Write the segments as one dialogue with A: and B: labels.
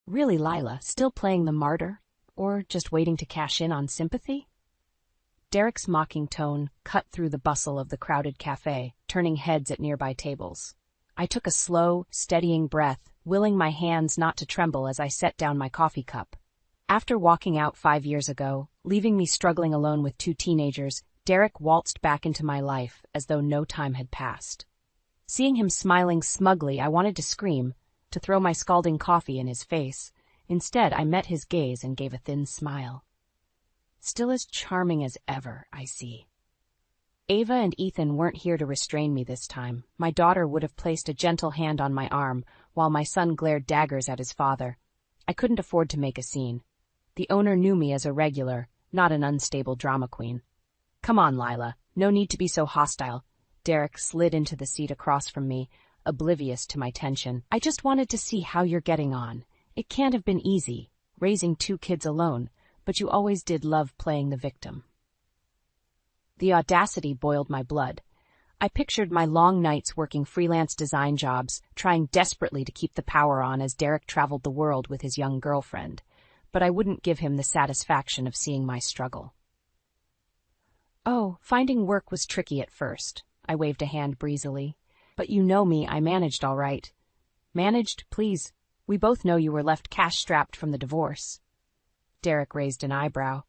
A: Really, Lila, still playing the martyr? Or just waiting to cash in on sympathy? Derek's mocking tone cut through the bustle of the crowded cafe, turning heads at nearby tables. I took a slow, steadying breath, willing my hands not to tremble as I set down my coffee cup. After walking out 5 years ago, leaving me struggling alone with 2 teenagers, Derek waltzed back into my life as though no time had passed. Seeing him smiling smugly, I wanted to scream, to throw my scalding coffee in his face. Instead, I met his gaze and gave a thin smile. Still as charming as ever, I see. Ava and Ethan weren't here to restrain me this time. My daughter would have placed a gentle hand on my arm, while my son glared daggers at his father. I couldn't afford to make a scene. The owner knew me as a regular, not an unstable drama queen. Come on, Lila, no need to be so hostile. Derek slid into the seat across from me, oblivious to my tension. I just wanted to see how you're getting on. It can't have been easy, raising 2 kids alone, but you always did love playing the victim. The audacity boiled my blood. I pictured my long nights working freelance design jobs, trying desperately to keep the power on as Derek traveled the world with his young girlfriend, but I wouldn't give him the satisfaction of seeing my struggle. Oh, finding work was tricky at first. I waved a hand breezily. But you know me, I managed all right. Managed, please. We both know you were left cash-strapped from the divorce. Derek raised an eyebrow.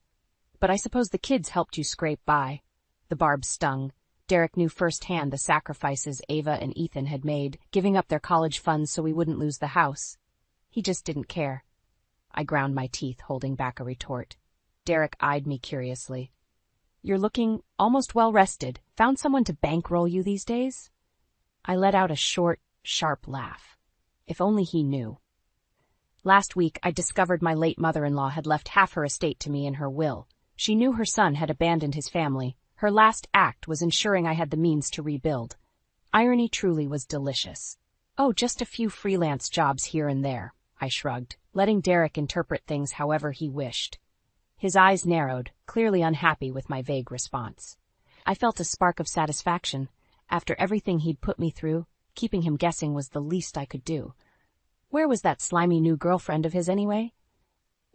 A: But I suppose the kids helped you scrape by. The barb stung. Derek knew firsthand the sacrifices Ava and Ethan had made, giving up their college funds so we wouldn't lose the house. He just didn't care. I ground my teeth, holding back a retort. Derek eyed me curiously. You're looking almost well-rested. Found someone to bankroll you these days? I let out a short, sharp laugh. If only he knew. Last week, I discovered my late mother-in-law had left half her estate to me in her will. She knew her son had abandoned his family. Her last act was ensuring I had the means to rebuild. Irony truly was delicious. Oh, just a few freelance jobs here and there, I shrugged, letting Derek interpret things however he wished. His eyes narrowed, clearly unhappy with my vague response. I felt a spark of satisfaction. After everything he'd put me through, keeping him guessing was the least I could do. Where was that slimy new girlfriend of his anyway?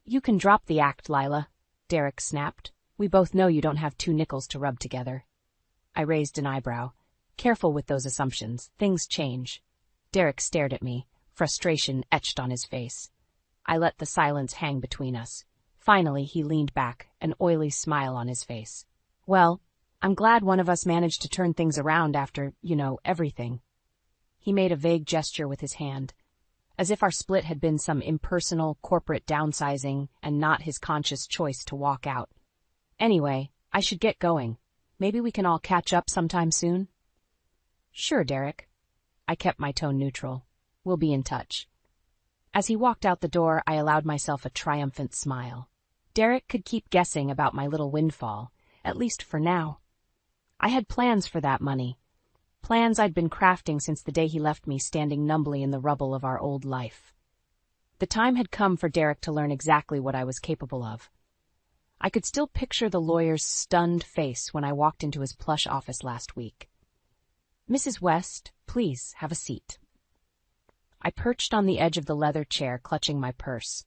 A: You can drop the act, Lila, Derek snapped. We both know you don't have 2 nickels to rub together. I raised an eyebrow. Careful with those assumptions. Things change. Derek stared at me, frustration etched on his face. I let the silence hang between us. Finally, he leaned back, an oily smile on his face. Well, I'm glad one of us managed to turn things around after, everything. He made a vague gesture with his hand, as if our split had been some impersonal corporate downsizing and not his conscious choice to walk out. Anyway, I should get going. Maybe we can all catch up sometime soon? Sure, Derek. I kept my tone neutral. We'll be in touch. As he walked out the door, I allowed myself a triumphant smile. Derek could keep guessing about my little windfall, at least for now. I had plans for that money. Plans I'd been crafting since the day he left me standing numbly in the rubble of our old life. The time had come for Derek to learn exactly what I was capable of. I could still picture the lawyer's stunned face when I walked into his plush office last week. Mrs. West, please have a seat. I perched on the edge of the leather chair, clutching my purse.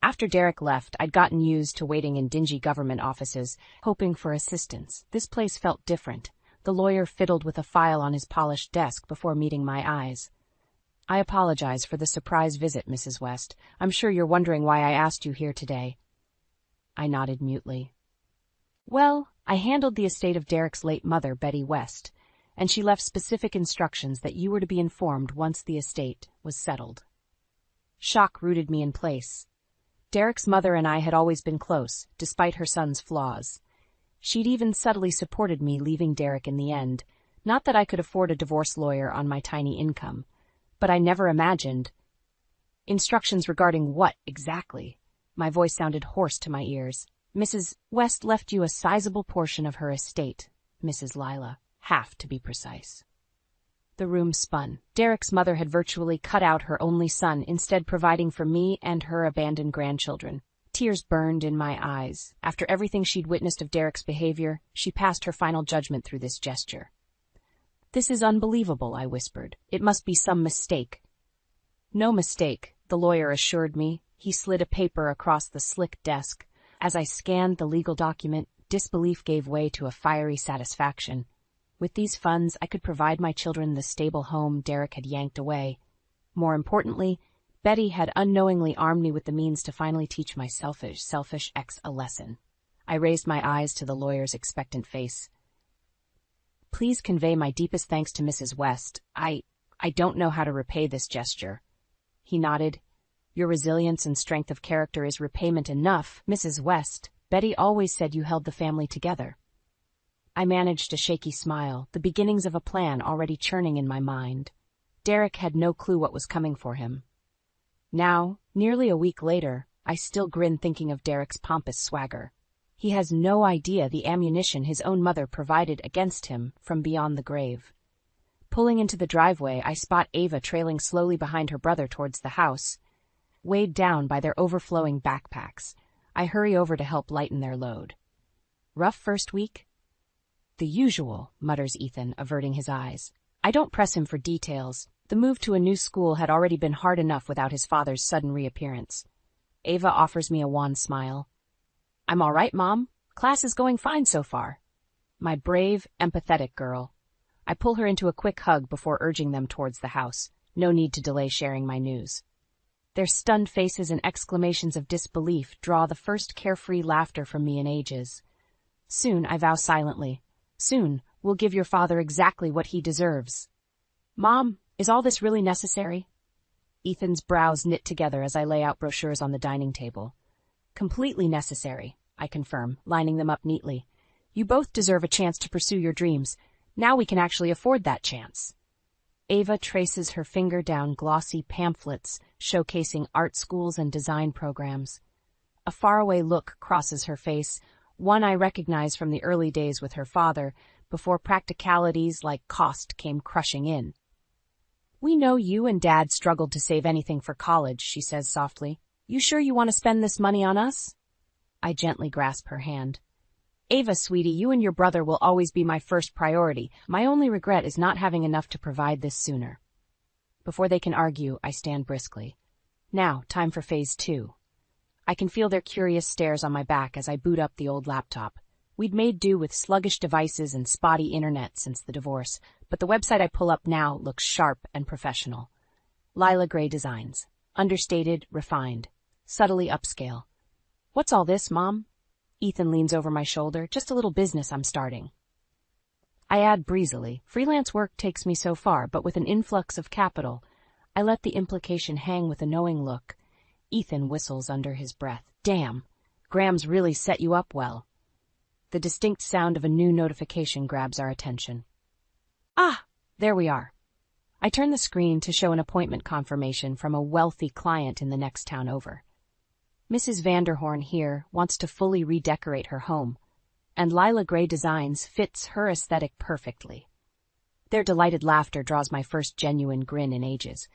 A: After Derek left, I'd gotten used to waiting in dingy government offices, hoping for assistance. This place felt different. The lawyer fiddled with a file on his polished desk before meeting my eyes. I apologize for the surprise visit, Mrs. West. I'm sure you're wondering why I asked you here today. I nodded mutely. Well, I handled the estate of Derek's late mother, Betty West, and she left specific instructions that you were to be informed once the estate was settled. Shock rooted me in place. Derek's mother and I had always been close, despite her son's flaws. She'd even subtly supported me leaving Derek in the end. Not that I could afford a divorce lawyer on my tiny income, but I never imagined. Instructions regarding what, exactly? My voice sounded hoarse to my ears. Mrs. West left you a sizable portion of her estate, Mrs. Lila, half to be precise. The room spun. Derek's mother had virtually cut out her only son, instead providing for me and her abandoned grandchildren. Tears burned in my eyes. After everything she'd witnessed of Derek's behavior, she passed her final judgment through this gesture. This is unbelievable, I whispered. It must be some mistake. No mistake, the lawyer assured me. He slid a paper across the slick desk. As I scanned the legal document, disbelief gave way to a fiery satisfaction. With these funds, I could provide my children the stable home Derek had yanked away. More importantly, Betty had unknowingly armed me with the means to finally teach my selfish ex a lesson. I raised my eyes to the lawyer's expectant face. Please convey my deepest thanks to Mrs. West. I don't know how to repay this gesture. He nodded. Your resilience and strength of character is repayment enough, Mrs. West. Betty always said you held the family together. I managed a shaky smile, the beginnings of a plan already churning in my mind. Derek had no clue what was coming for him. Now, nearly a week later, I still grin thinking of Derek's pompous swagger. He has no idea the ammunition his own mother provided against him from beyond the grave. Pulling into the driveway, I spot Ava trailing slowly behind her brother towards the house. Weighed down by their overflowing backpacks, I hurry over to help lighten their load. Rough first week? The usual, mutters Ethan, averting his eyes. I don't press him for details. The move to a new school had already been hard enough without his father's sudden reappearance. Ava offers me a wan smile. I'm all right, Mom. Class is going fine so far. My brave, empathetic girl. I pull her into a quick hug before urging them towards the house. No need to delay sharing my news. Their stunned faces and exclamations of disbelief draw the first carefree laughter from me in ages. Soon, I vow silently, soon we'll give your father exactly what he deserves. Mom, is all this really necessary? Ethan's brows knit together as I lay out brochures on the dining table. Completely necessary, I confirm, lining them up neatly. You both deserve a chance to pursue your dreams. Now we can actually afford that chance. Ava traces her finger down glossy pamphlets showcasing art schools and design programs. A faraway look crosses her face, one I recognize from the early days with her father, before practicalities like cost came crushing in. We know you and Dad struggled to save anything for college, she says softly. You sure you want to spend this money on us? I gently grasp her hand. Ava, sweetie, you and your brother will always be my first priority. My only regret is not having enough to provide this sooner. Before they can argue, I stand briskly. Now, time for phase 2. I can feel their curious stares on my back as I boot up the old laptop. We'd made do with sluggish devices and spotty internet since the divorce, but the website I pull up now looks sharp and professional. Lila Gray Designs. Understated, refined. Subtly upscale. What's all this, Mom? Ethan leans over my shoulder. Just a little business I'm starting. I add breezily, freelance work takes me so far, but with an influx of capital. I let the implication hang with a knowing look. Ethan whistles under his breath. Damn, Graham's really set you up well. The distinct sound of a new notification grabs our attention. Ah, there we are. I turn the screen to show an appointment confirmation from a wealthy client in the next town over. Mrs. Vanderhorn here wants to fully redecorate her home, and Lila Gray Designs fits her aesthetic perfectly. Their delighted laughter draws my first genuine grin in ages.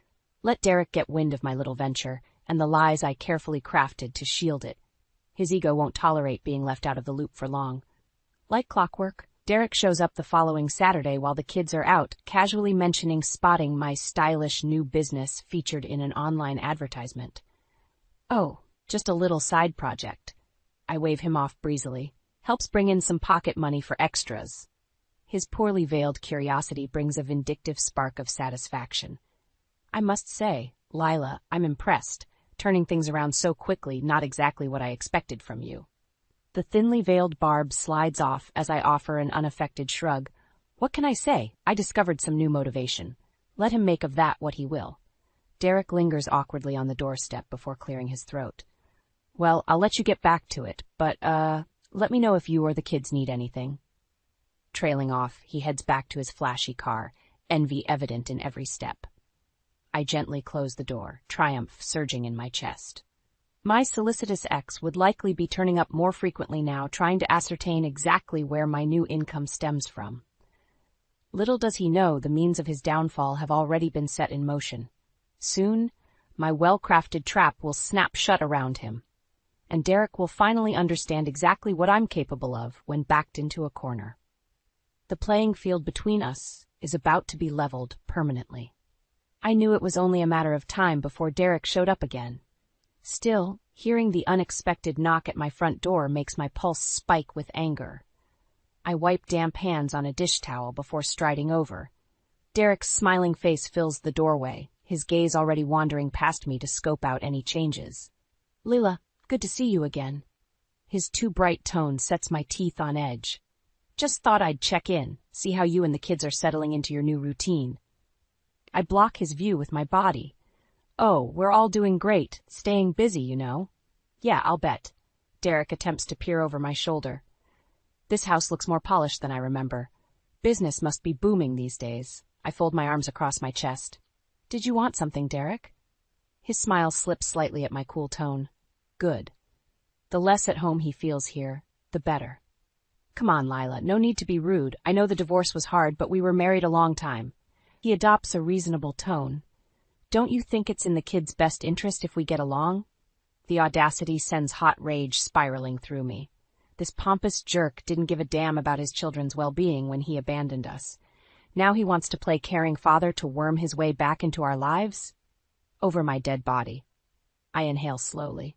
A: Let Derek get wind of my little venture, and the lies I carefully crafted to shield it. His ego won't tolerate being left out of the loop for long. Like clockwork, Derek shows up the following Saturday while the kids are out, casually mentioning spotting my stylish new business featured in an online advertisement. Oh, just a little side project. I wave him off breezily. Helps bring in some pocket money for extras. His poorly veiled curiosity brings a vindictive spark of satisfaction. I must say, Lila, I'm impressed. Turning things around so quickly, not exactly what I expected from you. The thinly veiled barb slides off as I offer an unaffected shrug. What can I say? I discovered some new motivation. Let him make of that what he will. Derek lingers awkwardly on the doorstep before clearing his throat. Well, I'll let you get back to it, but, let me know if you or the kids need anything. Trailing off, he heads back to his flashy car, envy evident in every step. I gently close the door, triumph surging in my chest. My solicitous ex would likely be turning up more frequently now, trying to ascertain exactly where my new income stems from. Little does he know the means of his downfall have already been set in motion. Soon, my well-crafted trap will snap shut around him, and Derek will finally understand exactly what I'm capable of when backed into a corner. The playing field between us is about to be leveled permanently. I knew it was only a matter of time before Derek showed up again. Still, hearing the unexpected knock at my front door makes my pulse spike with anger. I wipe damp hands on a dish towel before striding over. Derek's smiling face fills the doorway, his gaze already wandering past me to scope out any changes. Lila, good to see you again. His too bright tone sets my teeth on edge. Just thought I'd check in, see how you and the kids are settling into your new routine. I block his view with my body. Oh, we're all doing great, staying busy, you know. Yeah, I'll bet. Derek attempts to peer over my shoulder. This house looks more polished than I remember. Business must be booming these days. I fold my arms across my chest. Did you want something, Derek? His smile slips slightly at my cool tone. Good. The less at home he feels here, the better. Come on, Lila, no need to be rude. I know the divorce was hard, but we were married a long time. He adopts a reasonable tone. Don't you think it's in the kids' best interest if we get along? The audacity sends hot rage spiraling through me. This pompous jerk didn't give a damn about his children's well-being when he abandoned us. Now he wants to play caring father to worm his way back into our lives? Over my dead body. I inhale slowly.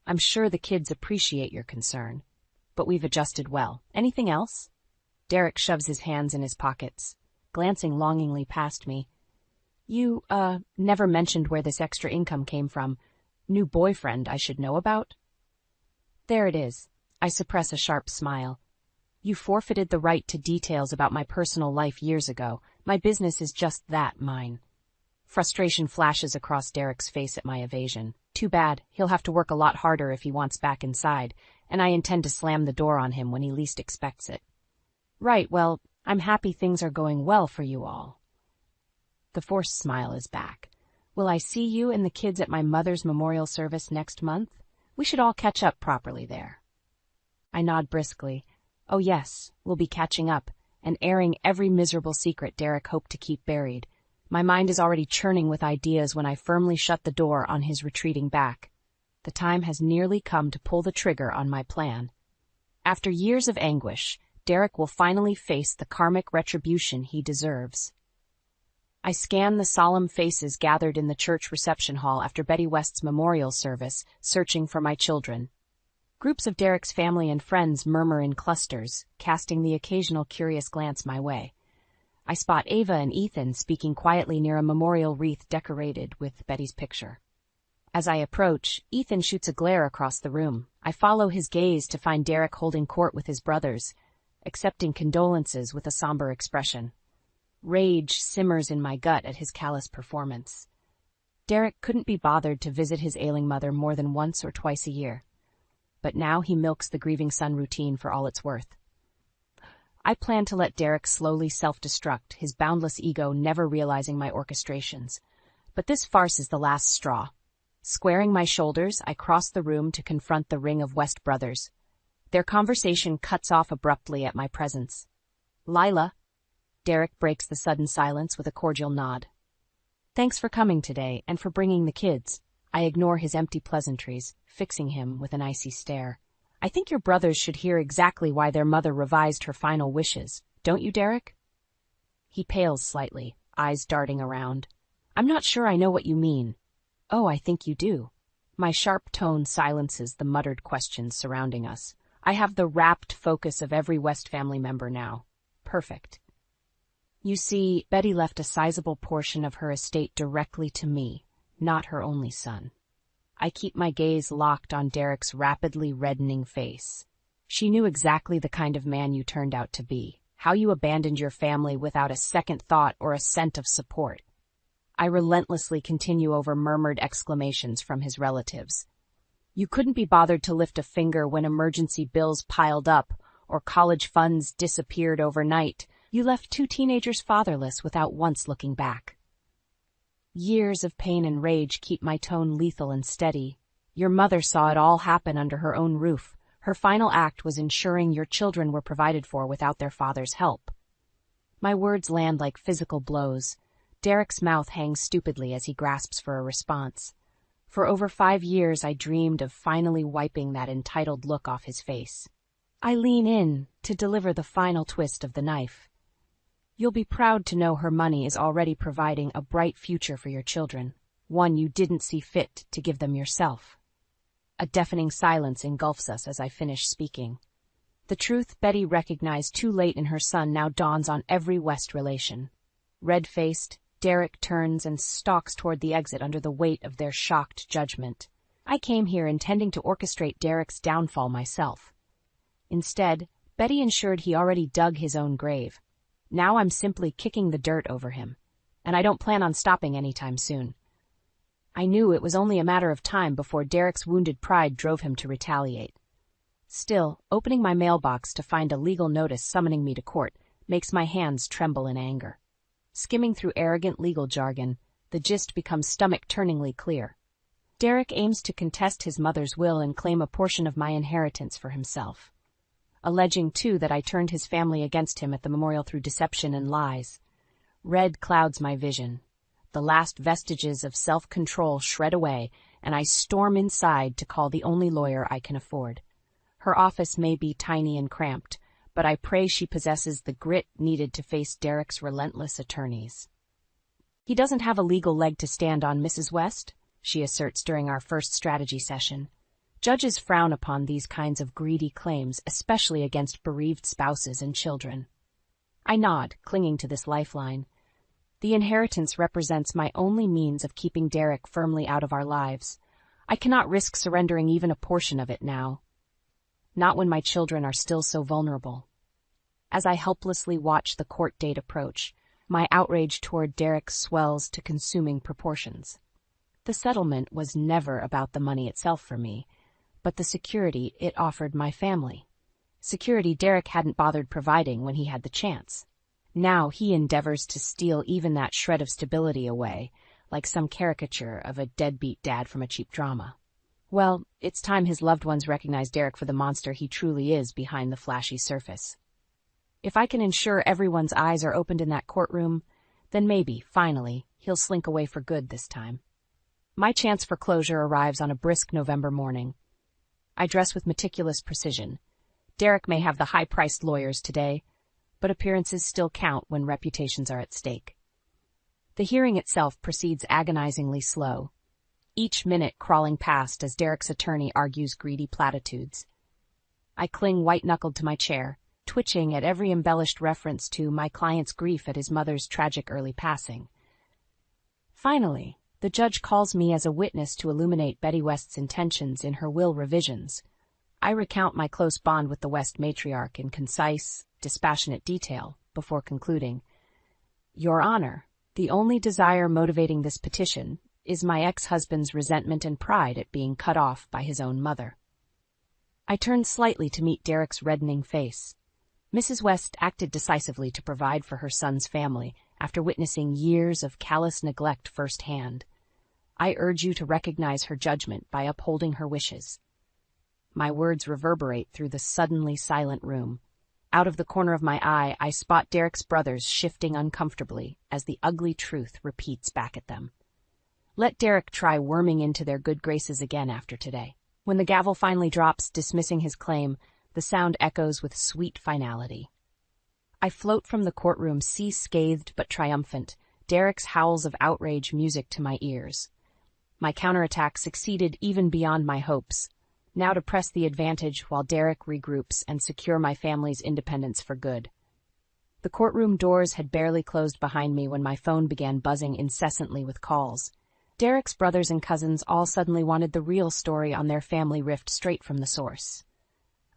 A: I'm sure the kids appreciate your concern, but we've adjusted well. Anything else? Derek shoves his hands in his pockets, glancing longingly past me. You, never mentioned where this extra income came from. New boyfriend I should know about? There it is. I suppress a sharp smile. You forfeited the right to details about my personal life years ago. My business is just that, mine. Frustration flashes across Derek's face at my evasion. Too bad, he'll have to work a lot harder if he wants back inside, and I intend to slam the door on him when he least expects it. Right, well, I'm happy things are going well for you all. The forced smile is back. Will I see you and the kids at my mother's memorial service next month? We should all catch up properly there. I nod briskly. Oh yes, we'll be catching up, and airing every miserable secret Derek hoped to keep buried. My mind is already churning with ideas when I firmly shut the door on his retreating back. The time has nearly come to pull the trigger on my plan. After years of anguish, Derek will finally face the karmic retribution he deserves. I scan the solemn faces gathered in the church reception hall after Betty West's memorial service, searching for my children. Groups of Derek's family and friends murmur in clusters, casting the occasional curious glance my way. I spot Ava and Ethan speaking quietly near a memorial wreath decorated with Betty's picture. As I approach, Ethan shoots a glare across the room. I follow his gaze to find Derek holding court with his brothers, accepting condolences with a somber expression. Rage simmers in my gut at his callous performance. Derek couldn't be bothered to visit his ailing mother more than once or twice a year. But now he milks the grieving son routine for all it's worth. I plan to let Derek slowly self-destruct, his boundless ego never realizing my orchestrations. But this farce is the last straw. Squaring my shoulders, I cross the room to confront the ring of West brothers. Their conversation cuts off abruptly at my presence. Lila. Derek breaks the sudden silence with a cordial nod. Thanks for coming today and for bringing the kids. I ignore his empty pleasantries, fixing him with an icy stare. I think your brothers should hear exactly why their mother revised her final wishes. Don't you, Derek? He pales slightly, eyes darting around. I'm not sure I know what you mean. Oh, I think you do. My sharp tone silences the muttered questions surrounding us. I have the rapt focus of every West family member now. Perfect. You see, Betty left a sizable portion of her estate directly to me, not her only son. I keep my gaze locked on Derek's rapidly reddening face. She knew exactly the kind of man you turned out to be, how you abandoned your family without a second thought or a cent of support. I relentlessly continue over murmured exclamations from his relatives. You couldn't be bothered to lift a finger when emergency bills piled up or college funds disappeared overnight. You left 2 teenagers fatherless without once looking back. Years of pain and rage keep my tone lethal and steady. Your mother saw it all happen under her own roof. Her final act was ensuring your children were provided for without their father's help. My words land like physical blows. Derek's mouth hangs stupidly as he grasps for a response. For over 5 years I dreamed of finally wiping that entitled look off his face. I lean in to deliver the final twist of the knife. You'll be proud to know her money is already providing a bright future for your children, one you didn't see fit to give them yourself. A deafening silence engulfs us as I finish speaking. The truth Betty recognized too late in her son now dawns on every West relation. Red-faced, Derek turns and stalks toward the exit under the weight of their shocked judgment. I came here intending to orchestrate Derek's downfall myself. Instead, Betty ensured he already dug his own grave. Now I'm simply kicking the dirt over him, and I don't plan on stopping anytime soon. I knew it was only a matter of time before Derek's wounded pride drove him to retaliate. Still, opening my mailbox to find a legal notice summoning me to court makes my hands tremble in anger. Skimming through arrogant legal jargon, the gist becomes stomach-turningly clear. Derek aims to contest his mother's will and claim a portion of my inheritance for himself. Alleging, too, that I turned his family against him at the memorial through deception and lies. Red clouds my vision. The last vestiges of self-control shred away, and I storm inside to call the only lawyer I can afford. Her office may be tiny and cramped, but I pray she possesses the grit needed to face Derek's relentless attorneys. He doesn't have a legal leg to stand on, Mrs. West, she asserts during our first strategy session. Judges frown upon these kinds of greedy claims, especially against bereaved spouses and children. I nod, clinging to this lifeline. The inheritance represents my only means of keeping Derek firmly out of our lives. I cannot risk surrendering even a portion of it now. Not when my children are still so vulnerable. As I helplessly watch the court date approach, my outrage toward Derek swells to consuming proportions. The settlement was never about the money itself for me, but the security it offered my family. Security Derek hadn't bothered providing when he had the chance. Now he endeavors to steal even that shred of stability away, like some caricature of a deadbeat dad from a cheap drama. Well, it's time his loved ones recognize Derek for the monster he truly is behind the flashy surface. If I can ensure everyone's eyes are opened in that courtroom, then maybe, finally, he'll slink away for good this time. My chance for closure arrives on a brisk November morning. I dress with meticulous precision. Derek may have the high-priced lawyers today, but appearances still count when reputations are at stake. The hearing itself proceeds agonizingly slow, each minute crawling past as Derek's attorney argues greedy platitudes. I cling white-knuckled to my chair, twitching at every embellished reference to my client's grief at his mother's tragic early passing. Finally, the judge calls me as a witness to illuminate Betty West's intentions in her will revisions. I recount my close bond with the West matriarch in concise, dispassionate detail before concluding, "Your Honor, the only desire motivating this petition is my ex-husband's resentment and pride at being cut off by his own mother." I turned slightly to meet Derek's reddening face. Mrs. West acted decisively to provide for her son's family after witnessing years of callous neglect firsthand. I urge you to recognize her judgment by upholding her wishes. My words reverberate through the suddenly silent room. Out of the corner of my eye, I spot Derek's brothers shifting uncomfortably as the ugly truth repeats back at them. Let Derek try worming into their good graces again after today. When the gavel finally drops, dismissing his claim, the sound echoes with sweet finality. I float from the courtroom sea-scathed but triumphant, Derek's howls of outrage music to my ears. My counterattack succeeded even beyond my hopes. Now to press the advantage while Derek regroups and secure my family's independence for good. The courtroom doors had barely closed behind me when my phone began buzzing incessantly with calls. Derek's brothers and cousins all suddenly wanted the real story on their family rift straight from the source.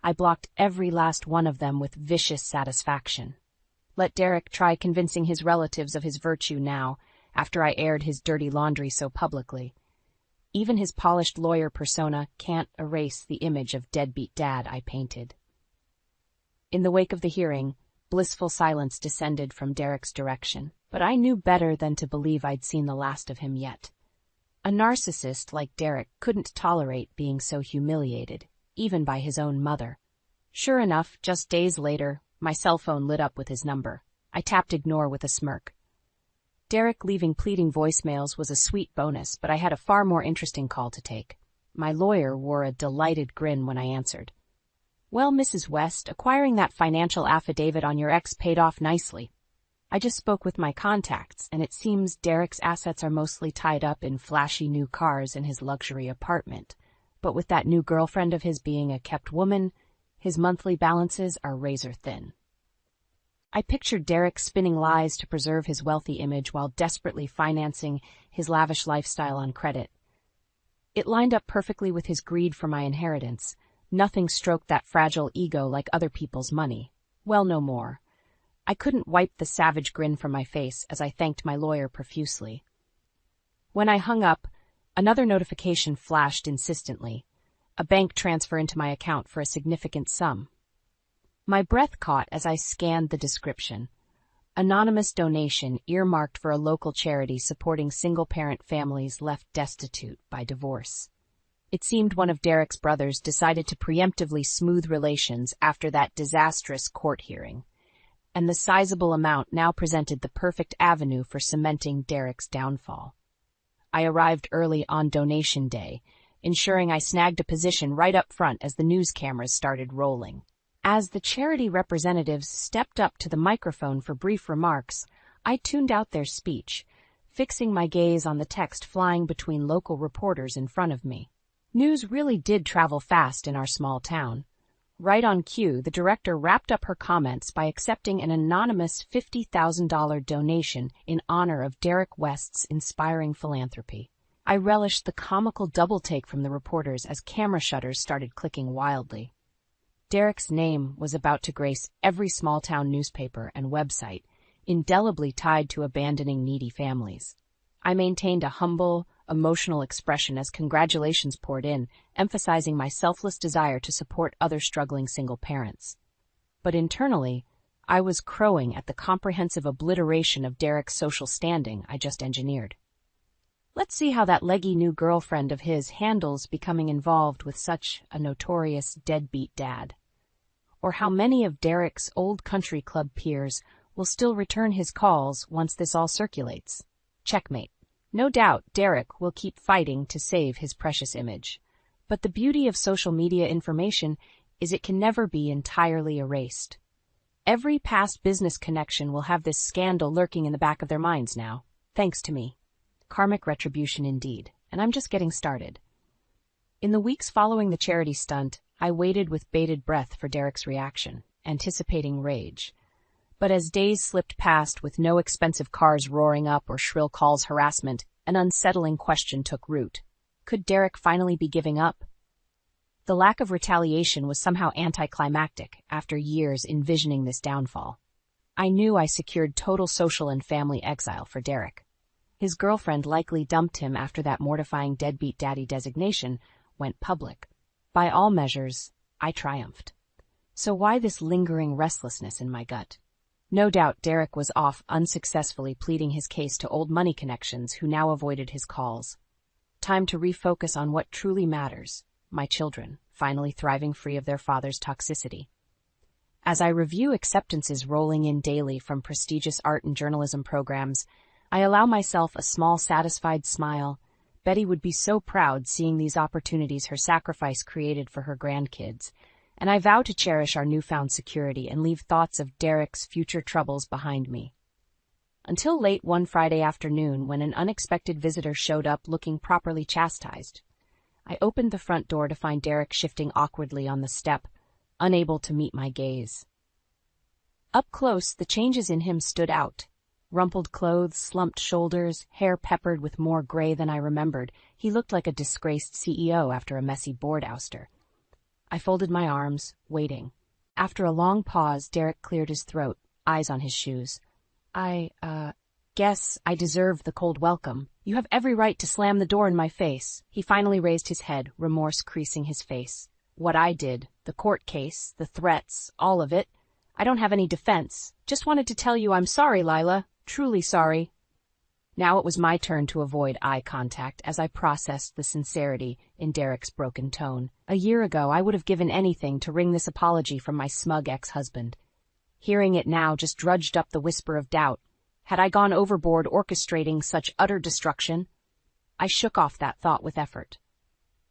A: I blocked every last one of them with vicious satisfaction. Let Derek try convincing his relatives of his virtue now, after I aired his dirty laundry so publicly. Even his polished lawyer persona can't erase the image of deadbeat dad I painted. In the wake of the hearing, blissful silence descended from Derek's direction, but I knew better than to believe I'd seen the last of him yet. A narcissist like Derek couldn't tolerate being so humiliated, even by his own mother. Sure enough, just days later, my cell phone lit up with his number. I tapped ignore with a smirk. Derek leaving pleading voicemails was a sweet bonus, but I had a far more interesting call to take. My lawyer wore a delighted grin when I answered. "Well, Mrs. West, acquiring that financial affidavit on your ex paid off nicely." I just spoke with my contacts, and it seems Derek's assets are mostly tied up in flashy new cars and his luxury apartment. But with that new girlfriend of his being a kept woman, his monthly balances are razor thin. I pictured Derek spinning lies to preserve his wealthy image while desperately financing his lavish lifestyle on credit. It lined up perfectly with his greed for my inheritance. Nothing stroked that fragile ego like other people's money. Well, no more. I couldn't wipe the savage grin from my face as I thanked my lawyer profusely. When I hung up, another notification flashed insistently. A bank transfer into my account for a significant sum. My breath caught as I scanned the description. Anonymous donation earmarked for a local charity supporting single-parent families left destitute by divorce. It seemed one of Derek's brothers decided to preemptively smooth relations after that disastrous court hearing, and the sizable amount now presented the perfect avenue for cementing Derek's downfall. I arrived early on donation day, ensuring I snagged a position right up front as the news cameras started rolling. As the charity representatives stepped up to the microphone for brief remarks, I tuned out their speech, fixing my gaze on the text flying between local reporters in front of me. News really did travel fast in our small town. Right on cue, the director wrapped up her comments by accepting an anonymous $50,000 donation in honor of Derek West's inspiring philanthropy. I relished the comical double-take from the reporters as camera shutters started clicking wildly. Derek's name was about to grace every small-town newspaper and website, indelibly tied to abandoning needy families. I maintained a humble, emotional expression as congratulations poured in, emphasizing my selfless desire to support other struggling single parents. But internally, I was crowing at the comprehensive obliteration of Derek's social standing I just engineered. Let's see how that leggy new girlfriend of his handles becoming involved with such a notorious deadbeat dad. Or how many of Derek's old country club peers will still return his calls once this all circulates. Checkmate. No doubt Derek will keep fighting to save his precious image. But the beauty of social media information is it can never be entirely erased. Every past business connection will have this scandal lurking in the back of their minds now, thanks to me. Karmic retribution indeed, and I'm just getting started. In the weeks following the charity stunt, I waited with bated breath for Derek's reaction, anticipating rage. But as days slipped past with no expensive cars roaring up or shrill calls harassment, an unsettling question took root. Could Derek finally be giving up? The lack of retaliation was somehow anticlimactic after years envisioning this downfall. I knew I secured total social and family exile for Derek. His girlfriend likely dumped him after that mortifying deadbeat daddy designation went public. By all measures, I triumphed. So why this lingering restlessness in my gut? No doubt Derek was off unsuccessfully pleading his case to old money connections who now avoided his calls. Time to refocus on what truly matters, my children, finally thriving free of their father's toxicity. As I review acceptances rolling in daily from prestigious art and journalism programs, I allow myself a small satisfied smile. Betty would be so proud seeing these opportunities her sacrifice created for her grandkids, and I vow to cherish our newfound security and leave thoughts of Derek's future troubles behind me. Until late one Friday afternoon when an unexpected visitor showed up looking properly chastised. I opened the front door to find Derek shifting awkwardly on the step, unable to meet my gaze. Up close, the changes in him stood out. Rumpled clothes, slumped shoulders, hair peppered with more gray than I remembered, he looked like a disgraced CEO after a messy board ouster. I folded my arms, waiting. After a long pause, Derek cleared his throat, eyes on his shoes. I guess I deserve the cold welcome. You have every right to slam the door in my face. He finally raised his head, remorse creasing his face. What I did, the court case, the threats, all of it. I don't have any defense. Just wanted to tell you I'm sorry, Lila. Truly sorry. Now it was my turn to avoid eye contact as I processed the sincerity in Derek's broken tone. A year ago, I would have given anything to wring this apology from my smug ex-husband. Hearing it now just drudged up the whisper of doubt. Had I gone overboard orchestrating such utter destruction? I shook off that thought with effort.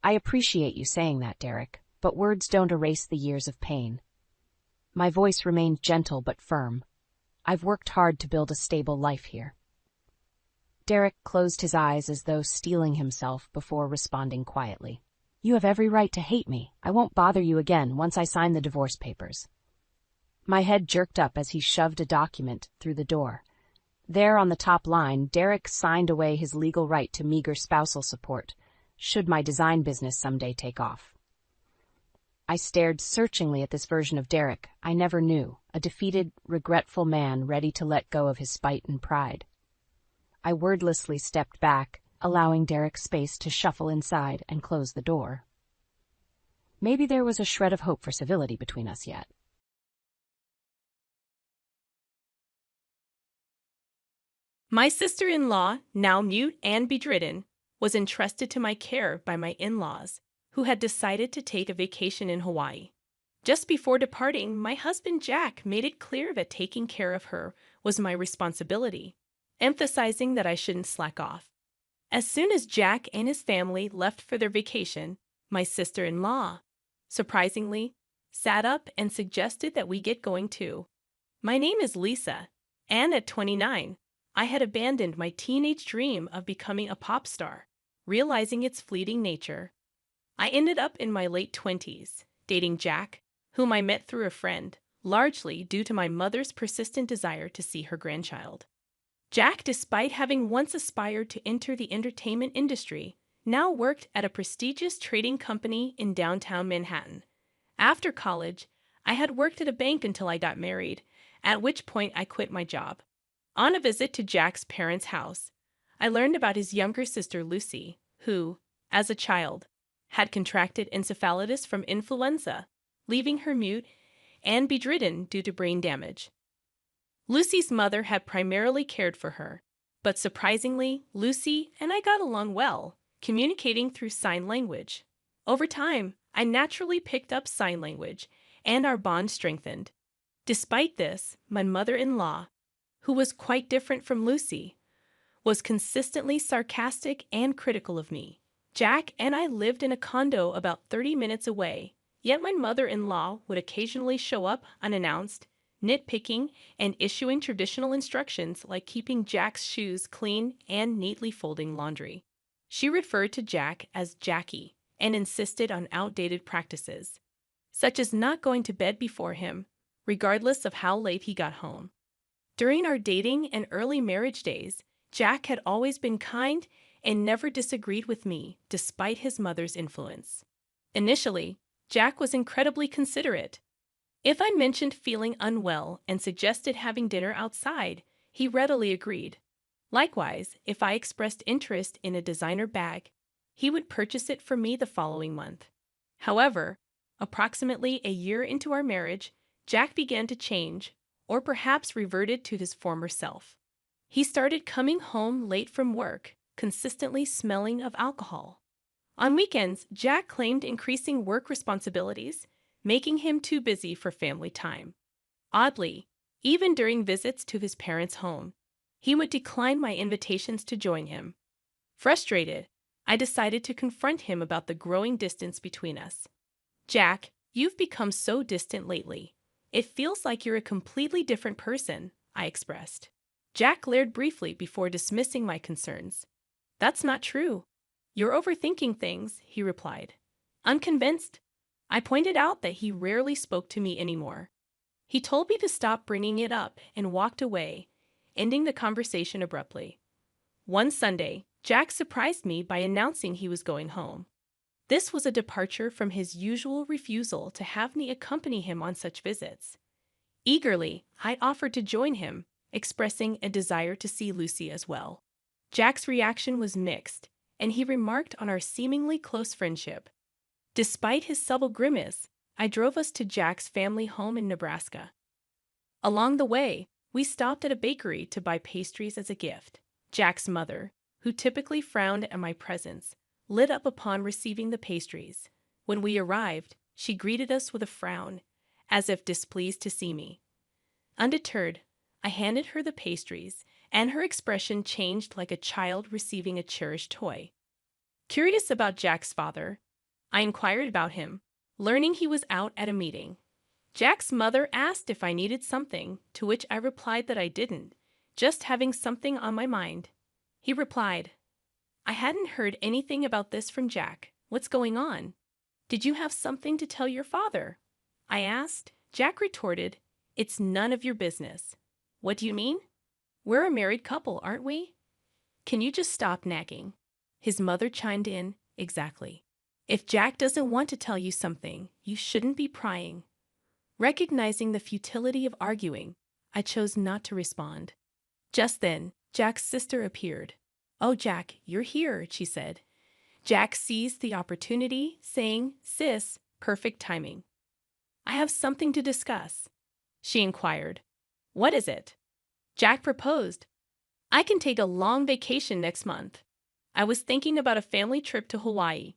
A: I appreciate you saying that, Derek, but words don't erase the years of pain. My voice remained gentle but firm. I've worked hard to build a stable life here. Derek closed his eyes as though steeling himself before responding quietly. You have every right to hate me. I won't bother you again once I sign the divorce papers. My head jerked up as he shoved a document through the door. There on the top line, Derek signed away his legal right to meager spousal support, should my design business someday take off. I stared searchingly at this version of Derek I never knew, a defeated, regretful man ready to let go of his spite and pride. I wordlessly stepped back, allowing Derek space to shuffle inside and close the door. Maybe there was a shred of hope for civility between us yet.
B: My sister-in-law, now mute and bedridden, was entrusted to my care by my in-laws, who had decided to take a vacation in Hawaii. Just before departing, my husband Jack made it clear that taking care of her was my responsibility, emphasizing that I shouldn't slack off. As soon as Jack and his family left for their vacation, my sister-in-law, surprisingly, sat up and suggested that we get going too. My name is Lisa, and at 29, I had abandoned my teenage dream of becoming a pop star, realizing its fleeting nature. I ended up in my late 20s, dating Jack, whom I met through a friend, largely due to my mother's persistent desire to see her grandchild. Jack, despite having once aspired to enter the entertainment industry, now worked at a prestigious trading company in downtown Manhattan. After college, I had worked at a bank until I got married, at which point I quit my job. On a visit to Jack's parents' house, I learned about his younger sister Lucy, who, as a child, had contracted encephalitis from influenza, leaving her mute and bedridden due to brain damage. Lucy's mother had primarily cared for her, but surprisingly, Lucy and I got along well, communicating through sign language. Over time, I naturally picked up sign language, and our bond strengthened. Despite this, my mother-in-law, who was quite different from Lucy, was consistently sarcastic and critical of me. Jack and I lived in a condo about 30 minutes away, yet my mother-in-law would occasionally show up unannounced, nitpicking and issuing traditional instructions like keeping Jack's shoes clean and neatly folding laundry. She referred to Jack as Jackie and insisted on outdated practices, such as not going to bed before him, regardless of how late he got home. During our dating and early marriage days, Jack had always been kind and never disagreed with me, despite his mother's influence. Initially, Jack was incredibly considerate. If I mentioned feeling unwell and suggested having dinner outside, he readily agreed. Likewise, if I expressed interest in a designer bag, he would purchase it for me the following month. However, approximately a year into our marriage, Jack began to change, or perhaps reverted to his former self. He started coming home late from work, consistently smelling of alcohol. On weekends, Jack claimed increasing work responsibilities, making him too busy for family time. Oddly, even during visits to his parents' home, he would decline my invitations to join him. Frustrated, I decided to confront him about the growing distance between us. Jack, you've become so distant lately. It feels like you're a completely different person, I expressed. Jack glared briefly before dismissing my concerns. That's not true. You're overthinking things, he replied. Unconvinced, I pointed out that he rarely spoke to me anymore. He told me to stop bringing it up and walked away, ending the conversation abruptly. One Sunday, Jack surprised me by announcing he was going home. This was a departure from his usual refusal to have me accompany him on such visits. Eagerly, I offered to join him, expressing a desire to see Lucy as well. Jack's reaction was mixed, and he remarked on our seemingly close friendship. Despite his subtle grimace, I drove us to Jack's family home in Nebraska. Along the way, we stopped at a bakery to buy pastries as a gift. Jack's mother, who typically frowned at my presence, lit up upon receiving the pastries. When we arrived, she greeted us with a frown, as if displeased to see me. Undeterred, I handed her the pastries, and her expression changed like a child receiving a cherished toy. Curious about Jack's father, I inquired about him, learning he was out at a meeting. Jack's mother asked if I needed something, to which I replied that I didn't, just having something on my mind. He replied, I hadn't heard anything about this from Jack. What's going on? Did you have something to tell your father? I asked. Jack retorted, It's none of your business. What do you mean? We're a married couple, aren't we? Can you just stop nagging? His mother chimed in, Exactly. If Jack doesn't want to tell you something, you shouldn't be prying. Recognizing the futility of arguing, I chose not to respond. Just then, Jack's sister appeared. Oh, Jack, you're here, she said. Jack seized the opportunity, saying, Sis, perfect timing. I have something to discuss. She inquired. What is it? Jack proposed. I can take a long vacation next month. I was thinking about a family trip to Hawaii.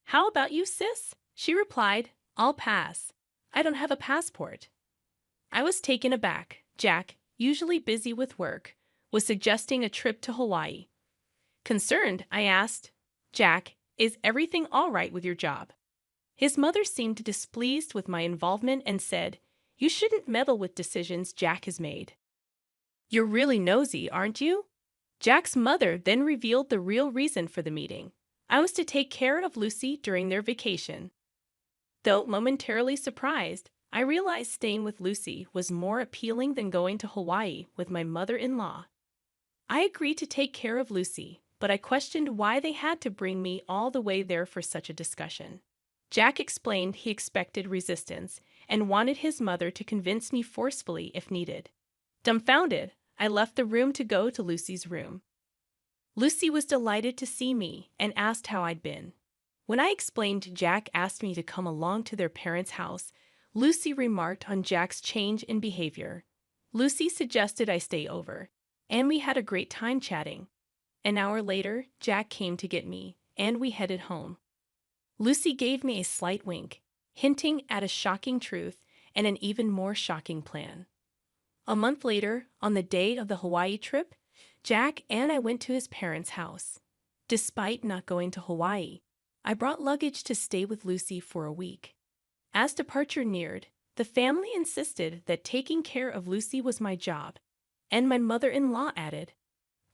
B: How about you, sis? She replied, I'll pass. I don't have a passport. I was taken aback. Jack, usually busy with work, was suggesting a trip to Hawaii. Concerned, I asked, Jack, is everything all right with your job? His mother seemed displeased with my involvement and said, You shouldn't meddle with decisions Jack has made. You're really nosy, aren't you? Jack's mother then revealed the real reason for the meeting. I was to take care of Lucy during their vacation. Though momentarily surprised, I realized staying with Lucy was more appealing than going to Hawaii with my mother-in-law. I agreed to take care of Lucy, but I questioned why they had to bring me all the way there for such a discussion. Jack explained he expected resistance and wanted his mother to convince me forcefully if needed. Dumbfounded, I left the room to go to Lucy's room. Lucy was delighted to see me and asked how I'd been. When I explained Jack asked me to come along to their parents' house, Lucy remarked on Jack's change in behavior. Lucy suggested I stay over, and we had a great time chatting. An hour later, Jack came to get me, and we headed home. Lucy gave me a slight wink, hinting at a shocking truth and an even more shocking plan. A month later, on the day of the Hawaii trip, Jack and I went to his parents' house. Despite not going to Hawaii, I brought luggage to stay with Lucy for a week. As departure neared, the family insisted that taking care of Lucy was my job, and my mother-in-law added,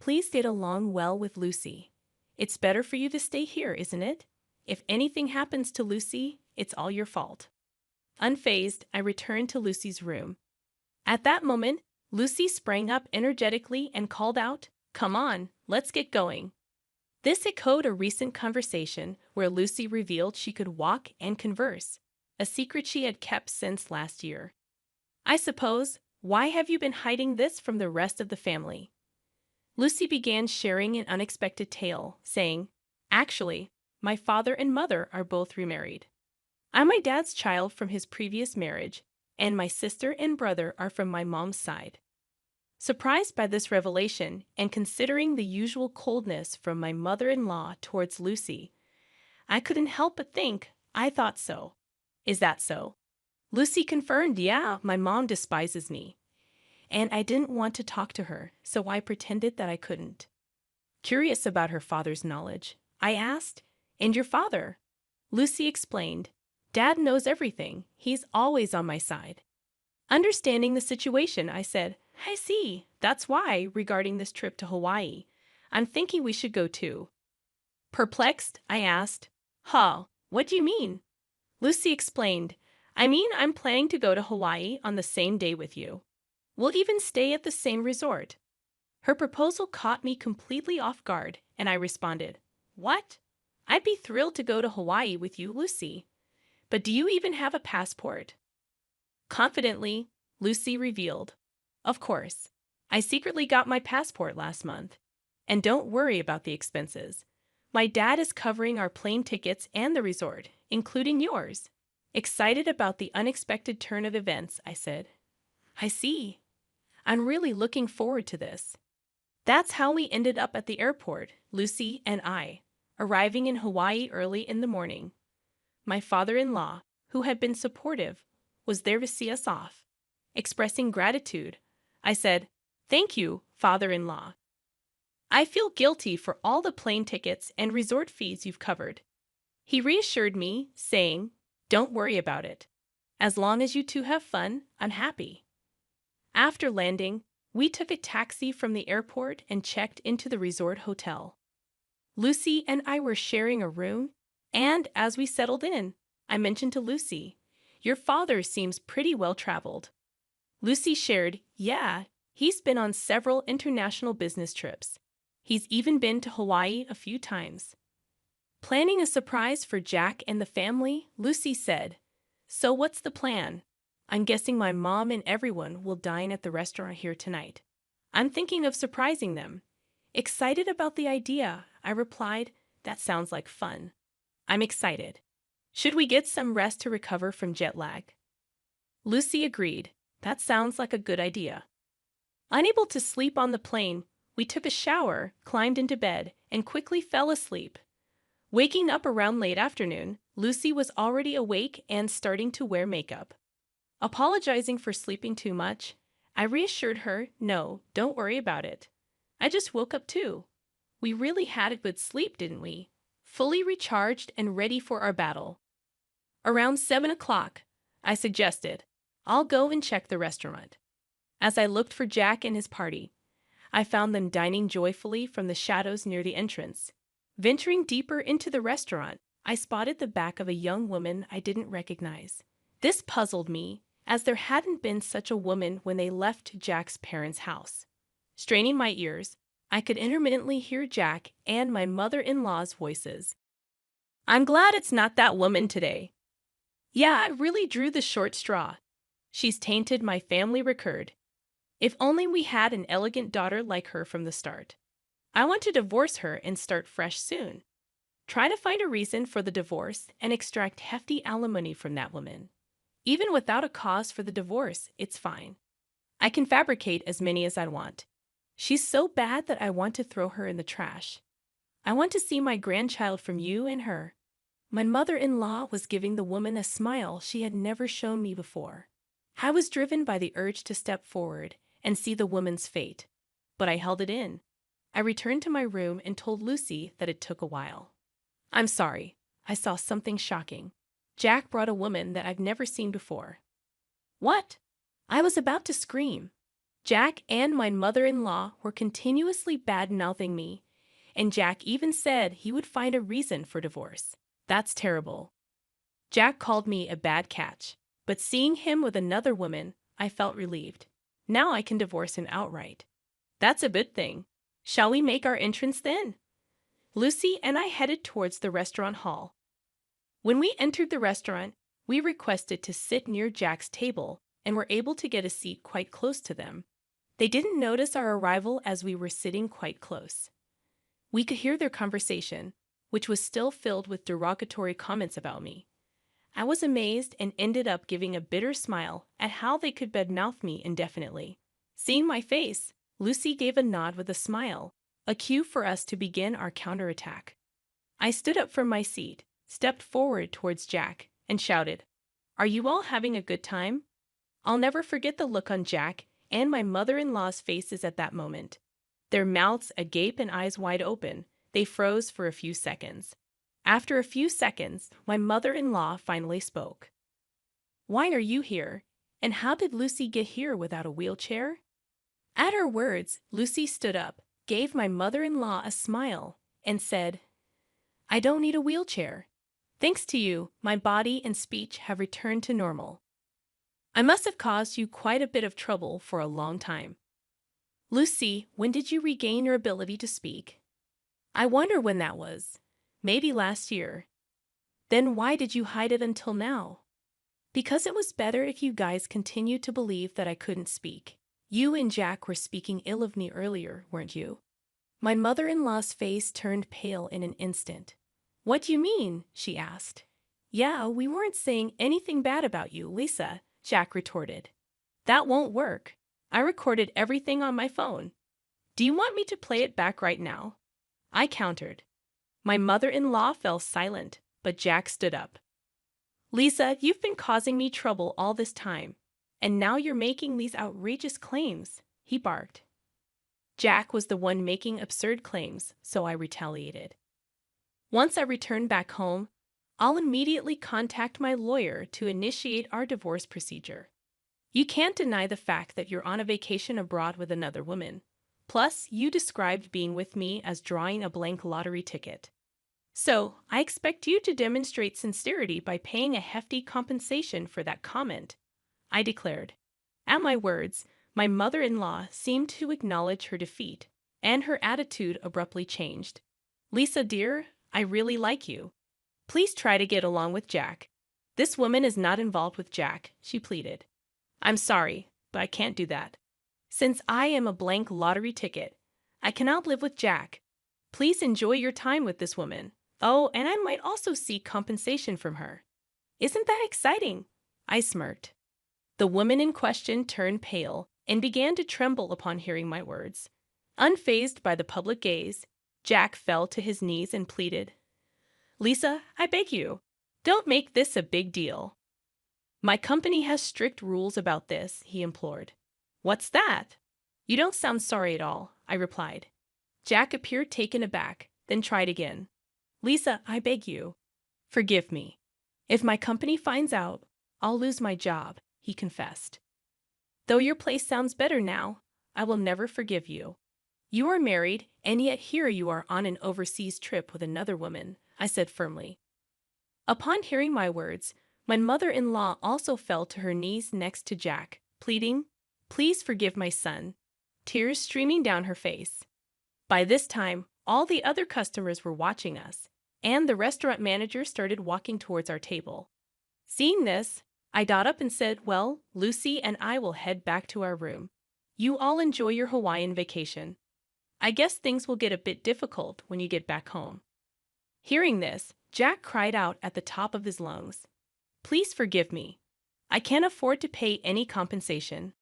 B: Please get along well with Lucy. It's better for you to stay here, isn't it? If anything happens to Lucy, it's all your fault. Unfazed, I returned to Lucy's room. At that moment, Lucy sprang up energetically and called out, Come on, let's get going. This echoed a recent conversation where Lucy revealed she could walk and converse, a secret she had kept since last year. I suppose, why have you been hiding this from the rest of the family? Lucy began sharing an unexpected tale, saying, Actually, my father and mother are both remarried. I'm my dad's child from his previous marriage, and my sister and brother are from my mom's side. Surprised by this revelation and considering the usual coldness from my mother-in-law towards Lucy, I couldn't help but think, I thought so. Is that so? Lucy confirmed, Yeah, my mom despises me. And I didn't want to talk to her, so I pretended that I couldn't. Curious about her father's knowledge, I asked, And your father? Lucy explained, Dad knows everything. He's always on my side. Understanding the situation, I said, I see. That's why, regarding this trip to Hawaii, I'm thinking we should go too. Perplexed, I asked, what do you mean? Lucy explained, I mean I'm planning to go to Hawaii on the same day with you. We'll even stay at the same resort. Her proposal caught me completely off guard, and I responded, What? I'd be thrilled to go to Hawaii with you, Lucy. But do you even have a passport? Confidently, Lucy revealed, Of course. I secretly got my passport last month. And don't worry about the expenses. My dad is covering our plane tickets and the resort, including yours. Excited about the unexpected turn of events, I said, I see. I'm really looking forward to this. That's how we ended up at the airport, Lucy and I, arriving in Hawaii early in the morning. My father-in-law, who had been supportive, was there to see us off. Expressing gratitude, I said, Thank you, father-in-law. I feel guilty for all the plane tickets and resort fees you've covered. He reassured me, saying, Don't worry about it. As long as you two have fun, I'm happy. After landing, we took a taxi from the airport and checked into the resort hotel. Lucy and I were sharing a room, and as we settled in, I mentioned to Lucy, "Your father seems pretty well traveled." Lucy shared, "Yeah, he's been on several international business trips. He's even been to Hawaii a few times." Planning a surprise for Jack and the family, Lucy said, "So what's the plan? I'm guessing my mom and everyone will dine at the restaurant here tonight. I'm thinking of surprising them." Excited about the idea, I replied, "That sounds like fun." "I'm excited. Should we get some rest to recover from jet lag?" Lucy agreed. "That sounds like a good idea." Unable to sleep on the plane, we took a shower, climbed into bed, and quickly fell asleep. Waking up around late afternoon, Lucy was already awake and starting to wear makeup. Apologizing for sleeping too much, I reassured her, "No, don't worry about it. I just woke up too. We really had a good sleep, didn't we?" Fully recharged and ready for our battle. Around 7 o'clock, I suggested, "I'll go and check the restaurant." As I looked for Jack and his party, I found them dining joyfully from the shadows near the entrance. Venturing deeper into the restaurant, I spotted the back of a young woman I didn't recognize. This puzzled me, as there hadn't been such a woman when they left Jack's parents' house. Straining my ears, I could intermittently hear Jack and my mother-in-law's voices. "I'm glad it's not that woman today." "Yeah, I really drew the short straw. She's tainted my family record. If only we had an elegant daughter like her from the start. I want to divorce her and start fresh soon. Try to find a reason for the divorce and extract hefty alimony from that woman. Even without a cause for the divorce, it's fine. I can fabricate as many as I want. She's so bad that I want to throw her in the trash. I want to see my grandchild from you and her." My mother-in-law was giving the woman a smile she had never shown me before. I was driven by the urge to step forward and see the woman's fate, but I held it in. I returned to my room and told Lucy that it took a while. "I'm sorry. I saw something shocking. Jack brought a woman that I've never seen before." "What?" I was about to scream. Jack and my mother-in-law were continuously bad-mouthing me, and Jack even said he would find a reason for divorce. That's terrible. Jack called me a bad catch, but seeing him with another woman, I felt relieved. Now I can divorce him outright. That's a good thing. Shall we make our entrance then? Lucy and I headed towards the restaurant hall. When we entered the restaurant, we requested to sit near Jack's table and were able to get a seat quite close to them. They didn't notice our arrival as we were sitting quite close. We could hear their conversation, which was still filled with derogatory comments about me. I was amazed and ended up giving a bitter smile at how they could badmouth me indefinitely. Seeing my face, Lucy gave a nod with a smile, a cue for us to begin our counterattack. I stood up from my seat, stepped forward towards Jack, and shouted, "Are you all having a good time?" I'll never forget the look on Jack and my mother-in-law's faces at that moment. Their mouths agape and eyes wide open, they froze for a few seconds. After a few seconds, my mother-in-law finally spoke. "Why are you here? And how did Lucy get here without a wheelchair?" At her words, Lucy stood up, gave my mother-in-law a smile, and said, "I don't need a wheelchair. Thanks to you, my body and speech have returned to normal. I must have caused you quite a bit of trouble for a long time. Lucy, when did you regain your ability to speak?" "I wonder when that was. Maybe last year." "Then why did you hide it until now?" "Because it was better if you guys continued to believe that I couldn't speak. You and Jack were speaking ill of me earlier, weren't you?" My mother-in-law's face turned pale in an instant. "What do you mean?" she asked. "Yeah, we weren't saying anything bad about you, Lisa," Jack retorted. "That won't work. I recorded everything on my phone. Do you want me to play it back right now?" I countered. My mother-in-law fell silent, but Jack stood up. "Lisa, you've been causing me trouble all this time, and now you're making these outrageous claims," he barked. Jack was the one making absurd claims, so I retaliated. Once I returned back home, I'll immediately contact my lawyer to initiate our divorce procedure. You can't deny the fact that you're on a vacation abroad with another woman. Plus, you described being with me as drawing a blank lottery ticket. So, I expect you to demonstrate sincerity by paying a hefty compensation for that comment, I declared. At my words, my mother-in-law seemed to acknowledge her defeat, and her attitude abruptly changed. Lisa, dear, I really like you. Please try to get along with Jack. This woman is not involved with Jack, she pleaded. I'm sorry, but I can't do that. Since I am a blank lottery ticket, I cannot live with Jack. Please enjoy your time with this woman. Oh, and I might also seek compensation from her. Isn't that exciting? I smirked. The woman in question turned pale and began to tremble upon hearing my words. Unfazed by the public gaze, Jack fell to his knees and pleaded, Lisa, I beg you, don't make this a big deal. My company has strict rules about this, he implored. What's that? You don't sound sorry at all, I replied. Jack appeared taken aback, then tried again. Lisa, I beg you, forgive me. If my company finds out, I'll lose my job, he confessed. Though your place sounds better now, I will never forgive you. You are married, and yet here you are on an overseas trip with another woman, I said firmly. Upon hearing my words, my mother-in-law also fell to her knees next to Jack, pleading, Please forgive my son, tears streaming down her face. By this time, all the other customers were watching us, and the restaurant manager started walking towards our table. Seeing this, I got up and said, Well, Lucy and I will head back to our room. You all enjoy your Hawaiian vacation. I guess things will get a bit difficult when you get back home. Hearing this, Jack cried out at the top of his lungs, Please forgive me. I can't afford to pay any compensation.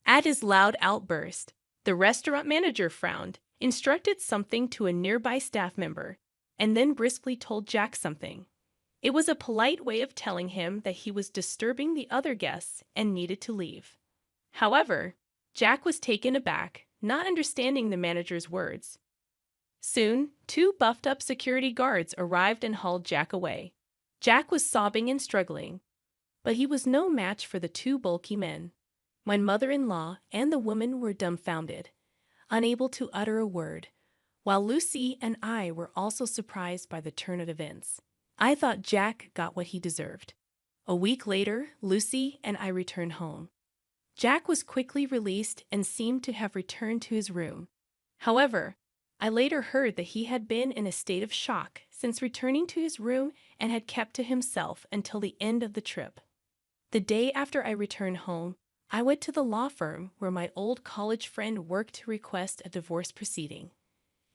B: At his loud outburst, the restaurant manager frowned, instructed something to a nearby staff member, and then briskly told Jack something. It was a polite way of telling him that he was disturbing the other guests and needed to leave. However, Jack was taken aback, not understanding the manager's words. Soon, 2 buffed-up security guards arrived and hauled Jack away. Jack was sobbing and struggling, but he was no match for the 2 bulky men. My mother-in-law and the woman were dumbfounded, unable to utter a word, while Lucy and I were also surprised by the turn of events. I thought Jack got what he deserved. A week later, Lucy and I returned home. Jack was quickly released and seemed to have returned to his room. However, I later heard that he had been in a state of shock since returning to his room and had kept to himself until the end of the trip. The day after I returned home, I went to the law firm where my old college friend worked to request a divorce proceeding.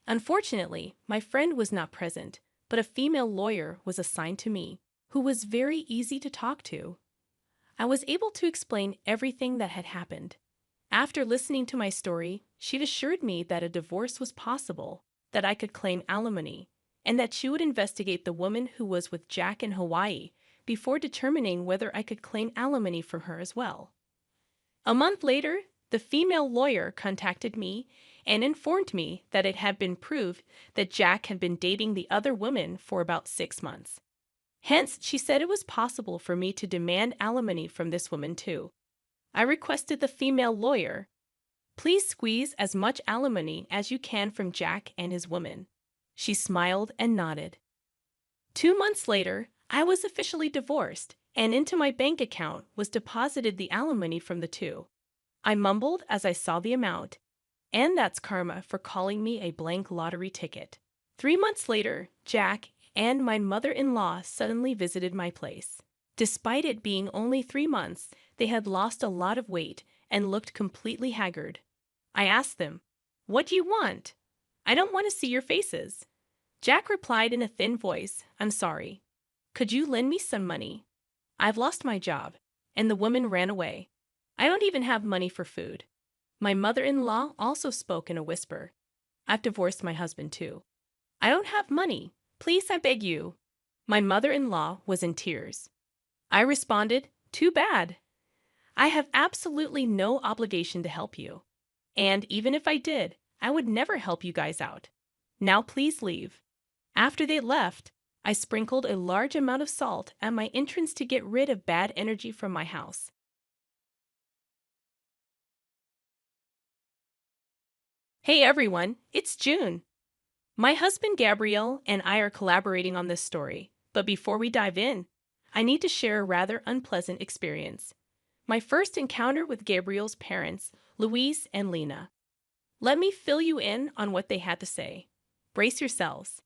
B: Unfortunately, my friend was not present, but a female lawyer was assigned to me, who was very easy to talk to. I was able to explain everything that had happened. After listening to my story, she'd assured me that a divorce was possible, that I could claim alimony, and that she would investigate the woman who was with Jack in Hawaii before determining whether I could claim alimony from her as well. A month later, the female lawyer contacted me and informed me that it had been proved that Jack had been dating the other woman for about 6 months. Hence, she said it was possible for me to demand alimony from this woman too. I requested the female lawyer, Please squeeze as much alimony as you can from Jack and his woman. She smiled and nodded. 2 months later, I was officially divorced, and into my bank account was deposited the alimony from the 2. I mumbled as I saw the amount, and that's karma for calling me a blank lottery ticket. 3 months later, Jack and my mother-in-law suddenly visited my place. Despite it being only 3 months, they had lost a lot of weight and looked completely haggard. I asked them, What do you want? I don't want to see your faces. Jack replied in a thin voice, I'm sorry. Could you lend me some money? I've lost my job, and the woman ran away. I don't even have money for food. My mother-in-law also spoke in a whisper. I've divorced my husband too. I don't have money. Please, I beg you. My mother-in-law was in tears. I responded, Too bad. I have absolutely no obligation to help you. And even if I did, I would never help you guys out. Now please leave. After they left, I sprinkled a large amount of salt at my entrance to get rid of bad energy from my house. Hey everyone, it's June. My husband Gabrielle and I are collaborating on this story, but before we dive in, I need to share a rather unpleasant experience. My first encounter with Gabrielle's parents, Louise and Lena. Let me fill you in on what they had to say. Brace yourselves.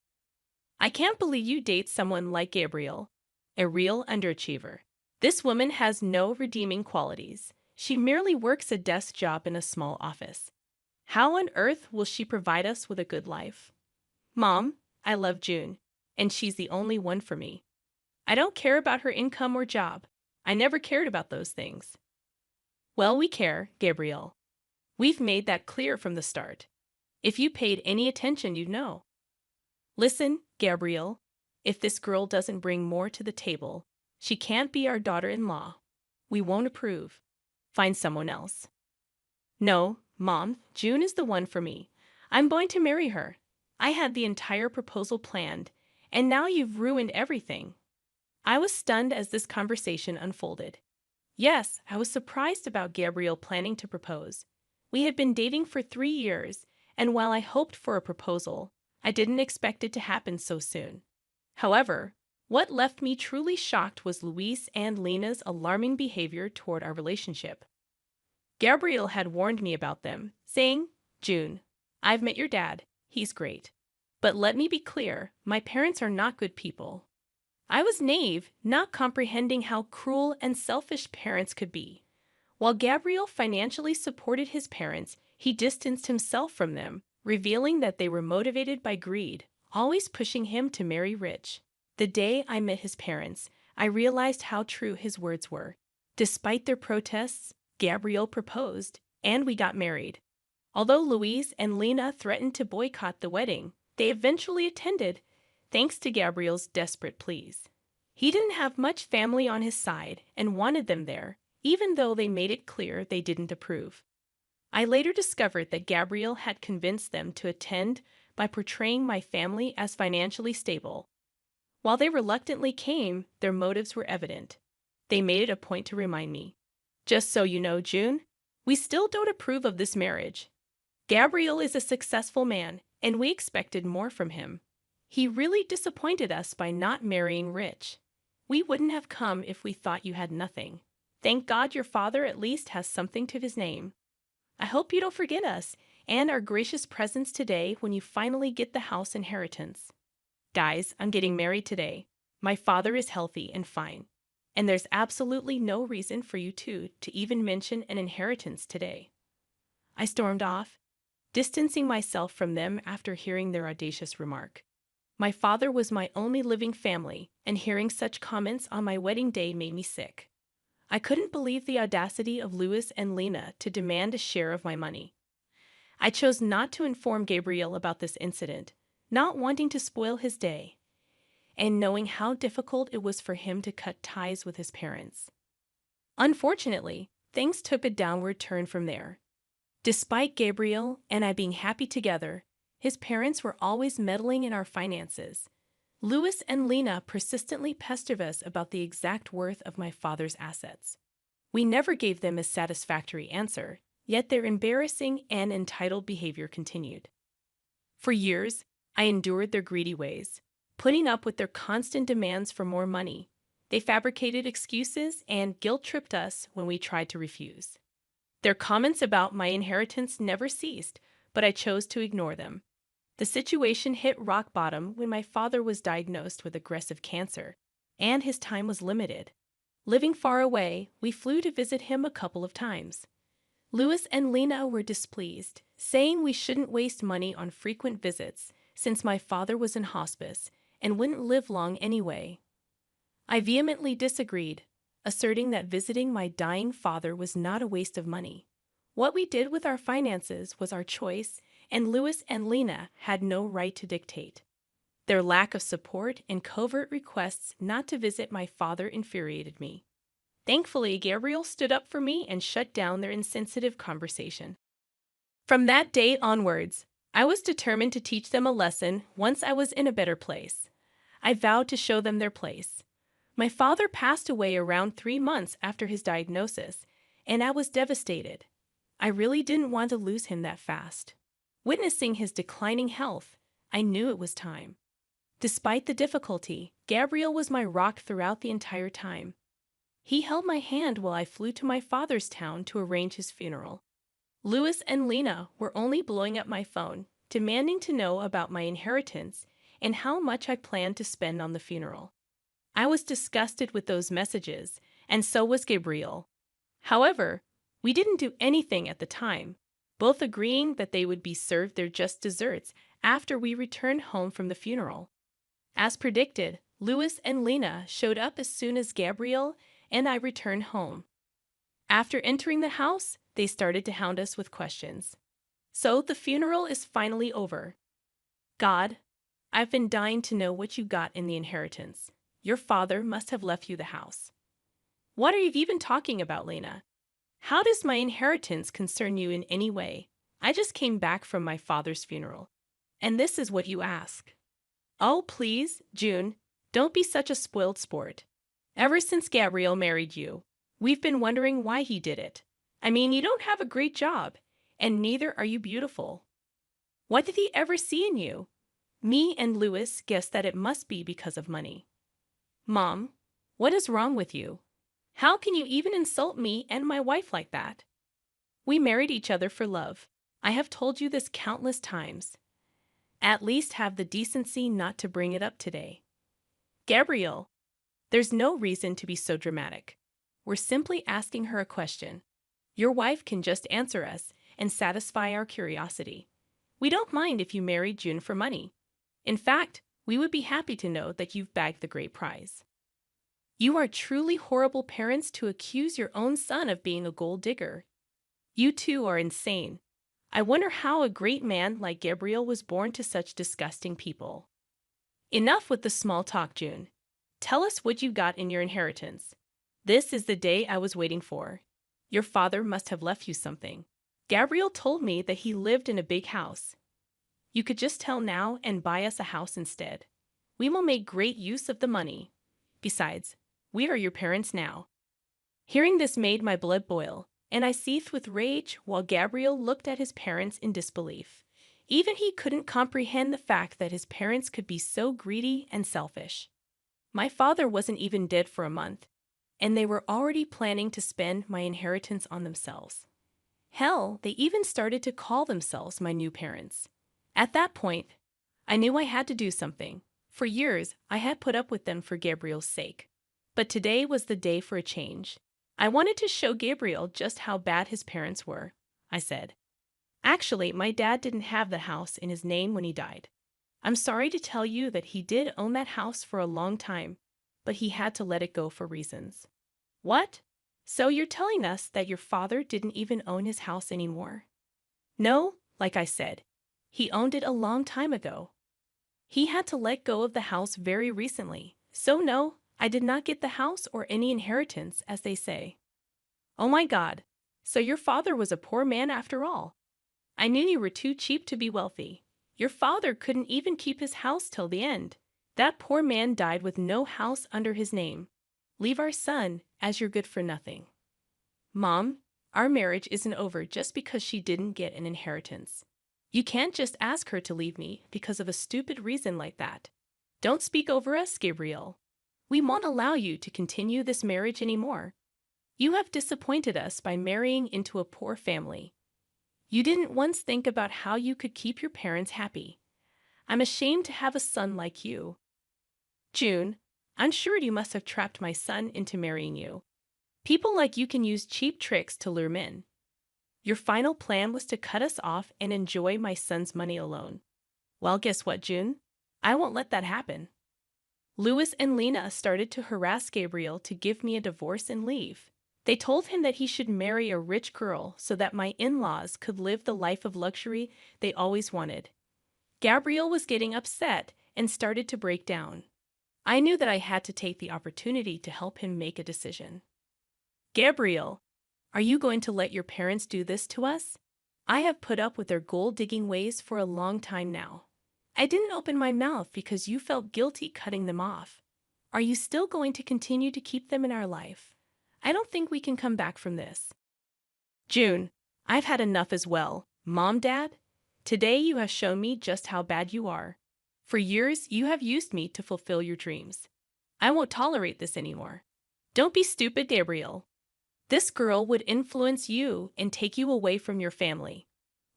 B: I can't believe you date someone like Gabrielle, a real underachiever. This woman has no redeeming qualities. She merely works a desk job in a small office. How on earth will she provide us with a good life? Mom, I love June, and she's the only one for me. I don't care about her income or job. I never cared about those things. Well, we care, Gabrielle. We've made that clear from the start. If you paid any attention, you'd know. Listen, Gabrielle, if this girl doesn't bring more to the table, she can't be our daughter-in-law. We won't approve. Find someone else. No, Mom, June is the one for me. I'm going to marry her. I had the entire proposal planned, and now you've ruined everything. I was stunned as this conversation unfolded. Yes, I was surprised about Gabrielle planning to propose. We had been dating for 3 years, and while I hoped for a proposal, I didn't expect it to happen so soon. However, what left me truly shocked was Louise and Lena's alarming behavior toward our relationship. Gabrielle had warned me about them, saying, June, I've met your dad. He's great. But let me be clear, my parents are not good people. I was naive, not comprehending how cruel and selfish parents could be. While Gabrielle financially supported his parents, he distanced himself from them, revealing that they were motivated by greed, always pushing him to marry rich. The day I met his parents, I realized how true his words were. Despite their protests, Gabrielle proposed, and we got married. Although Louise and Lena threatened to boycott the wedding, they eventually attended, thanks to Gabrielle's desperate pleas. He didn't have much family on his side and wanted them there, even though they made it clear they didn't approve. I later discovered that Gabrielle had convinced them to attend by portraying my family as financially stable. While they reluctantly came, their motives were evident. They made it a point to remind me, just so you know, June, we still don't approve of this marriage. Gabrielle is a successful man, and we expected more from him. He really disappointed us by not marrying rich. We wouldn't have come if we thought you had nothing. Thank God your father at least has something to his name. I hope you don't forget us and our gracious presence today when you finally get the house inheritance. Guys, I'm getting married today. My father is healthy and fine, and there's absolutely no reason for you two to even mention an inheritance today. I stormed off, distancing myself from them after hearing their audacious remark. My father was my only living family, and hearing such comments on my wedding day made me sick. I couldn't believe the audacity of Louis and Lena to demand a share of my money. I chose not to inform Gabrielle about this incident, not wanting to spoil his day, and knowing how difficult it was for him to cut ties with his parents. Unfortunately, things took a downward turn from there. Despite Gabrielle and I being happy together, his parents were always meddling in our finances. Louis and Lena persistently pestered us about the exact worth of my father's assets. We never gave them a satisfactory answer, yet their embarrassing and entitled behavior continued. For years, I endured their greedy ways, putting up with their constant demands for more money. They fabricated excuses and guilt-tripped us when we tried to refuse. Their comments about my inheritance never ceased, but I chose to ignore them. The situation hit rock bottom when my father was diagnosed with aggressive cancer, and his time was limited. Living far away, we flew to visit him a couple of times. Louis and Lena were displeased, saying we shouldn't waste money on frequent visits since my father was in hospice and wouldn't live long anyway. I vehemently disagreed, asserting that visiting my dying father was not a waste of money. What we did with our finances was our choice, and Louis and Lena had no right to dictate. Their lack of support and covert requests not to visit my father infuriated me. Thankfully, Gabrielle stood up for me and shut down their insensitive conversation. From that day onwards, I was determined to teach them a lesson once I was in a better place. I vowed to show them their place. My father passed away around 3 months after his diagnosis, and I was devastated. I really didn't want to lose him that fast. Witnessing his declining health, I knew it was time. Despite the difficulty, Gabriel was my rock throughout the entire time. He held my hand while I flew to my father's town to arrange his funeral. Louis and Lena were only blowing up my phone, demanding to know about my inheritance and how much I planned to spend on the funeral. I was disgusted with those messages, and so was Gabriel. However, we didn't do anything at the time, both agreeing that they would be served their just desserts after we returned home from the funeral. As predicted, Louis and Lena showed up as soon as Gabriel and I returned home. After entering the house, they started to hound us with questions. So the funeral is finally over. God, I've been dying to know what you got in the inheritance. Your father must have left you the house. What are you even talking about, Lena? How does my inheritance concern you in any way? I just came back from my father's funeral, and this is what you ask. Oh, please, June, don't be such a spoiled sport. Ever since Gabriel married you, we've been wondering why he did it. I mean, you don't have a great job, and neither are you beautiful. What did he ever see in you? Me and Louis guessed that it must be because of money. Mom, what is wrong with you? How can you even insult me and my wife like that? We married each other for love. I have told you this countless times. At least have the decency not to bring it up today. Gabriel, there's no reason to be so dramatic. We're simply asking her a question. Your wife can just answer us and satisfy our curiosity. We don't mind if you marry June for money. In fact, we would be happy to know that you've bagged the great prize. You are truly horrible parents to accuse your own son of being a gold digger. You two are insane. I wonder how a great man like Gabriel was born to such disgusting people. Enough with the small talk, June. Tell us what you got in your inheritance. This is the day I was waiting for. Your father must have left you something. Gabriel told me that he lived in a big house. You could just tell now and buy us a house instead. We will make great use of the money. Besides, we are your parents now. Hearing this made my blood boil, and I seethed with rage while Gabriel looked at his parents in disbelief. Even he couldn't comprehend the fact that his parents could be so greedy and selfish. My father wasn't even dead for a month, and they were already planning to spend my inheritance on themselves. Hell, they even started to call themselves my new parents. At that point, I knew I had to do something. For years, I had put up with them for Gabriel's sake. But today was the day for a change. I wanted to show Gabriel just how bad his parents were, I said. Actually, my dad didn't have the house in his name when he died. I'm sorry to tell you that he did own that house for a long time, but he had to let it go for reasons. What? So you're telling us that your father didn't even own his house anymore? No, like I said, he owned it a long time ago. He had to let go of the house very recently, so no, I did not get the house or any inheritance, as they say. Oh my God, so your father was a poor man after all. I knew you were too cheap to be wealthy. Your father couldn't even keep his house till the end. That poor man died with no house under his name. Leave our son, as you're good for nothing. Mom, our marriage isn't over just because she didn't get an inheritance. You can't just ask her to leave me because of a stupid reason like that. Don't speak over us, Gabriel. We won't allow you to continue this marriage anymore. You have disappointed us by marrying into a poor family. You didn't once think about how you could keep your parents happy. I'm ashamed to have a son like you. June, I'm sure you must have trapped my son into marrying you. People like you can use cheap tricks to lure men. Your final plan was to cut us off and enjoy my son's money alone. Well, guess what, June? I won't let that happen. Louis and Lena started to harass Gabriel to give me a divorce and leave. They told him that he should marry a rich girl so that my in-laws could live the life of luxury they always wanted. Gabriel was getting upset and started to break down. I knew that I had to take the opportunity to help him make a decision. Gabriel, are you going to let your parents do this to us? I have put up with their gold-digging ways for a long time now. I didn't open my mouth because you felt guilty cutting them off. Are you still going to continue to keep them in our life? I don't think we can come back from this. June, I've had enough as well. Mom, Dad, today you have shown me just how bad you are. For years, you have used me to fulfill your dreams. I won't tolerate this anymore. Don't be stupid, Gabriel. This girl would influence you and take you away from your family.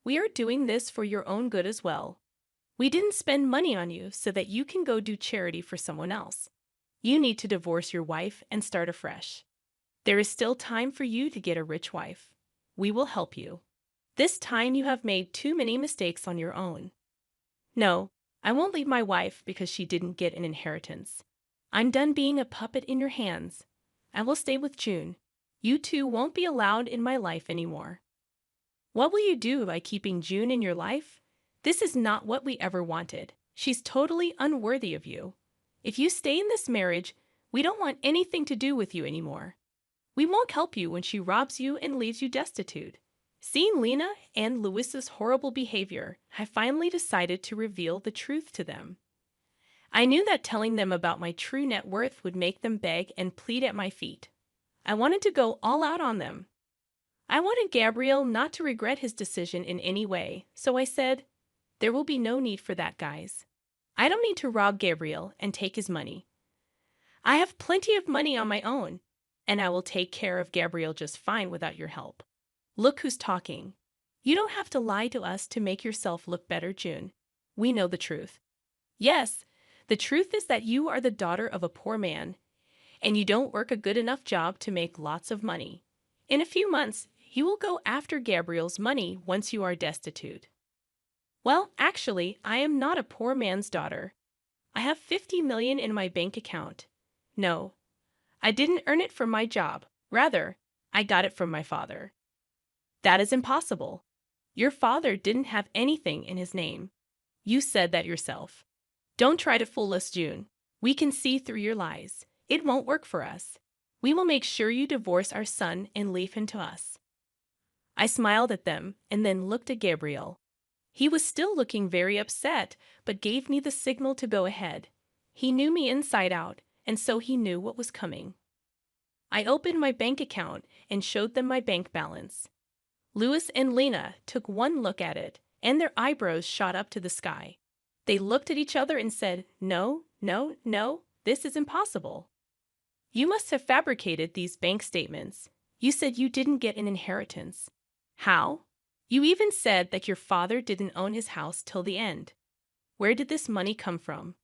B: We are doing this for your own good as well. We didn't spend money on you so that you can go do charity for someone else. You need to divorce your wife and start afresh. There is still time for you to get a rich wife. We will help you. This time you have made too many mistakes on your own. No, I won't leave my wife because she didn't get an inheritance. I'm done being a puppet in your hands. I will stay with June. You two won't be allowed in my life anymore. What will you do by keeping June in your life? This is not what we ever wanted. She's totally unworthy of you. If you stay in this marriage, we don't want anything to do with you anymore. We won't help you when she robs you and leaves you destitute. Seeing Lena and Louis's horrible behavior, I finally decided to reveal the truth to them. I knew that telling them about my true net worth would make them beg and plead at my feet. I wanted to go all out on them. I wanted Gabriel not to regret his decision in any way, so I said, "There will be no need for that, guys. I don't need to rob Gabriel and take his money. I have plenty of money on my own, and I will take care of Gabriel just fine without your help. Look who's talking. You don't have to lie to us to make yourself look better, June. We know the truth. Yes, the truth is that you are the daughter of a poor man, and you don't work a good enough job to make lots of money. In a few months, you will go after Gabriel's money once you are destitute." Well, actually, I am not a poor man's daughter. I have 50 million in my bank account. No, I didn't earn it from my job. Rather, I got it from my father. That is impossible. Your father didn't have anything in his name. You said that yourself. Don't try to fool us, June. We can see through your lies. It won't work for us. We will make sure you divorce our son and leave him to us. I smiled at them and then looked at Gabriel. He was still looking very upset, but gave me the signal to go ahead. He knew me inside out, and so he knew what was coming. I opened my bank account and showed them my bank balance. Louis and Lena took one look at it, and their eyebrows shot up to the sky. They looked at each other and said, "No, no, no, this is impossible. You must have fabricated these bank statements. You said you didn't get an inheritance. How? You even said that your father didn't own his house till the end. Where did this money come from?"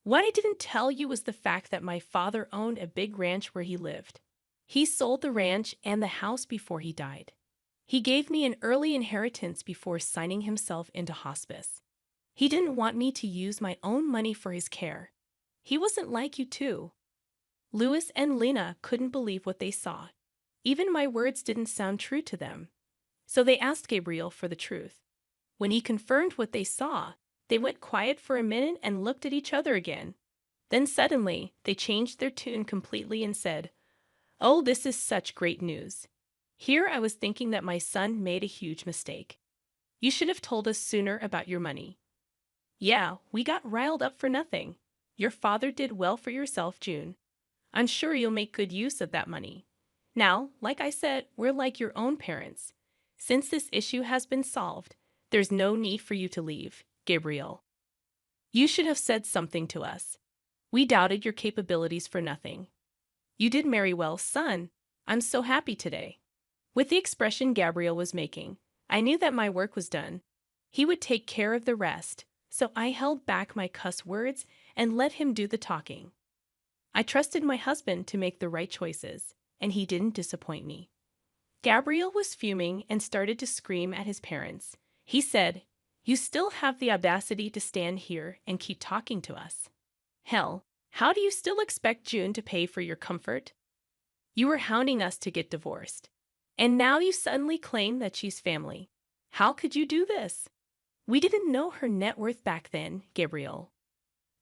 B: What I didn't tell you was the fact that my father owned a big ranch where he lived. He sold the ranch and the house before he died. He gave me an early inheritance before signing himself into hospice. He didn't want me to use my own money for his care. He wasn't like you too. Louis and Lena couldn't believe what they saw. Even my words didn't sound true to them. So they asked Gabriel for the truth. When he confirmed what they saw, they went quiet for a minute and looked at each other again. Then suddenly, they changed their tune completely and said, "Oh, this is such great news. Here I was thinking that my son made a huge mistake. You should have told us sooner about your money." "Yeah, we got riled up for nothing. Your father did well for yourself, June. I'm sure you'll make good use of that money. Now, like I said, we're like your own parents. Since this issue has been solved, there's no need for you to leave, Gabriel. You should have said something to us. We doubted your capabilities for nothing. You did marry well, son. I'm so happy today." With the expression Gabriel was making, I knew that my work was done. He would take care of the rest, so I held back my cuss words and let him do the talking. I trusted my husband to make the right choices, and he didn't disappoint me. Gabriel was fuming and started to scream at his parents. He said, "You still have the audacity to stand here and keep talking to us. Hell, how do you still expect June to pay for your comfort? You were hounding us to get divorced. And now you suddenly claim that she's family. How could you do this? We didn't know her net worth back then, Gabriel.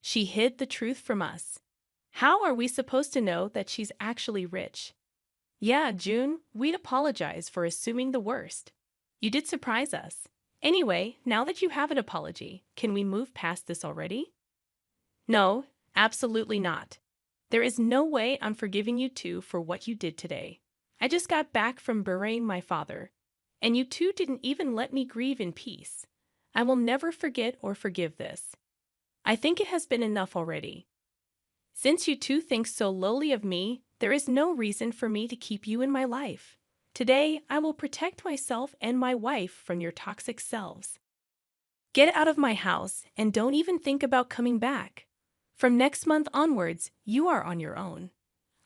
B: She hid the truth from us. How are we supposed to know that she's actually rich? Yeah, June, we'd apologize for assuming the worst. You did surprise us. Anyway, now that you have an apology, can we move past this already? No, absolutely not. There is no way I'm forgiving you two for what you did today. I just got back from burying my father, and you two didn't even let me grieve in peace. I will never forget or forgive this. I think it has been enough already. Since you two think so lowly of me, there is no reason for me to keep you in my life. Today, I will protect myself and my wife from your toxic selves. Get out of my house and don't even think about coming back. From next month onwards, you are on your own.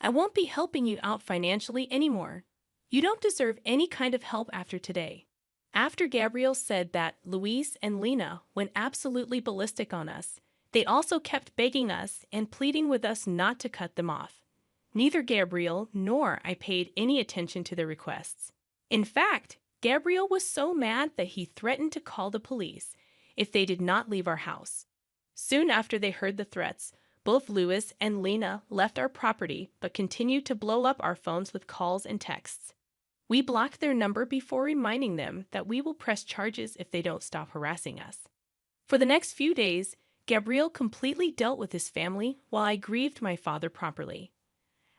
B: I won't be helping you out financially anymore. You don't deserve any kind of help after today. After Gabriel said that, Luis and Lina went absolutely ballistic on us. They also kept begging us and pleading with us not to cut them off. Neither Gabriel nor I paid any attention to their requests. In fact, Gabriel was so mad that he threatened to call the police if they did not leave our house. Soon after they heard the threats, both Luis and Lina left our property but continued to blow up our phones with calls and texts. We blocked their number before reminding them that we will press charges if they don't stop harassing us. For the next few days, Gabriel completely dealt with his family while I grieved my father properly.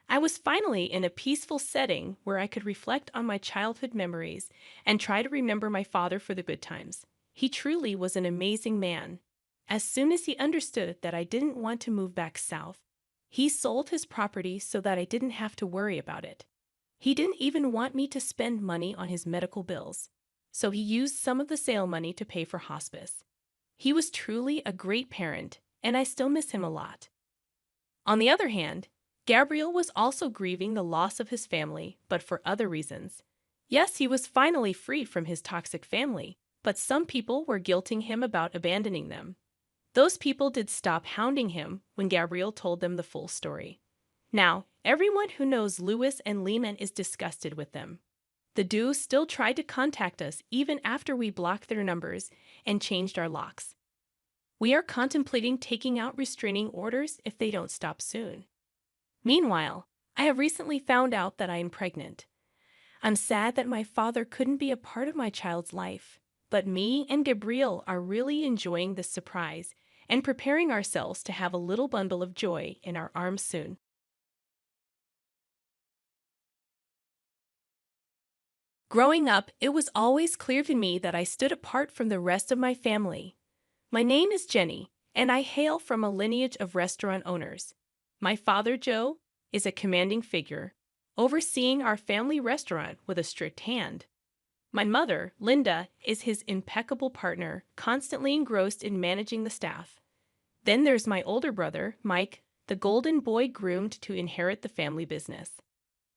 B: I was finally in a peaceful setting where I could reflect on my childhood memories and try to remember my father for the good times. He truly was an amazing man. As soon as he understood that I didn't want to move back south, he sold his property so that I didn't have to worry about it. He didn't even want me to spend money on his medical bills, so he used some of the sale money to pay for hospice. He was truly a great parent, and I still miss him a lot. On the other hand, Gabriel was also grieving the loss of his family, but for other reasons. Yes, he was finally freed from his toxic family, but some people were guilting him about abandoning them. Those people did stop hounding him when Gabriel told them the full story. Now, everyone who knows Luis and Lehman is disgusted with them. The duo still tried to contact us even after we blocked their numbers and changed our locks. We are contemplating taking out restraining orders if they don't stop soon. Meanwhile, I have recently found out that I am pregnant. I'm sad that my father couldn't be a part of my child's life, but me and Gabriel are really enjoying this surprise and preparing ourselves to have a little bundle of joy in our arms soon. Growing up, it was always clear to me that I stood apart from the rest of my family. My name is Jenny, and I hail from a lineage of restaurant owners. My father, Joe, is a commanding figure, overseeing our family restaurant with a strict hand. My mother, Linda, is his impeccable partner, constantly engrossed in managing the staff. Then there's my older brother, Mike, the golden boy groomed to inherit the family business.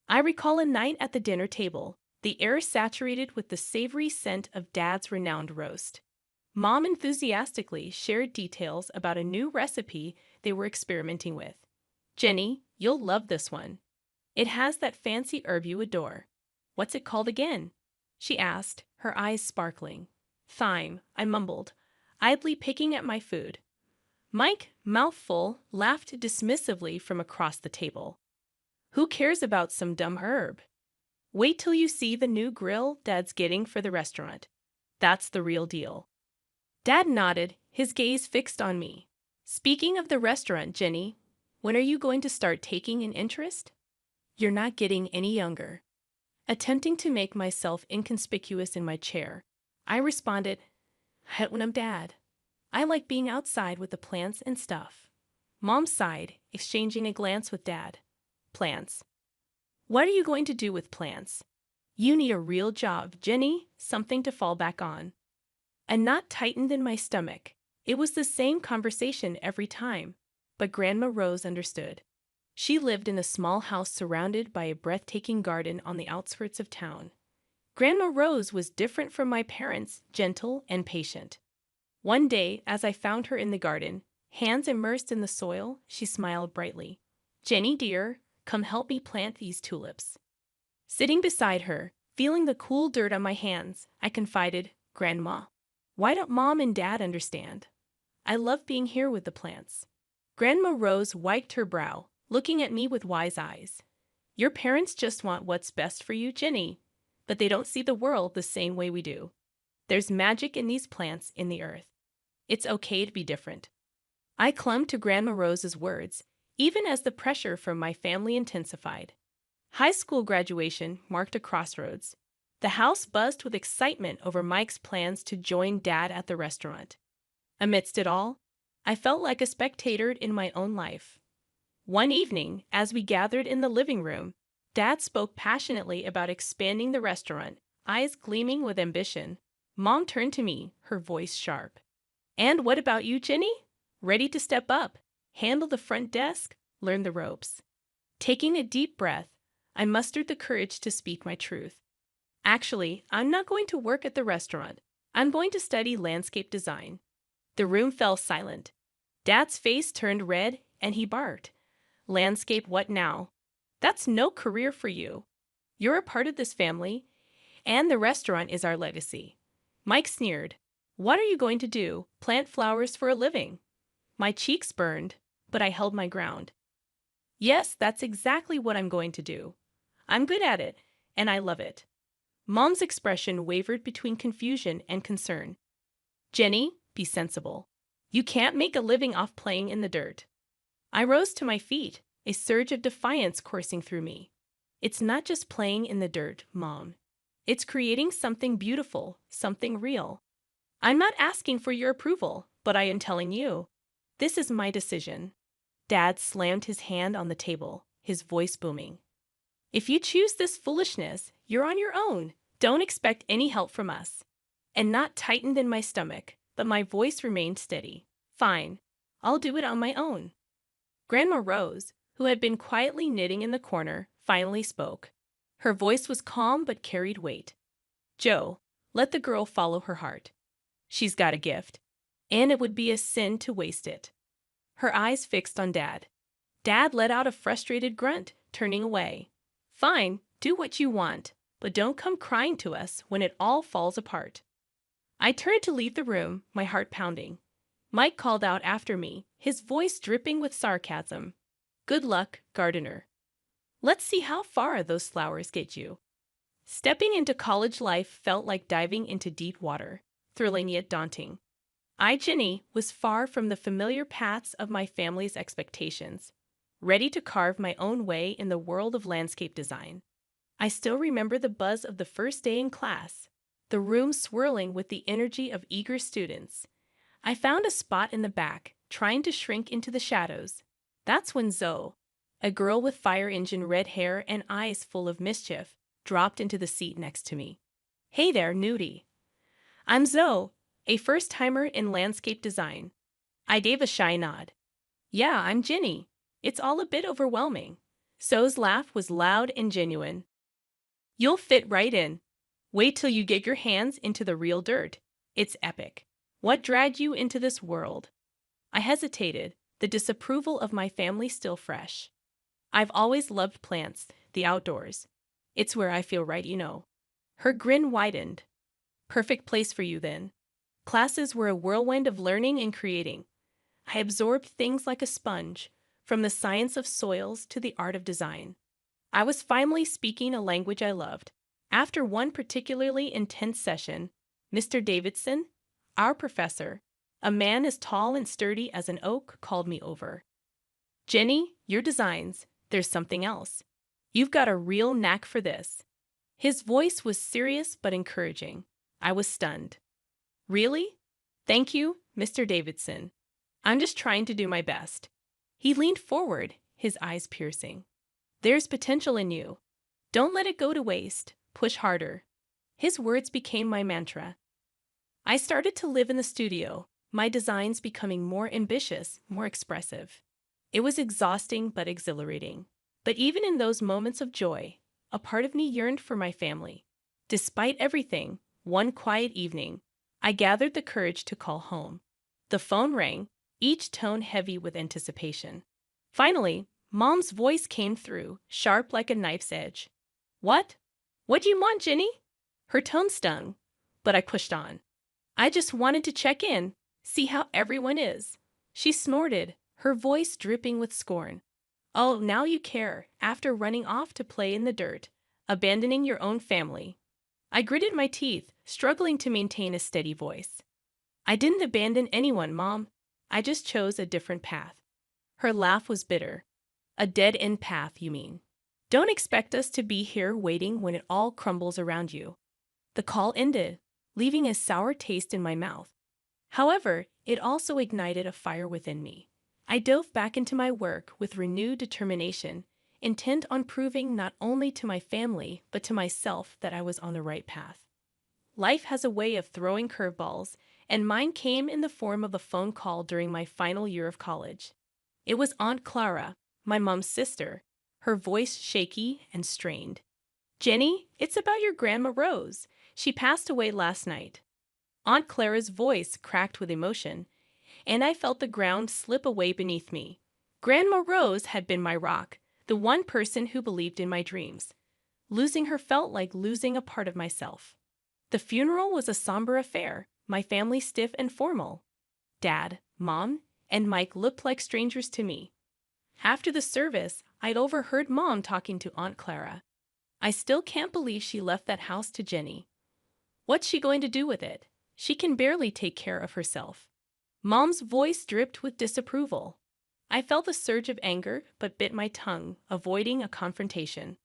B: I recall a night at the dinner table, the air saturated with the savory scent of Dad's renowned roast. Mom enthusiastically shared details about a new recipe they were experimenting with. Jenny, you'll love this one. It has that fancy herb you adore. What's it called again? She asked, her eyes sparkling. Thyme, I mumbled, idly picking at my food. Mike, mouthful, laughed dismissively from across the table. Who cares about some dumb herb? Wait till you see the new grill Dad's getting for the restaurant. That's the real deal. Dad nodded, his gaze fixed on me. Speaking of the restaurant, Jenny, when are you going to start taking an interest? You're not getting any younger. Attempting to make myself inconspicuous in my chair, I responded, when I'm Dad. I like being outside with the plants and stuff. Mom sighed, exchanging a glance with Dad. Plants. What are you going to do with plants? You need a real job, Jenny, something to fall back on. A knot tightened in my stomach. It was the same conversation every time, but Grandma Rose understood. She lived in a small house surrounded by a breathtaking garden on the outskirts of town. Grandma Rose was different from my parents, gentle and patient. One day, as I found her in the garden, hands immersed in the soil, she smiled brightly. Jenny, dear, come help me plant these tulips. Sitting beside her, feeling the cool dirt on my hands, I confided, Grandma, why don't Mom and Dad understand? I love being here with the plants. Grandma Rose wiped her brow, looking at me with wise eyes. Your parents just want what's best for you, Jenny, but they don't see the world the same way we do. There's magic in these plants in the earth. It's okay to be different. I clung to Grandma Rose's words, even as the pressure from my family intensified. High school graduation marked a crossroads. The house buzzed with excitement over Mike's plans to join Dad at the restaurant. Amidst it all, I felt like a spectator in my own life. One evening, as we gathered in the living room, Dad spoke passionately about expanding the restaurant, eyes gleaming with ambition. Mom turned to me, her voice sharp. "And what about you, Jenny? Ready to step up, handle the front desk, learn the ropes?" Taking a deep breath, I mustered the courage to speak my truth. "Actually, I'm not going to work at the restaurant. I'm going to study landscape design." The room fell silent. Dad's face turned red, and he barked. "Landscape what now? That's no career for you. You're a part of this family, and the restaurant is our legacy." Mike sneered. "What are you going to do? Plant flowers for a living?" My cheeks burned, but I held my ground. "Yes, that's exactly what I'm going to do. I'm good at it, and I love it." Mom's expression wavered between confusion and concern. "Jenny, be sensible. You can't make a living off playing in the dirt." I rose to my feet, a surge of defiance coursing through me. "It's not just playing in the dirt, Mom. It's creating something beautiful, something real. I'm not asking for your approval, but I am telling you, this is my decision." Dad slammed his hand on the table, his voice booming. "If you choose this foolishness, you're on your own. Don't expect any help from us." And not tightened in my stomach, but my voice remained steady. "Fine, I'll do it on my own." Grandma Rose, who had been quietly knitting in the corner, finally spoke. Her voice was calm but carried weight. "Joe, let the girl follow her heart. She's got a gift, and it would be a sin to waste it." Her eyes fixed on Dad. Dad let out a frustrated grunt, turning away. "Fine, do what you want, but don't come crying to us when it all falls apart." I turned to leave the room, my heart pounding. Mike called out after me, his voice dripping with sarcasm. "Good luck, gardener. Let's see how far those flowers get you." Stepping into college life felt like diving into deep water, thrilling yet daunting. Jenny, was far from the familiar paths of my family's expectations, ready to carve my own way in the world of landscape design. I still remember the buzz of the first day in class, the room swirling with the energy of eager students. I found a spot in the back, trying to shrink into the shadows. That's when Zoe, a girl with fire engine red hair and eyes full of mischief, dropped into the seat next to me. "Hey there, nudie." "I'm Zoe, a first-timer in landscape design." I gave a shy nod. "Yeah, I'm Jenny. It's all a bit overwhelming." Zoe's laugh was loud and genuine. "You'll fit right in. Wait till you get your hands into the real dirt. It's epic. What dragged you into this world?" I hesitated, the disapproval of my family still fresh. "I've always loved plants, the outdoors. It's where I feel right, you know." Her grin widened. "Perfect place for you, then." Classes were a whirlwind of learning and creating. I absorbed things like a sponge, from the science of soils to the art of design. I was finally speaking a language I loved. After one particularly intense session, Mr. Davidson, our professor, a man as tall and sturdy as an oak, called me over. "Jenny, your designs, there's something else. You've got a real knack for this." His voice was serious but encouraging. I was stunned. "Really? Thank you, Mr. Davidson. I'm just trying to do my best." He leaned forward, his eyes piercing. "There's potential in you. Don't let it go to waste. Push harder." His words became my mantra. I started to live in the studio, my designs becoming more ambitious, more expressive. It was exhausting but exhilarating. But even in those moments of joy, a part of me yearned for my family. Despite everything, one quiet evening, I gathered the courage to call home. The phone rang, each tone heavy with anticipation. Finally, Mom's voice came through, sharp like a knife's edge. "What? What do you want, Jenny?" Her tone stung, but I pushed on. "I just wanted to check in, see how everyone is." She snorted, her voice dripping with scorn. "Oh, now you care, after running off to play in the dirt, abandoning your own family." I gritted my teeth, struggling to maintain a steady voice. I didn't abandon anyone, Mom. I just chose a different path. Her laugh was bitter. A dead-end path, you mean? Don't expect us to be here waiting when it all crumbles around you. The call ended, leaving a sour taste in my mouth. However, it also ignited a fire within me. I dove back into my work with renewed determination, intent on proving not only to my family but to myself that I was on the right path. Life has a way of throwing curveballs, and mine came in the form of a phone call during my final year of college. It was Aunt Clara, my mom's sister, her voice shaky and strained. "Jenny, it's about your Grandma Rose. She passed away last night." Aunt Clara's voice cracked with emotion, and I felt the ground slip away beneath me. Grandma Rose had been my rock, the one person who believed in my dreams. Losing her felt like losing a part of myself. The funeral was a somber affair, my family stiff and formal. Dad, Mom, and Mike looked like strangers to me. After the service, I'd overheard Mom talking to Aunt Clara. "I still can't believe she left that house to Jenny. What's she going to do with it? She can barely take care of herself." Mom's voice dripped with disapproval. I felt a surge of anger but bit my tongue, avoiding a confrontation.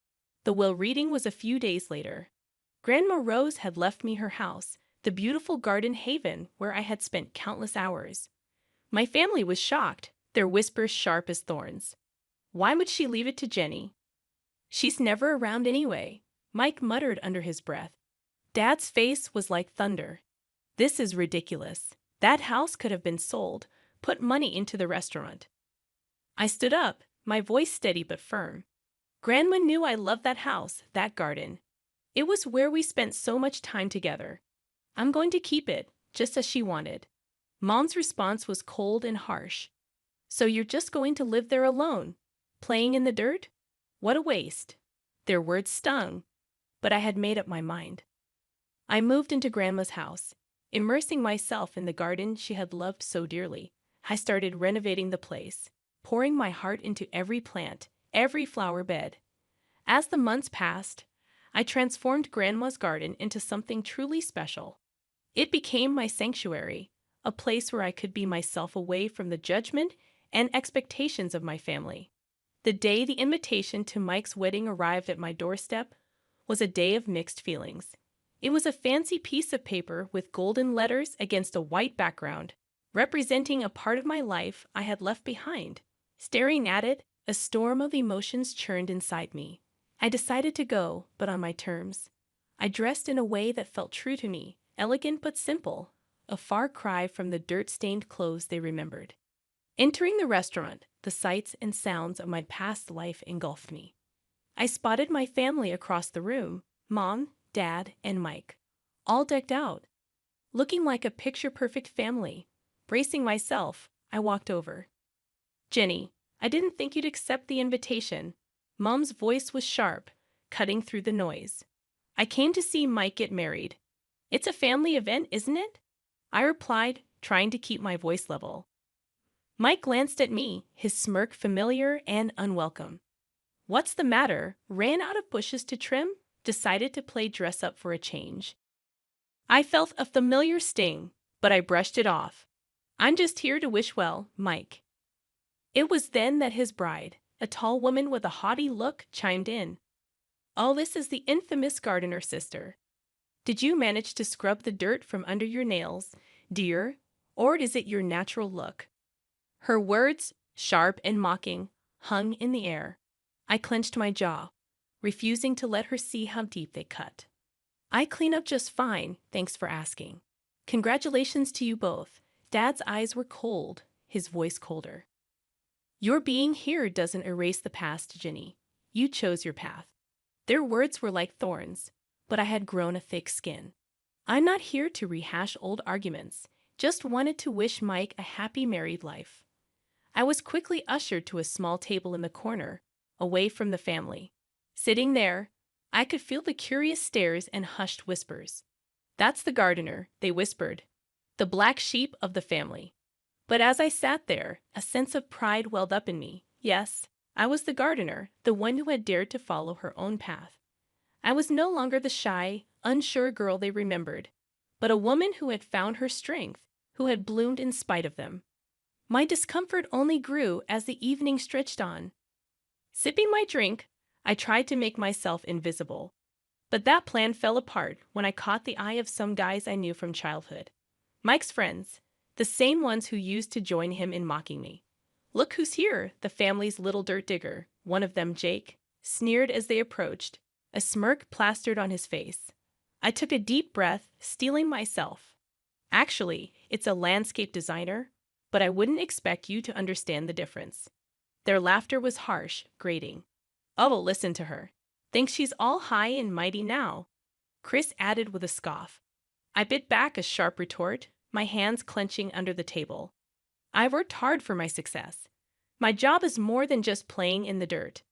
B: The will reading was a few days later. Grandma Rose had left me her house, the beautiful garden haven where I had spent countless hours. My family was shocked, their whispers sharp as thorns. "Why would she leave it to Jenny?" "She's never around anyway," Mike muttered under his breath. Dad's face was like thunder. "This is ridiculous. That house could have been sold. Put money into the restaurant." I stood up, my voice steady but firm. "Grandma knew I loved that house, that garden. It was where we spent so much time together. I'm going to keep it, just as she wanted." Mom's response was cold and harsh. "So you're just going to live there alone, playing in the dirt? What a waste." Their words stung, but I had made up my mind. I moved into Grandma's house, immersing myself in the garden she had loved so dearly. I started renovating the place, pouring my heart into every plant, every flower bed. As the months passed, I transformed Grandma's garden into something truly special. It became my sanctuary, a place where I could be myself away from the judgment and expectations of my family. The day the invitation to Mike's wedding arrived at my doorstep was a day of mixed feelings. It was a fancy piece of paper with golden letters against a white background, representing a part of my life I had left behind. Staring at it, a storm of emotions churned inside me. I decided to go, but on my terms. I dressed in a way that felt true to me, elegant but simple, a far cry from the dirt-stained clothes they remembered. Entering the restaurant, the sights and sounds of my past life engulfed me. I spotted my family across the room, Mom, Dad, and Mike, all decked out, looking like a picture-perfect family. Bracing myself, I walked over. "Jenny, I didn't think you'd accept the invitation." Mom's voice was sharp, cutting through the noise. "I came to see Mike get married." "It's a family event, isn't it?" I replied, trying to keep my voice level. Mike glanced at me, his smirk familiar and unwelcome. "What's the matter? Ran out of bushes to trim? Decided to play dress-up for a change." I felt a familiar sting, but I brushed it off. "I'm just here to wish well, Mike." It was then that his bride, a tall woman with a haughty look, chimed in. "Oh, this is the infamous gardener sister. Did you manage to scrub the dirt from under your nails, dear, or is it your natural look?" Her words, sharp and mocking, hung in the air. I clenched my jaw, refusing to let her see how deep they cut. "I clean up just fine, thanks for asking." "Congratulations to you both." Dad's eyes were cold, his voice colder. "Your being here doesn't erase the past, Jenny. You chose your path." Their words were like thorns, but I had grown a thick skin. "I'm not here to rehash old arguments, just wanted to wish Mike a happy married life." I was quickly ushered to a small table in the corner, away from the family. Sitting there, I could feel the curious stares and hushed whispers. "That's the gardener," they whispered, "the black sheep of the family." But as I sat there, a sense of pride welled up in me. Yes, I was the gardener, the one who had dared to follow her own path. I was no longer the shy, unsure girl they remembered, but a woman who had found her strength, who had bloomed in spite of them. My discomfort only grew as the evening stretched on. Sipping my drink, I tried to make myself invisible. But that plan fell apart when I caught the eye of some guys I knew from childhood. Mike's friends, the same ones who used to join him in mocking me. "Look who's here," the family's little dirt digger, one of them, Jake, sneered as they approached, a smirk plastered on his face. I took a deep breath, steeling myself. "Actually, it's a landscape designer, but I wouldn't expect you to understand the difference." Their laughter was harsh, grating. "Oh, listen to her. Thinks she's all high and mighty now," Chris added with a scoff. I bit back a sharp retort, my hands clenching under the table. I worked hard for my success. My job is more than just playing in the dirt.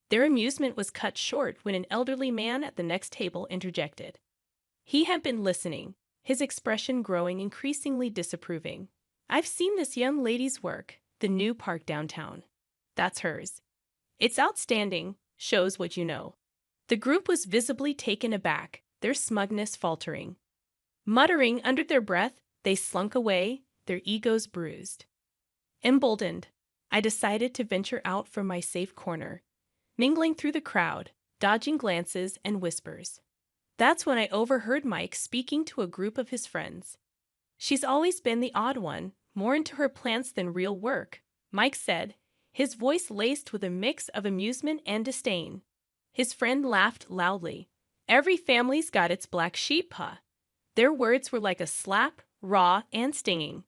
B: Their amusement was cut short when an elderly man at the next table interjected. He had been listening, his expression growing increasingly disapproving. "I've seen this young lady's work, the new park downtown. That's hers. It's outstanding, shows what you know." The group was visibly taken aback, their smugness faltering. Muttering under their breath, they slunk away, their egos bruised. Emboldened, I decided to venture out from my safe corner, mingling through the crowd, dodging glances and whispers. That's when I overheard Mike speaking to a group of his friends. "She's always been the odd one, more into her plants than real work," Mike said, his voice laced with a mix of amusement and disdain. His friend laughed loudly. "Every family's got its black sheep, huh?" Their words were like a slap, raw and stinging.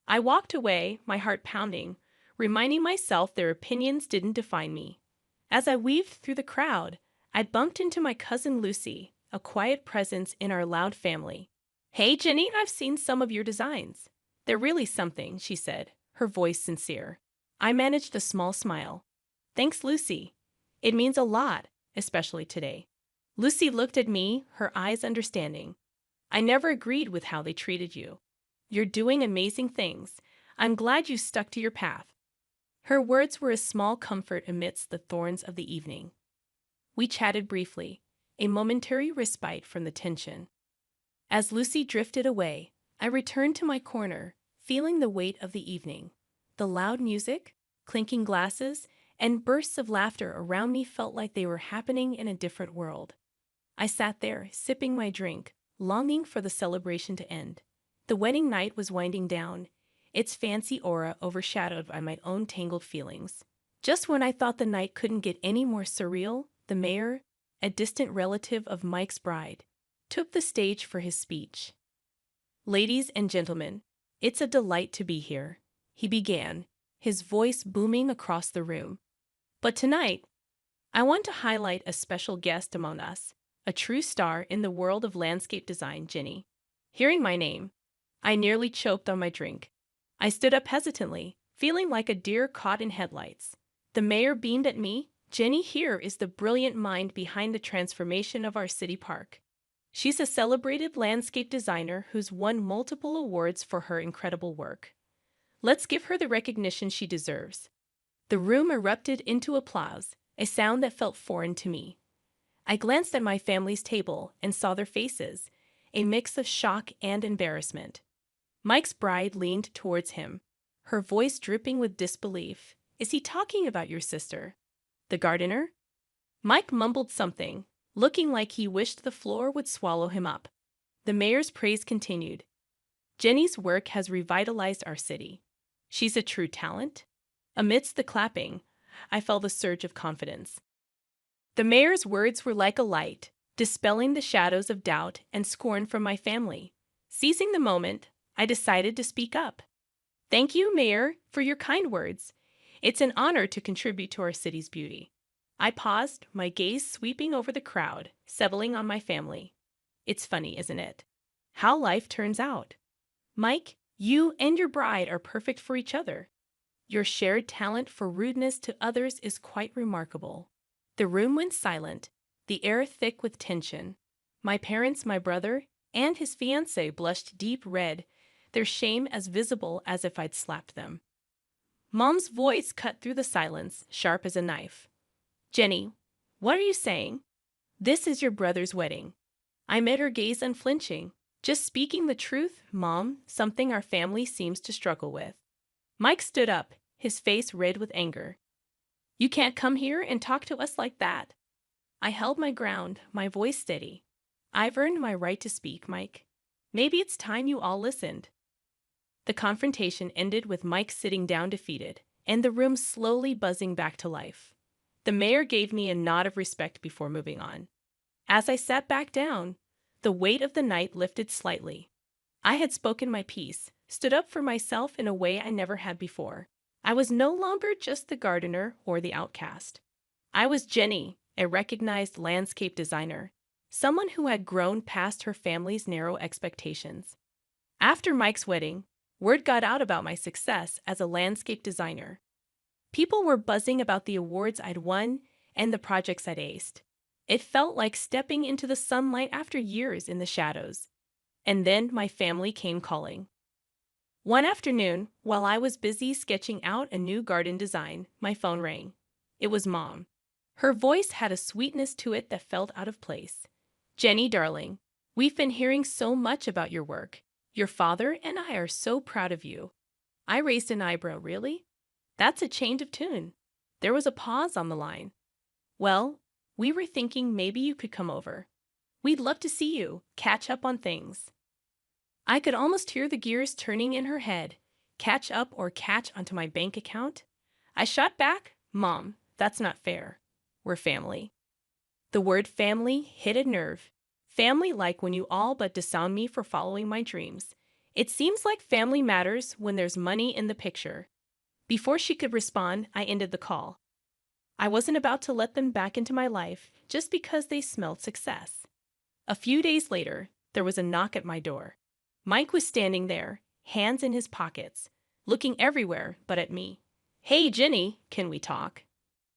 B: I walked away, my heart pounding, reminding myself their opinions didn't define me. As I weaved through the crowd, I bumped into my cousin Lucy, a quiet presence in our loud family. "Hey, Jenny, I've seen some of your designs. They're really something," she said, her voice sincere. I managed a small smile. "Thanks, Lucy. It means a lot, especially today." Lucy looked at me, her eyes understanding. "I never agreed with how they treated you. You're doing amazing things. I'm glad you stuck to your path." Her words were a small comfort amidst the thorns of the evening. We chatted briefly, a momentary respite from the tension. As Lucy drifted away, I returned to my corner, feeling the weight of the evening. The loud music, clinking glasses, and bursts of laughter around me felt like they were happening in a different world. I sat there, sipping my drink, longing for the celebration to end. The wedding night was winding down, its fancy aura overshadowed by my own tangled feelings. Just when I thought the night couldn't get any more surreal, the mayor, a distant relative of Mike's bride, took the stage for his speech. "Ladies and gentlemen, it's a delight to be here," he began, his voice booming across the room. "But tonight, I want to highlight a special guest among us, a true star in the world of landscape design, Jenny." Hearing my name, I nearly choked on my drink. I stood up hesitantly, feeling like a deer caught in headlights. The mayor beamed at me. "Jenny here is the brilliant mind behind the transformation of our city park. She's a celebrated landscape designer who's won multiple awards for her incredible work. Let's give her the recognition she deserves." The room erupted into applause, a sound that felt foreign to me. I glanced at my family's table and saw their faces, a mix of shock and embarrassment. Mike's bride leaned towards him, her voice dripping with disbelief. "Is he talking about your sister, the gardener?" Mike mumbled something, looking like he wished the floor would swallow him up. The mayor's praise continued. "Jenny's work has revitalized our city. She's a true talent." Amidst the clapping, I felt a surge of confidence. The mayor's words were like a light, dispelling the shadows of doubt and scorn from my family. Seizing the moment, I decided to speak up. "Thank you, Mayor, for your kind words. It's an honor to contribute to our city's beauty." I paused, my gaze sweeping over the crowd, settling on my family. It's funny, isn't it? How life turns out. Mike, you and your bride are perfect for each other. Your shared talent for rudeness to others is quite remarkable. The room went silent, the air thick with tension. My parents, my brother, and his fiancée blushed deep red, their shame as visible as if I'd slapped them. Mom's voice cut through the silence, sharp as a knife. "Jenny, what are you saying?" This is your brother's wedding." I met her gaze unflinching. "Just speaking the truth, Mom, something our family seems to struggle with." Mike stood up, his face red with anger. "You can't come here and talk to us like that." I held my ground, my voice steady. "I've earned my right to speak, Mike. Maybe it's time you all listened." The confrontation ended with Mike sitting down defeated, and the room slowly buzzing back to life. The mayor gave me a nod of respect before moving on. As I sat back down, the weight of the night lifted slightly. I had spoken my piece, stood up for myself in a way I never had before. I was no longer just the gardener or the outcast. I was Jenny, a recognized landscape designer, someone who had grown past her family's narrow expectations. After Mike's wedding, word got out about my success as a landscape designer. People were buzzing about the awards I'd won and the projects I'd aced. It felt like stepping into the sunlight after years in the shadows. And then my family came calling. One afternoon, while I was busy sketching out a new garden design, my phone rang. It was Mom. Her voice had a sweetness to it that felt out of place. "Jenny, darling, we've been hearing so much about your work. Your father and I are so proud of you." I raised an eyebrow. "Really? That's a change of tune." There was a pause on the line. "Well, we were thinking maybe you could come over. We'd love to see you, catch up on things." I could almost hear the gears turning in her head. Catch up or catch onto my bank account? I shot back, "Mom, that's not fair. We're family." The word family hit a nerve. Family like when you all but disown me for following my dreams. It seems like family matters when there's money in the picture. Before she could respond, I ended the call. I wasn't about to let them back into my life just because they smelled success. A few days later, there was a knock at my door. Mike was standing there, hands in his pockets, looking everywhere but at me. "Hey, Jenny, can we talk?"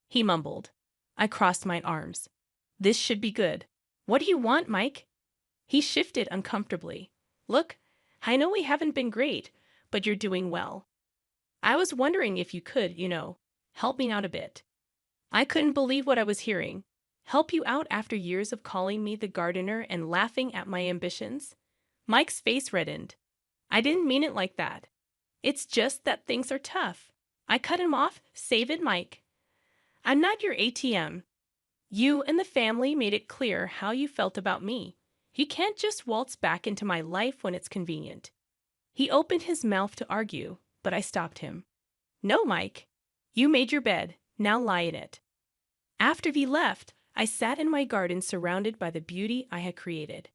B: he mumbled. I crossed my arms. This should be good. "What do you want, Mike?" He shifted uncomfortably. "Look, I know we haven't been great, but you're doing well. I was wondering if you could, help me out a bit." I couldn't believe what I was hearing. Help you out after years of calling me the gardener and laughing at my ambitions? Mike's face reddened. "I didn't mean it like that. It's just that things are tough." I cut him off. "Save it, Mike. I'm not your ATM. You and the family made it clear how you felt about me. You can't just waltz back into my life when it's convenient." He opened his mouth to argue, but I stopped him. "No, Mike. You made your bed. Now lie in it." After he left, I sat in my garden surrounded by the beauty I had created.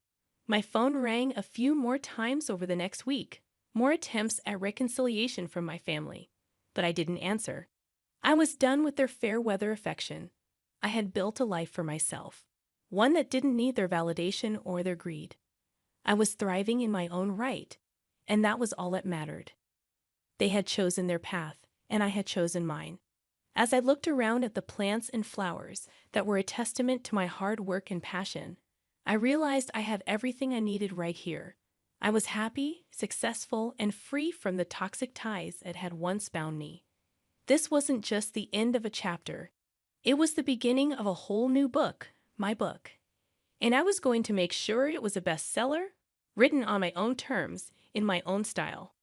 B: My phone rang a few more times over the next week, more attempts at reconciliation from my family, but I didn't answer. I was done with their fair weather affection. I had built a life for myself, one that didn't need their validation or their greed. I was thriving in my own right, and that was all that mattered. They had chosen their path, and I had chosen mine. As I looked around at the plants and flowers that were a testament to my hard work and passion, I realized I had everything I needed right here. I was happy, successful, and free from the toxic ties that had once bound me. This wasn't just the end of a chapter. It was the beginning of a whole new book, my book. And I was going to make sure it was a bestseller, written on my own terms, in my own style.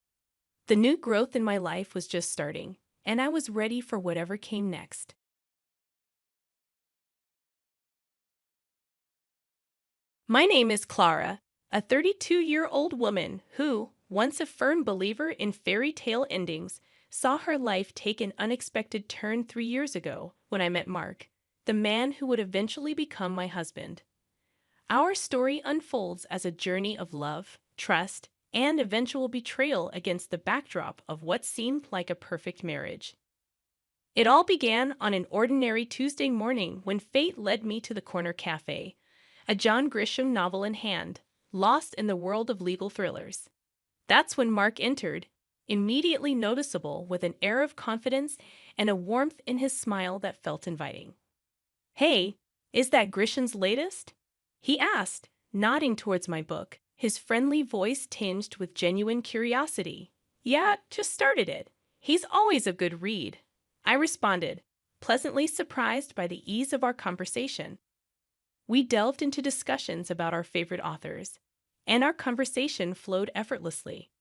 B: The new growth in my life was just starting, and I was ready for whatever came next. My name is Clara, a 32-year-old woman who, once a firm believer in fairy tale endings, saw her life take an unexpected turn 3 years ago when I met Mark, the man who would eventually become my husband. Our story unfolds as a journey of love, trust, and eventual betrayal against the backdrop of what seemed like a perfect marriage. It all began on an ordinary Tuesday morning when fate led me to the corner cafe, a John Grisham novel in hand, lost in the world of legal thrillers. That's when Mark entered, immediately noticeable with an air of confidence and a warmth in his smile that felt inviting. "Hey, is that Grisham's latest?" he asked, nodding towards my book, his friendly voice tinged with genuine curiosity. "Yeah, just started it. He's always a good read," I responded, pleasantly surprised by the ease of our conversation. We delved into discussions about our favorite authors, and our conversation flowed effortlessly.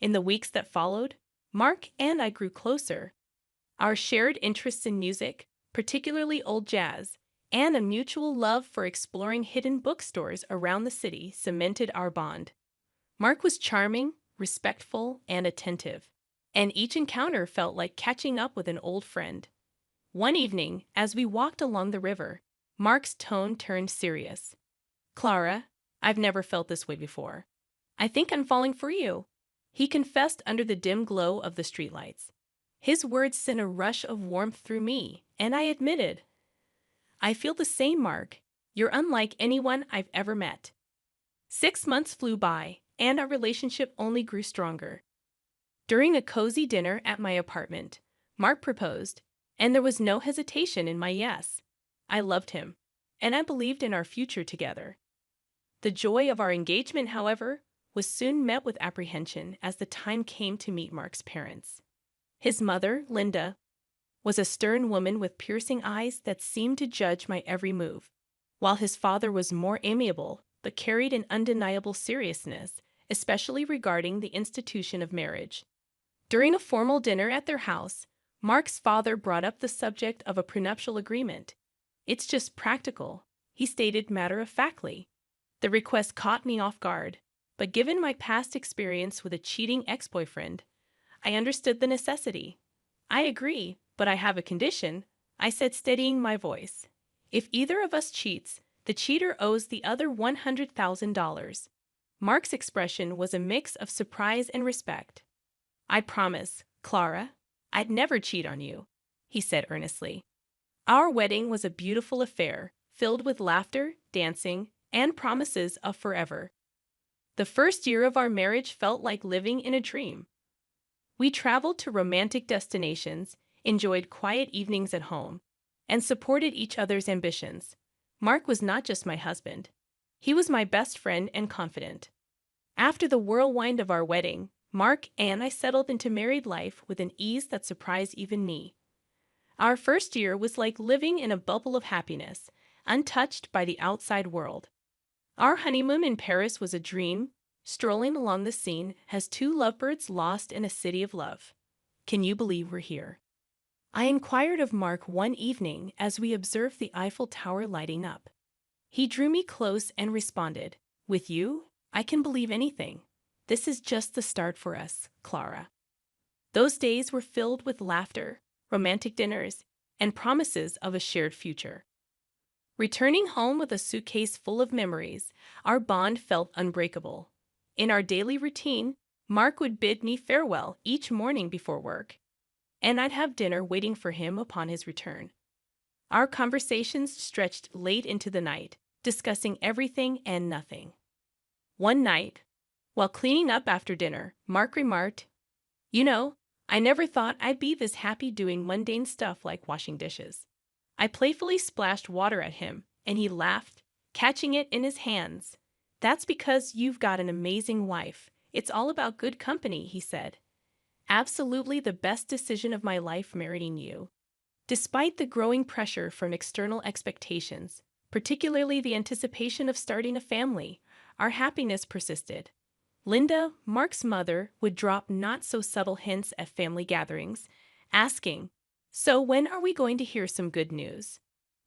B: In the weeks that followed, Mark and I grew closer. Our shared interests in music, particularly old jazz, and a mutual love for exploring hidden bookstores around the city cemented our bond. Mark was charming, respectful, and attentive, and each encounter felt like catching up with an old friend. One evening, as we walked along the river, Mark's tone turned serious. "Clara, I've never felt this way before. I think I'm falling for you," he confessed under the dim glow of the streetlights. His words sent a rush of warmth through me, and I admitted, "I feel the same, Mark. You're unlike anyone I've ever met." 6 months flew by, and our relationship only grew stronger. During a cozy dinner at my apartment, Mark proposed, and there was no hesitation in my yes. I loved him, and I believed in our future together. The joy of our engagement, however, was soon met with apprehension as the time came to meet Mark's parents. His mother, Linda, was a stern woman with piercing eyes that seemed to judge my every move, while his father was more amiable but carried an undeniable seriousness, especially regarding the institution of marriage. During a formal dinner at their house, Mark's father brought up the subject of a prenuptial agreement. "It's just practical," he stated matter-of-factly. The request caught me off guard, but given my past experience with a cheating ex-boyfriend, I understood the necessity. "I agree, but I have a condition," I said, steadying my voice. "If either of us cheats, the cheater owes the other $100,000. Mark's expression was a mix of surprise and respect. "I promise, Clara, I'd never cheat on you," he said earnestly. Our wedding was a beautiful affair, filled with laughter, dancing, and promises of forever. The first year of our marriage felt like living in a dream. We traveled to romantic destinations, enjoyed quiet evenings at home, and supported each other's ambitions. Mark was not just my husband. He was my best friend and confidant. After the whirlwind of our wedding, Mark and I settled into married life with an ease that surprised even me. Our first year was like living in a bubble of happiness, untouched by the outside world. Our honeymoon in Paris was a dream, strolling along the Seine as two lovebirds lost in a city of love. "Can you believe we're here?" I inquired of Mark one evening as we observed the Eiffel Tower lighting up. He drew me close and responded, "With you, I can believe anything. This is just the start for us, Clara." Those days were filled with laughter, romantic dinners, and promises of a shared future. Returning home with a suitcase full of memories, our bond felt unbreakable. In our daily routine, Mark would bid me farewell each morning before work, and I'd have dinner waiting for him upon his return. Our conversations stretched late into the night, discussing everything and nothing. One night, while cleaning up after dinner, Mark remarked, "You know, I never thought I'd be this happy doing mundane stuff like washing dishes." I playfully splashed water at him, and he laughed, catching it in his hands. "That's because you've got an amazing wife. It's all about good company," he said. "Absolutely the best decision of my life marrying you." Despite the growing pressure from external expectations, particularly the anticipation of starting a family, our happiness persisted. Linda, Mark's mother, would drop not-so-subtle hints at family gatherings, asking, "So when are we going to hear some good news?"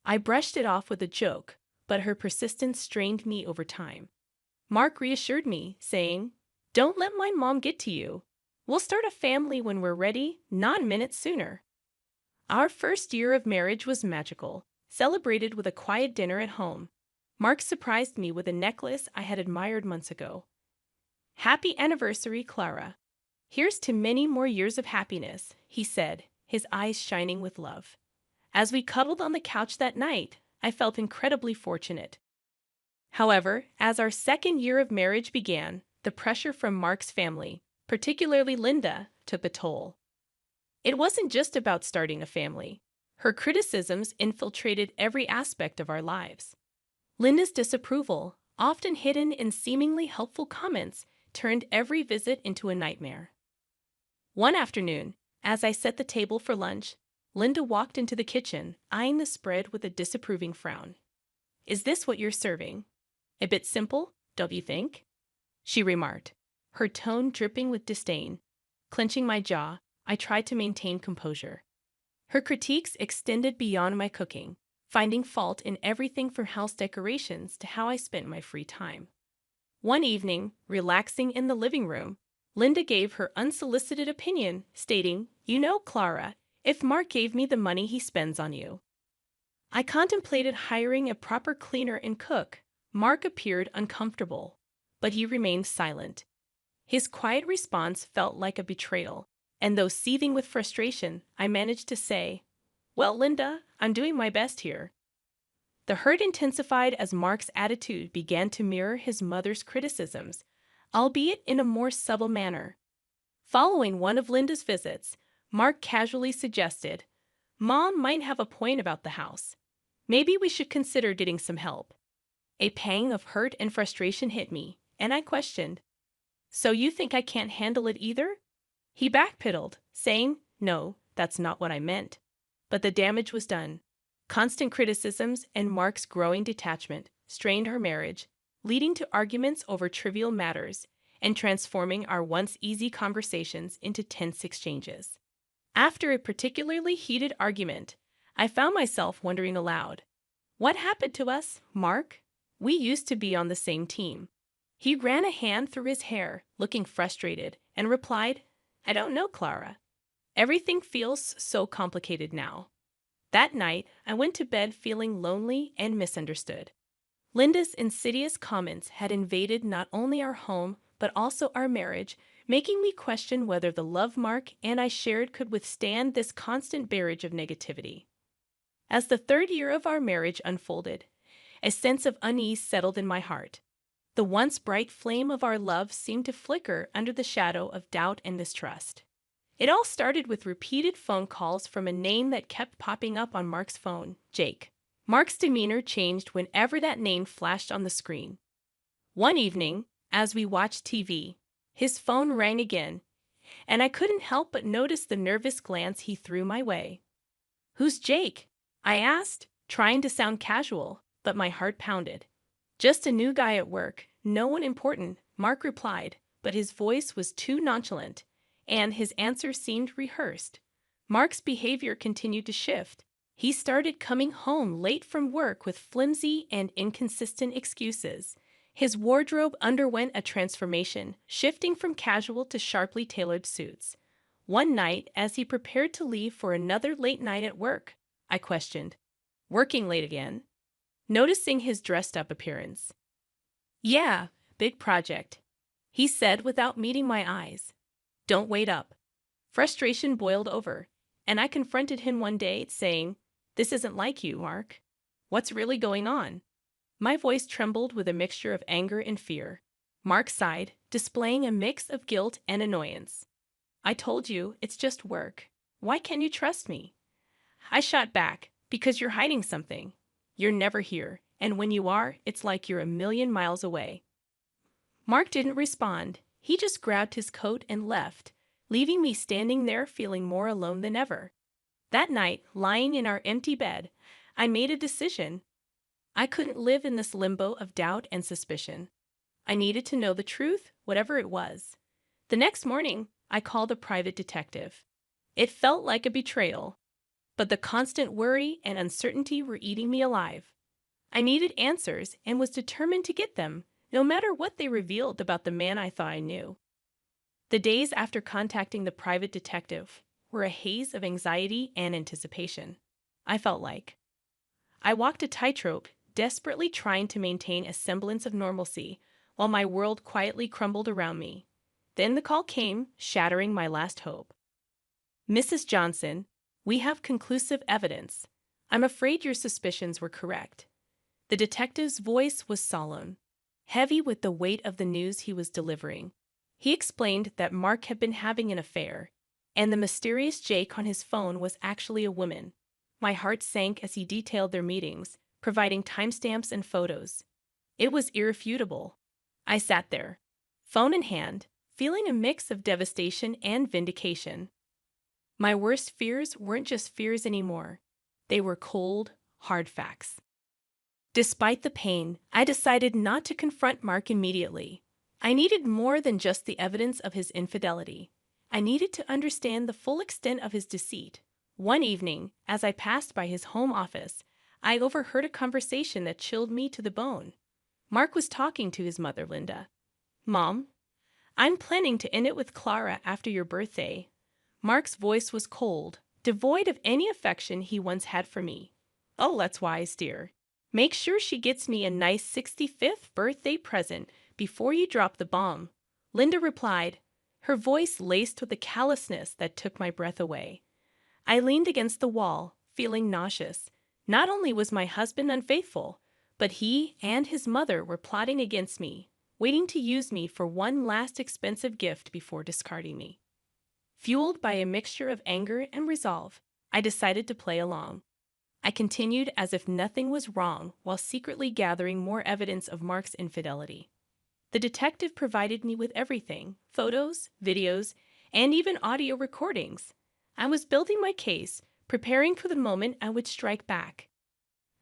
B: I brushed it off with a joke, but her persistence strained me over time. Mark reassured me, saying, "Don't let my mom get to you. We'll start a family when we're ready, not minutes sooner." Our first year of marriage was magical, celebrated with a quiet dinner at home. Mark surprised me with a necklace I had admired months ago. "Happy anniversary, Clara. Here's to many more years of happiness," he said, his eyes shining with love. As we cuddled on the couch that night, I felt incredibly fortunate. However, as our second year of marriage began, the pressure from Mark's family, particularly Linda, took a toll. It wasn't just about starting a family. Her criticisms infiltrated every aspect of our lives. Linda's disapproval, often hidden in seemingly helpful comments, turned every visit into a nightmare. One afternoon, as I set the table for lunch, Linda walked into the kitchen, eyeing the spread with a disapproving frown. Is this what you're serving? A bit simple, don't you think? She remarked, her tone dripping with disdain. Clenching my jaw, I tried to maintain composure. Her critiques extended beyond my cooking, finding fault in everything from house decorations to how I spent my free time. One evening, relaxing in the living room, Linda gave her unsolicited opinion, stating, "You know, Clara, if Mark gave me the money he spends on you." I contemplated hiring a proper cleaner and cook. Mark appeared uncomfortable, but he remained silent. His quiet response felt like a betrayal, and though seething with frustration, I managed to say, "Well, Linda, I'm doing my best here." The hurt intensified as Mark's attitude began to mirror his mother's criticisms, albeit in a more subtle manner. Following one of Linda's visits, Mark casually suggested, "Mom might have a point about the house. Maybe we should consider getting some help." A pang of hurt and frustration hit me, and I questioned, "So you think I can't handle it either?" He backpedaled, saying, "No, that's not what I meant." But the damage was done. Constant criticisms and Mark's growing detachment strained our marriage, leading to arguments over trivial matters and transforming our once easy conversations into tense exchanges. After a particularly heated argument, I found myself wondering aloud, "What happened to us, Mark? We used to be on the same team." He ran a hand through his hair, looking frustrated, and replied, "I don't know, Clara. Everything feels so complicated now." That night, I went to bed feeling lonely and misunderstood. Linda's insidious comments had invaded not only our home, but also our marriage, making me question whether the love Mark and I shared could withstand this constant barrage of negativity. As the third year of our marriage unfolded, a sense of unease settled in my heart. The once bright flame of our love seemed to flicker under the shadow of doubt and mistrust. It all started with repeated phone calls from a name that kept popping up on Mark's phone, Jake. Mark's demeanor changed whenever that name flashed on the screen. One evening, as we watched TV, his phone rang again, and I couldn't help but notice the nervous glance he threw my way. "Who's Jake?" I asked, trying to sound casual, but my heart pounded. "Just a new guy at work, no one important," Mark replied, but his voice was too nonchalant, and his answer seemed rehearsed. Mark's behavior continued to shift. He started coming home late from work with flimsy and inconsistent excuses. His wardrobe underwent a transformation, shifting from casual to sharply tailored suits. One night, as he prepared to leave for another late night at work, I questioned, "Working late again?" noticing his dressed-up appearance. "Yeah, big project," he said without meeting my eyes. "Don't wait up." Frustration boiled over, and I confronted him one day, saying, "This isn't like you, Mark. What's really going on?" My voice trembled with a mixture of anger and fear. Mark sighed, displaying a mix of guilt and annoyance. "I told you, it's just work. Why can't you trust me?" I shot back, "Because you're hiding something. You're never here, and when you are, it's like you're a million miles away." Mark didn't respond. He just grabbed his coat and left, leaving me standing there feeling more alone than ever. That night, lying in our empty bed, I made a decision. I couldn't live in this limbo of doubt and suspicion. I needed to know the truth, whatever it was. The next morning, I called a private detective. It felt like a betrayal, but the constant worry and uncertainty were eating me alive. I needed answers and was determined to get them, no matter what they revealed about the man I thought I knew. The days after contacting the private detective were a haze of anxiety and anticipation. I felt like I walked a tightrope, desperately trying to maintain a semblance of normalcy, while my world quietly crumbled around me. Then the call came, shattering my last hope. "Mrs. Johnson, we have conclusive evidence. I'm afraid your suspicions were correct." The detective's voice was solemn, heavy with the weight of the news he was delivering. He explained that Mark had been having an affair, and the mysterious Jake on his phone was actually a woman. My heart sank as he detailed their meetings, providing timestamps and photos. It was irrefutable. I sat there, phone in hand, feeling a mix of devastation and vindication. My worst fears weren't just fears anymore. They were cold, hard facts. Despite the pain, I decided not to confront Mark immediately. I needed more than just the evidence of his infidelity. I needed to understand the full extent of his deceit. One evening, as I passed by his home office, I overheard a conversation that chilled me to the bone. Mark was talking to his mother, Linda. "Mom, I'm planning to end it with Clara after your birthday." Mark's voice was cold, devoid of any affection he once had for me. "Oh, that's wise, dear. Make sure she gets me a nice 65th birthday present before you drop the bomb," Linda replied, her voice laced with a callousness that took my breath away. I leaned against the wall, feeling nauseous. Not only was my husband unfaithful, but he and his mother were plotting against me, waiting to use me for one last expensive gift before discarding me. Fueled by a mixture of anger and resolve, I decided to play along. I continued as if nothing was wrong while secretly gathering more evidence of Mark's infidelity. The detective provided me with everything: photos, videos, and even audio recordings. I was building my case, preparing for the moment I would strike back.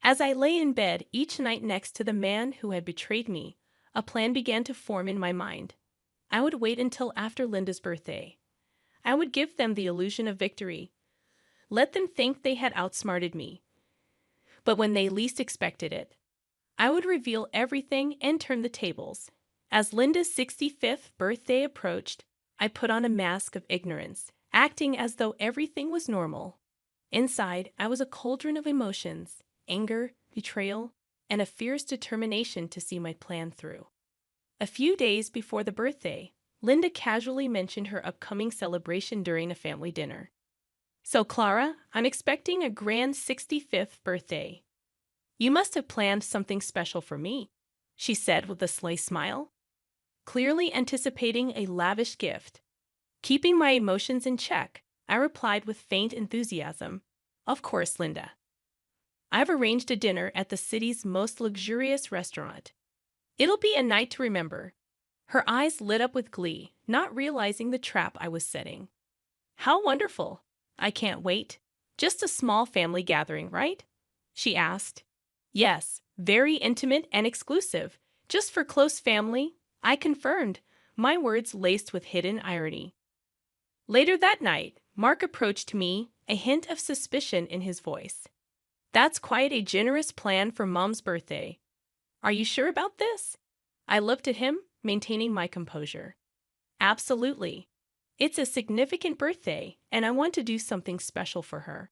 B: As I lay in bed each night next to the man who had betrayed me, a plan began to form in my mind. I would wait until after Linda's birthday. I would give them the illusion of victory. Let them think they had outsmarted me. But when they least expected it, I would reveal everything and turn the tables. As Linda's 65th birthday approached, I put on a mask of ignorance, acting as though everything was normal. Inside, I was a cauldron of emotions: anger, betrayal, and a fierce determination to see my plan through. A few days before the birthday, Linda casually mentioned her upcoming celebration during a family dinner. "So, Clara, I'm expecting a grand 65th birthday. You must have planned something special for me," she said with a sly smile, clearly anticipating a lavish gift. Keeping my emotions in check, I replied with faint enthusiasm, "Of course, Linda. I've arranged a dinner at the city's most luxurious restaurant. It'll be a night to remember." Her eyes lit up with glee, not realizing the trap I was setting. "How wonderful! I can't wait. Just a small family gathering, right?" she asked. "Yes, very intimate and exclusive. Just for close family," I confirmed, my words laced with hidden irony. Later that night, Mark approached me, a hint of suspicion in his voice. "That's quite a generous plan for Mom's birthday. Are you sure about this?" I looked at him, maintaining my composure. "Absolutely. It's a significant birthday, and I want to do something special for her."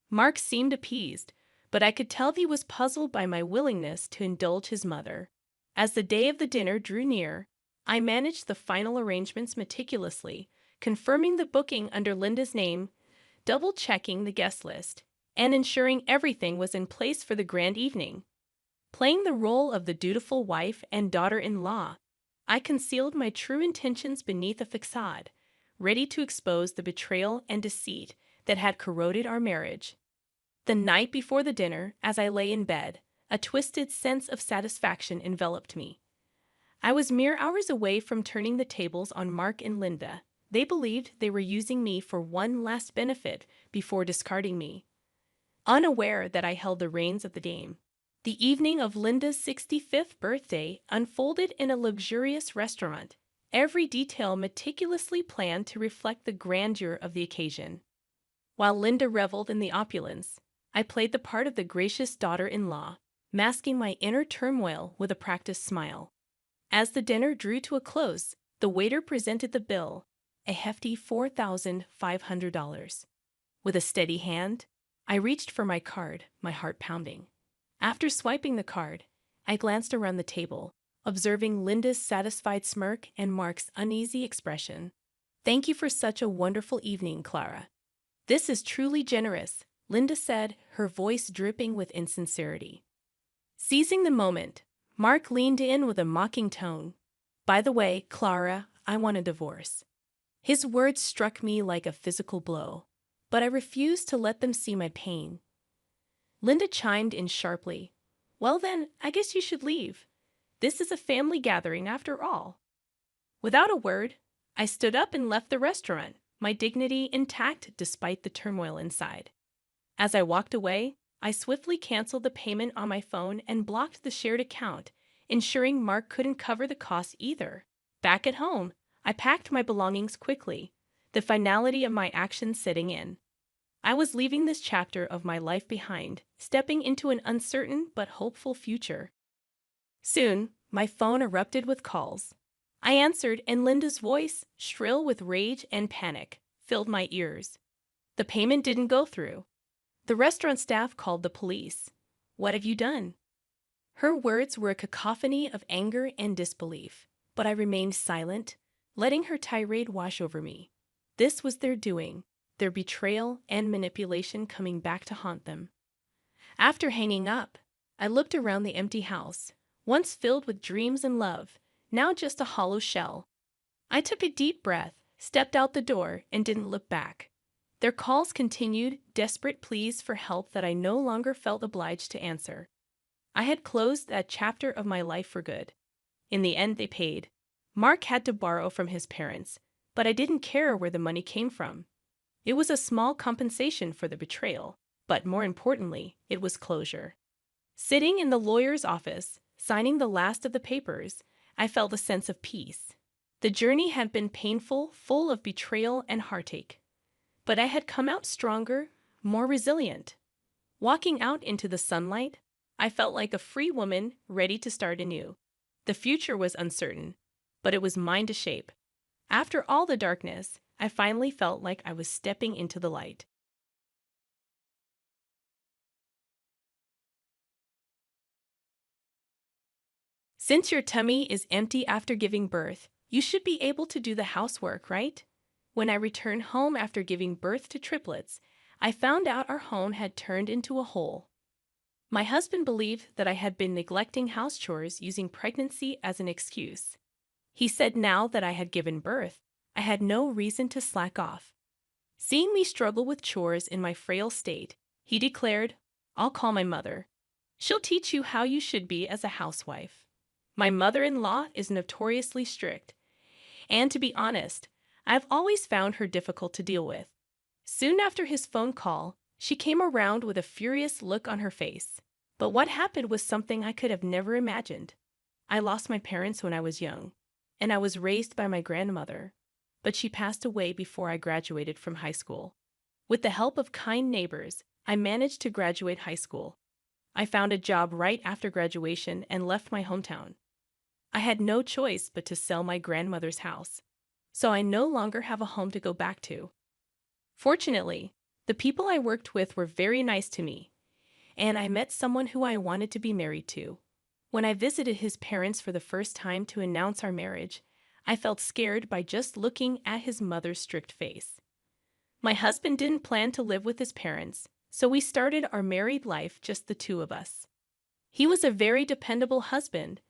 B: Mark seemed appeased, but I could tell he was puzzled by my willingness to indulge his mother. As the day of the dinner drew near, I managed the final arrangements meticulously, confirming the booking under Linda's name, double-checking the guest list, and ensuring everything was in place for the grand evening. Playing the role of the dutiful wife and daughter-in-law, I concealed my true intentions beneath a facade, ready to expose the betrayal and deceit that had corroded our marriage. The night before the dinner, as I lay in bed, a twisted sense of satisfaction enveloped me. I was mere hours away from turning the tables on Mark and Linda. They believed they were using me for one last benefit before discarding me, unaware that I held the reins of the game. The evening of Linda's 65th birthday unfolded in a luxurious restaurant, every detail meticulously planned to reflect the grandeur of the occasion. While Linda reveled in the opulence, I played the part of the gracious daughter-in-law, masking my inner turmoil with a practiced smile. As the dinner drew to a close, the waiter presented the bill, a hefty $4,500. With a steady hand, I reached for my card, my heart pounding. After swiping the card, I glanced around the table, observing Linda's satisfied smirk and Mark's uneasy expression. "Thank you for such a wonderful evening, Clara. This is truly generous," Linda said, her voice dripping with insincerity. Seizing the moment, Mark leaned in with a mocking tone. "By the way, Clara, I want a divorce." His words struck me like a physical blow, but I refused to let them see my pain. Linda chimed in sharply. "Well then, I guess you should leave. This is a family gathering after all." Without a word, I stood up and left the restaurant, my dignity intact despite the turmoil inside. As I walked away, I swiftly canceled the payment on my phone and blocked the shared account, ensuring Mark couldn't cover the costs either. Back at home, I packed my belongings quickly, the finality of my actions setting in. I was leaving this chapter of my life behind, stepping into an uncertain but hopeful future. Soon, my phone erupted with calls. I answered, and Linda's voice, shrill with rage and panic, filled my ears. The payment didn't go through. The restaurant staff called the police. What have you done? Her words were a cacophony of anger and disbelief, but I remained silent, letting her tirade wash over me. This was their doing, their betrayal and manipulation coming back to haunt them. After hanging up, I looked around the empty house, once filled with dreams and love, now just a hollow shell. I took a deep breath, stepped out the door, and didn't look back. Their calls continued, desperate pleas for help that I no longer felt obliged to answer. I had closed that chapter of my life for good. In the end, they paid. Mark had to borrow from his parents, but I didn't care where the money came from. It was a small compensation for the betrayal, but more importantly, it was closure. Sitting in the lawyer's office, signing the last of the papers, I felt a sense of peace. The journey had been painful, full of betrayal and heartache. But I had come out stronger, more resilient. Walking out into the sunlight, I felt like a free woman ready to start anew. The future was uncertain, but it was mine to shape. After all the darkness, I finally felt like I was stepping into the light. Since your tummy is empty after giving birth, you should be able to do the housework, right? When I returned home after giving birth to triplets, I found out our home had turned into a hole. My husband believed that I had been neglecting house chores using pregnancy as an excuse. He said now that I had given birth, I had no reason to slack off. Seeing me struggle with chores in my frail state, he declared, "I'll call my mother. She'll teach you how you should be as a housewife." My mother-in-law is notoriously strict, and to be honest, I've always found her difficult to deal with. Soon after his phone call, she came around with a furious look on her face. But what happened was something I could have never imagined. I lost my parents when I was young, and I was raised by my grandmother, but she passed away before I graduated from high school. With the help of kind neighbors, I managed to graduate high school. I found a job right after graduation and left my hometown. I had no choice but to sell my grandmother's house, so I no longer have a home to go back to. Fortunately, the people I worked with were very nice to me, and I met someone who I wanted to be married to. When I visited his parents for the first time to announce our marriage, I felt scared by just looking at his mother's strict face. My husband didn't plan to live with his parents, so we started our married life just the two of us. He was a very dependable husband,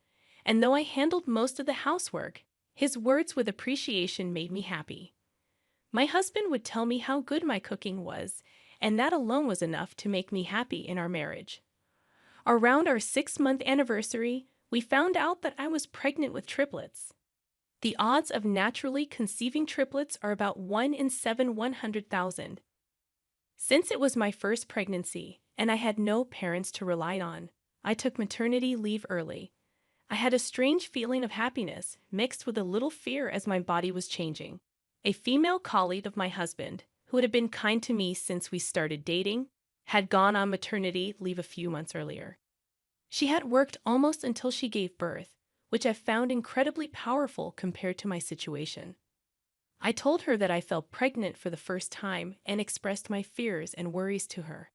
B: and though I handled most of the housework, his words with appreciation made me happy. My husband would tell me how good my cooking was, and that alone was enough to make me happy in our marriage. Around our 6-month anniversary, we found out that I was pregnant with triplets. The odds of naturally conceiving triplets are about 1 in 100,000. Since it was my first pregnancy, and I had no parents to rely on, I took maternity leave early. I had a strange feeling of happiness mixed with a little fear as my body was changing. A female colleague of my husband, who had been kind to me since we started dating, had gone on maternity leave a few months earlier. She had worked almost until she gave birth, which I found incredibly powerful compared to my situation. I told her that I felt pregnant for the first time and expressed my fears and worries to her.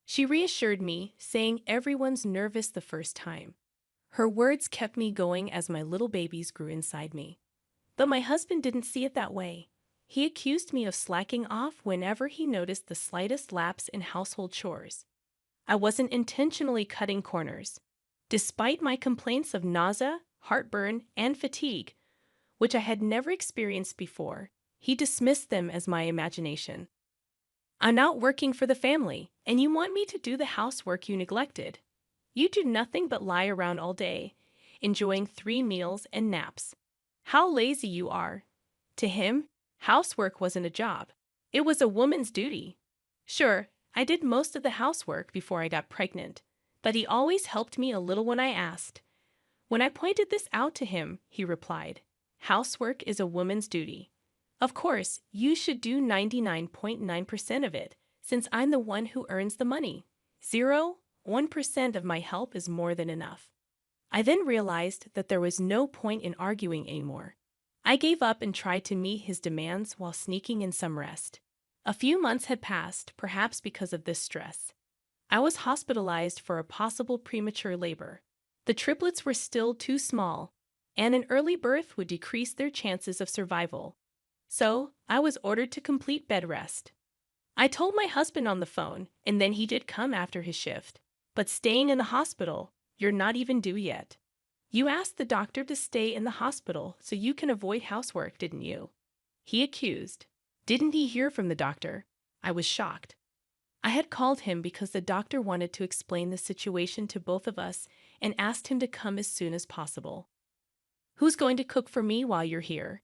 B: She reassured me, saying everyone's nervous the first time. Her words kept me going as my little babies grew inside me. But my husband didn't see it that way. He accused me of slacking off whenever he noticed the slightest lapse in household chores. I wasn't intentionally cutting corners. Despite my complaints of nausea, heartburn, and fatigue, which I had never experienced before, he dismissed them as my imagination. "I'm out working for the family, and you want me to do the housework you neglected. You do nothing but lie around all day, enjoying 3 meals and naps. How lazy you are." To him, housework wasn't a job. It was a woman's duty. Sure, I did most of the housework before I got pregnant, but he always helped me a little when I asked. When I pointed this out to him, he replied, "Housework is a woman's duty. Of course, you should do 99.9% of it, since I'm the one who earns the money. 1% of my help is more than enough." I then realized that there was no point in arguing anymore. I gave up and tried to meet his demands while sneaking in some rest. A few months had passed, perhaps because of this stress. I was hospitalized for a possible premature labor. The triplets were still too small, and an early birth would decrease their chances of survival. So, I was ordered to complete bed rest. I told my husband on the phone, and then he did come after his shift. "But staying in the hospital, you're not even due yet. You asked the doctor to stay in the hospital so you can avoid housework, didn't you?" He accused. Didn't he hear from the doctor? I was shocked. I had called him because the doctor wanted to explain the situation to both of us and asked him to come as soon as possible. "Who's going to cook for me while you're here?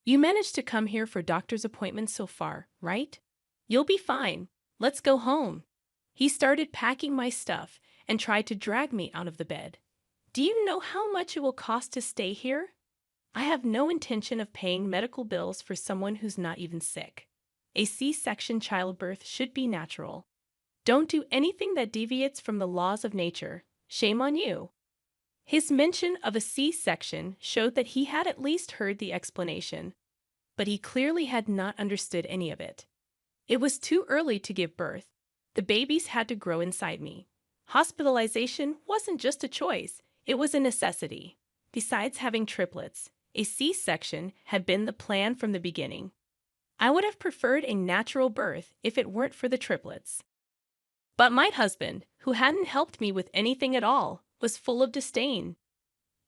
B: You managed to come here for doctor's appointments so far, right? You'll be fine. Let's go home." He started packing my stuff and tried to drag me out of the bed. "Do you know how much it will cost to stay here? I have no intention of paying medical bills for someone who's not even sick. A C-section childbirth should be natural. Don't do anything that deviates from the laws of nature. Shame on you." His mention of a C-section showed that he had at least heard the explanation, but he clearly had not understood any of it. It was too early to give birth. The babies had to grow inside me. Hospitalization wasn't just a choice, it was a necessity. Besides having triplets, a C-section had been the plan from the beginning. I would have preferred a natural birth if it weren't for the triplets. But my husband, who hadn't helped me with anything at all, was full of disdain.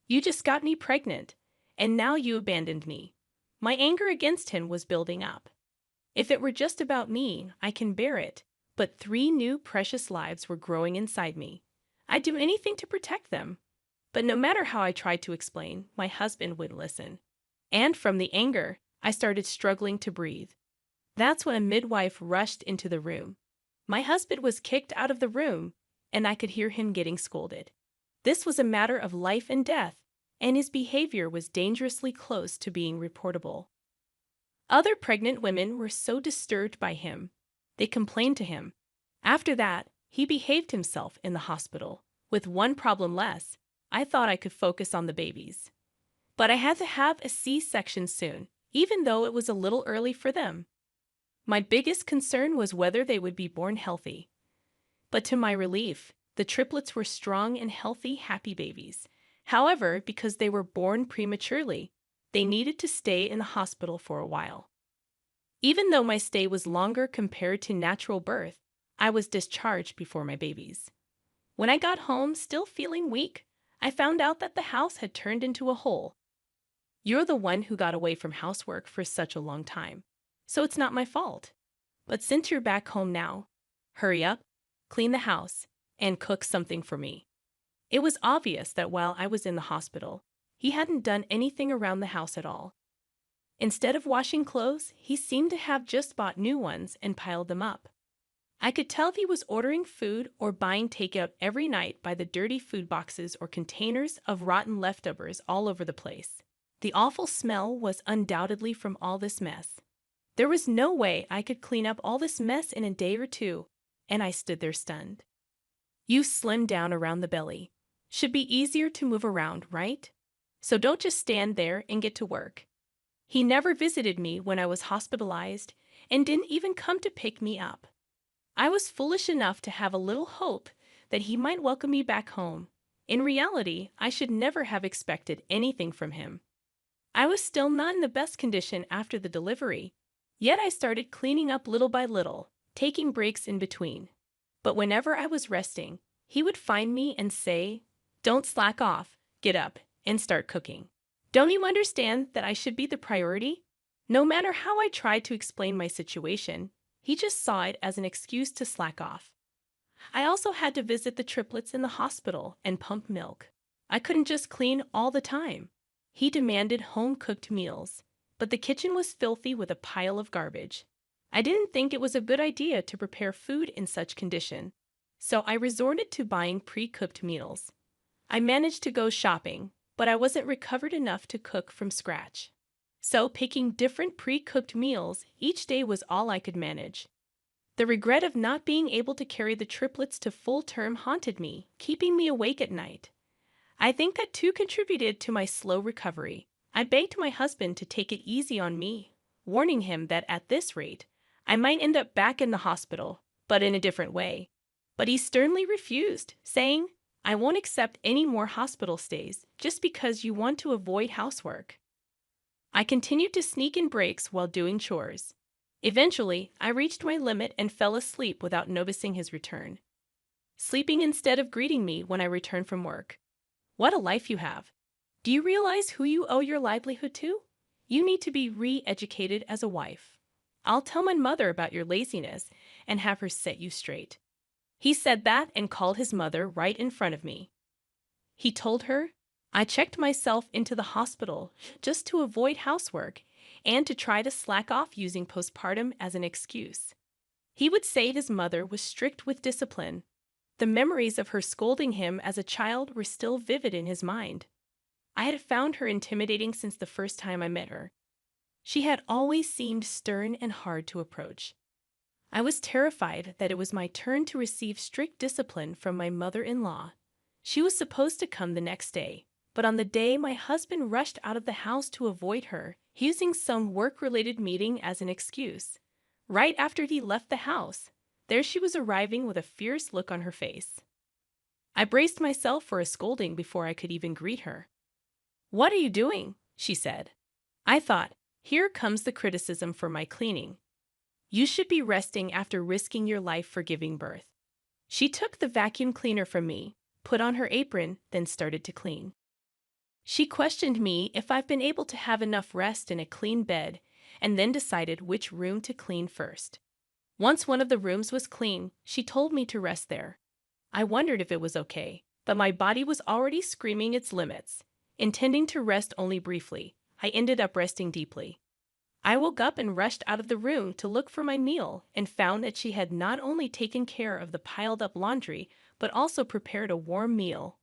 B: "You just got me pregnant, and now you abandoned me." My anger against him was building up. If it were just about me, I can bear it, but 3 new precious lives were growing inside me. I'd do anything to protect them. But no matter how I tried to explain, my husband wouldn't listen. And from the anger, I started struggling to breathe. That's when a midwife rushed into the room. My husband was kicked out of the room, and I could hear him getting scolded. This was a matter of life and death, and his behavior was dangerously close to being reportable. Other pregnant women were so disturbed by him. They complained to him. After that, he behaved himself in the hospital. With one problem less, I thought I could focus on the babies. But I had to have a C-section soon, even though it was a little early for them. My biggest concern was whether they would be born healthy. But to my relief, the triplets were strong and healthy, happy babies. However, because they were born prematurely, they needed to stay in the hospital for a while. Even though my stay was longer compared to natural birth, I was discharged before my babies. When I got home, still feeling weak, I found out that the house had turned into a hole. "You're the one who got away from housework for such a long time, so it's not my fault. But since you're back home now, hurry up, clean the house, and cook something for me." It was obvious that while I was in the hospital, he hadn't done anything around the house at all. Instead of washing clothes, he seemed to have just bought new ones and piled them up. I could tell if he was ordering food or buying takeout every night by the dirty food boxes or containers of rotten leftovers all over the place. The awful smell was undoubtedly from all this mess. There was no way I could clean up all this mess in a day or two, and I stood there stunned. "You slimmed down around the belly. Should be easier to move around, right? So don't just stand there and get to work." He never visited me when I was hospitalized and didn't even come to pick me up. I was foolish enough to have a little hope that he might welcome me back home. In reality, I should never have expected anything from him. I was still not in the best condition after the delivery, yet I started cleaning up little by little, taking breaks in between. But whenever I was resting, he would find me and say, "Don't slack off, get up, and start cooking." Don't you understand that I should be the priority? No matter how I tried to explain my situation, he just saw it as an excuse to slack off. I also had to visit the triplets in the hospital and pump milk. I couldn't just clean all the time. He demanded home-cooked meals, but the kitchen was filthy with a pile of garbage. I didn't think it was a good idea to prepare food in such condition, so I resorted to buying pre-cooked meals. I managed to go shopping, but I wasn't recovered enough to cook from scratch. So picking different pre-cooked meals each day was all I could manage. The regret of not being able to carry the triplets to full term haunted me, keeping me awake at night. I think that too contributed to my slow recovery. I begged my husband to take it easy on me, warning him that at this rate, I might end up back in the hospital, but in a different way. But he sternly refused, saying, "I won't accept any more hospital stays just because you want to avoid housework." I continued to sneak in breaks while doing chores. Eventually, I reached my limit and fell asleep without noticing his return, sleeping instead of greeting me when I returned from work. What a life you have! Do you realize who you owe your livelihood to? You need to be re-educated as a wife. I'll tell my mother about your laziness and have her set you straight. He said that and called his mother right in front of me. He told her, I checked myself into the hospital just to avoid housework and to try to slack off using postpartum as an excuse. He would say his mother was strict with discipline. The memories of her scolding him as a child were still vivid in his mind. I had found her intimidating since the first time I met her. She had always seemed stern and hard to approach. I was terrified that it was my turn to receive strict discipline from my mother-in-law. She was supposed to come the next day, but on the day my husband rushed out of the house to avoid her, using some work-related meeting as an excuse. Right after he left the house, there she was arriving with a fierce look on her face. I braced myself for a scolding before I could even greet her. "What are you doing?" she said. I thought, here comes the criticism for my cleaning. You should be resting after risking your life for giving birth. She took the vacuum cleaner from me, put on her apron, then started to clean. She questioned me if I've been able to have enough rest in a clean bed, and then decided which room to clean first. Once one of the rooms was clean, she told me to rest there. I wondered if it was okay, but my body was already screaming its limits. Intending to rest only briefly, I ended up resting deeply. I woke up and rushed out of the room to look for my meal and found that she had not only taken care of the piled-up laundry, but also prepared a warm meal.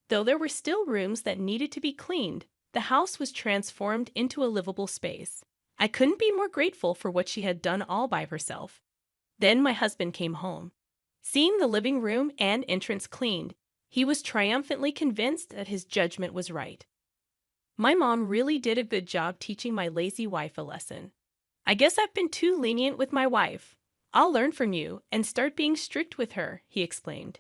B: Though there were still rooms that needed to be cleaned, the house was transformed into a livable space. I couldn't be more grateful for what she had done all by herself. Then my husband came home. Seeing the living room and entrance cleaned, he was triumphantly convinced that his judgment was right. My mom really did a good job teaching my lazy wife a lesson. I guess I've been too lenient with my wife. I'll learn from you and start being strict with her, he explained.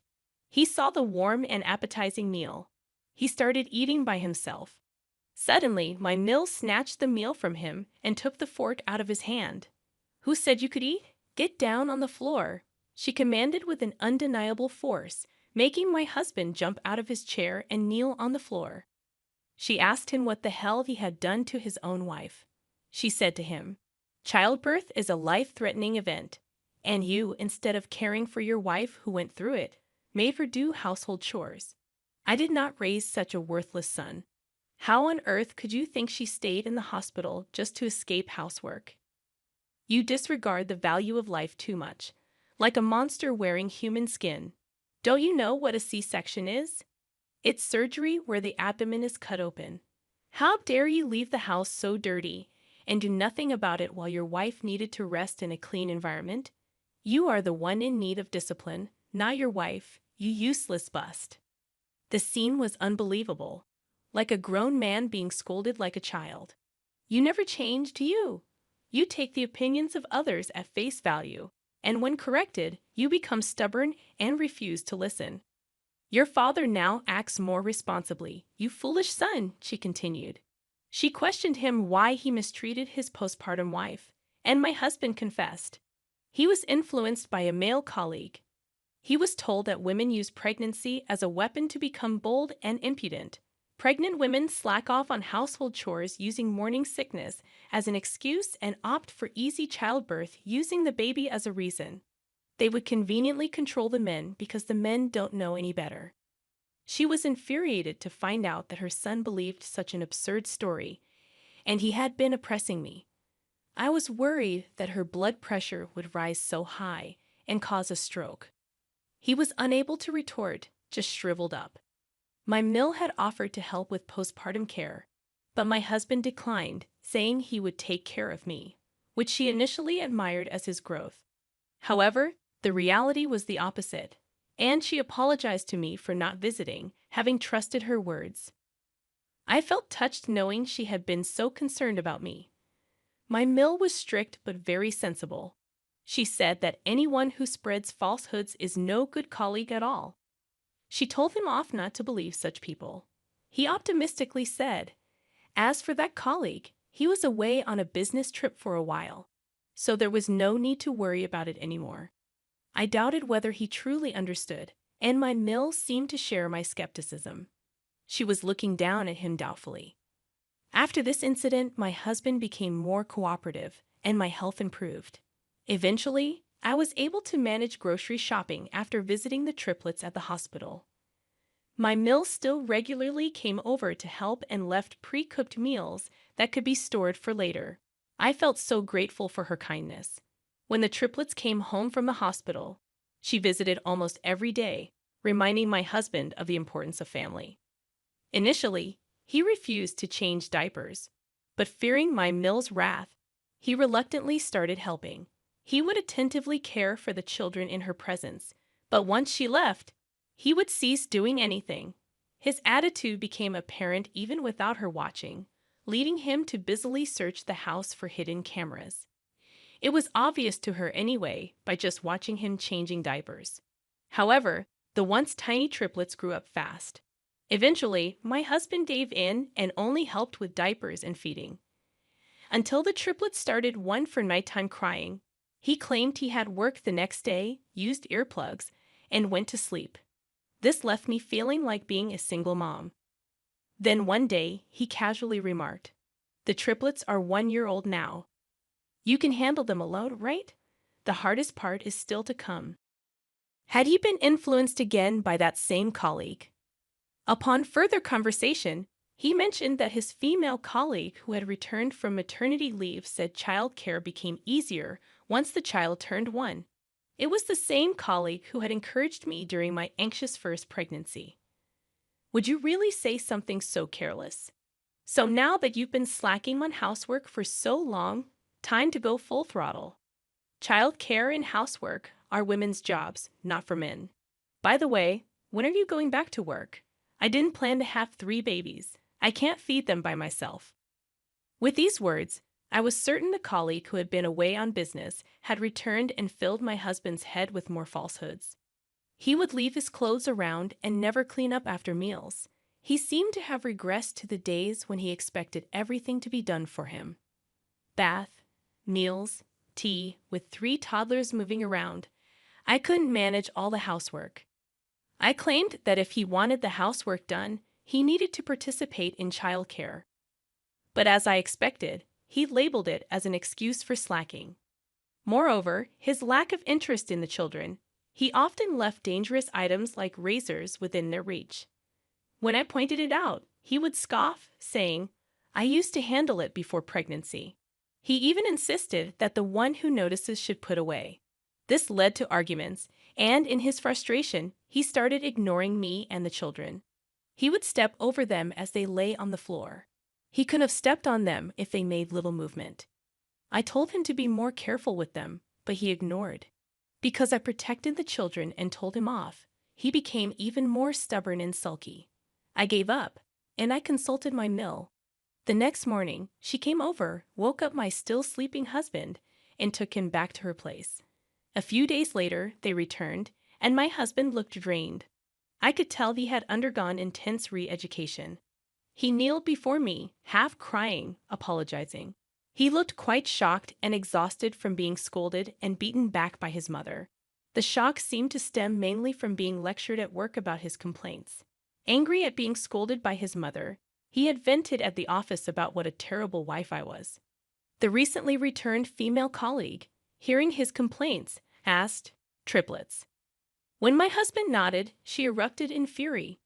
B: He saw the warm and appetizing meal. He started eating by himself. Suddenly, my mill snatched the meal from him and took the fork out of his hand. "Who said you could eat? Get down on the floor," she commanded with an undeniable force, making my husband jump out of his chair and kneel on the floor. She asked him what the hell he had done to his own wife. She said to him, "Childbirth is a life-threatening event, and you, instead of caring for your wife who went through it, made her do household chores. I did not raise such a worthless son. How on earth could you think she stayed in the hospital just to escape housework? You disregard the value of life too much, like a monster wearing human skin. Don't you know what a C-section is? It's surgery where the abdomen is cut open. How dare you leave the house so dirty and do nothing about it while your wife needed to rest in a clean environment? You are the one in need of discipline, not your wife, you useless bust." The scene was unbelievable, like a grown man being scolded like a child. You never change, do you? You take the opinions of others at face value, and when corrected, you become stubborn and refuse to listen. Your father now acts more responsibly, you foolish son, she continued. She questioned him why he mistreated his postpartum wife, and my husband confessed. He was influenced by a male colleague. He was told that women use pregnancy as a weapon to become bold and impudent. Pregnant women slack off on household chores using morning sickness as an excuse and opt for easy childbirth using the baby as a reason. They would conveniently control the men because the men don't know any better. She was infuriated to find out that her son believed such an absurd story, and he had been oppressing me. I was worried that her blood pressure would rise so high and cause a stroke. He was unable to retort, just shriveled up. My mill had offered to help with postpartum care, but my husband declined, saying he would take care of me, which she initially admired as his growth. However, the reality was the opposite, and she apologized to me for not visiting, having trusted her words. I felt touched knowing she had been so concerned about me. My mill was strict but very sensible. She said that anyone who spreads falsehoods is no good colleague at all. She told him off not to believe such people. He optimistically said, as for that colleague, he was away on a business trip for a while, so there was no need to worry about it anymore. I doubted whether he truly understood, and my mill seemed to share my skepticism. She was looking down at him doubtfully. After this incident, my husband became more cooperative, and my health improved. Eventually, I was able to manage grocery shopping after visiting the triplets at the hospital. My mill still regularly came over to help and left pre-cooked meals that could be stored for later. I felt so grateful for her kindness. When the triplets came home from the hospital, she visited almost every day, reminding my husband of the importance of family. Initially, he refused to change diapers, but fearing my mill's wrath, he reluctantly started helping. He would attentively care for the children in her presence, but once she left, he would cease doing anything. His attitude became apparent even without her watching, leading him to busily search the house for hidden cameras. It was obvious to her anyway by just watching him changing diapers. However, the once tiny triplets grew up fast. Eventually, my husband gave in and only helped with diapers and feeding. Until the triplets started one for nighttime crying, he claimed he had work the next day, used earplugs, and went to sleep. This left me feeling like being a single mom. Then one day, he casually remarked, "The triplets are 1 year old now. You can handle them alone, right? The hardest part is still to come." Had he been influenced again by that same colleague? Upon further conversation, he mentioned that his female colleague who had returned from maternity leave said childcare became easier once the child turned 1. It was the same colleague who had encouraged me during my anxious first pregnancy. Would you really say something so careless? So now that you've been slacking on housework for so long, time to go full throttle. Childcare and housework are women's jobs, not for men. By the way, when are you going back to work? I didn't plan to have 3 babies. I can't feed them by myself. With these words, I was certain the colleague who had been away on business had returned and filled my husband's head with more falsehoods. He would leave his clothes around and never clean up after meals. He seemed to have regressed to the days when he expected everything to be done for him. Bath, meals, tea, with 3 toddlers moving around. I couldn't manage all the housework. I claimed that if he wanted the housework done, he needed to participate in childcare. But as I expected, he labeled it as an excuse for slacking. Moreover, his lack of interest in the children, he often left dangerous items like razors within their reach. When I pointed it out, he would scoff, saying, "I used to handle it before pregnancy." He even insisted that the one who notices should put away. This led to arguments, and in his frustration, he started ignoring me and the children. He would step over them as they lay on the floor. He couldn't have stepped on them if they made little movement. I told him to be more careful with them, but he ignored. Because I protected the children and told him off, he became even more stubborn and sulky. I gave up, and I consulted my mill. The next morning, she came over, woke up my still sleeping husband, and took him back to her place. A few days later, they returned, and my husband looked drained. I could tell he had undergone intense re-education. He kneeled before me, half crying, apologizing. He looked quite shocked and exhausted from being scolded and beaten back by his mother. The shock seemed to stem mainly from being lectured at work about his complaints. Angry at being scolded by his mother, he had vented at the office about what a terrible wife I was. The recently returned female colleague, hearing his complaints, asked, "Triplets?" When my husband nodded, she erupted in fury.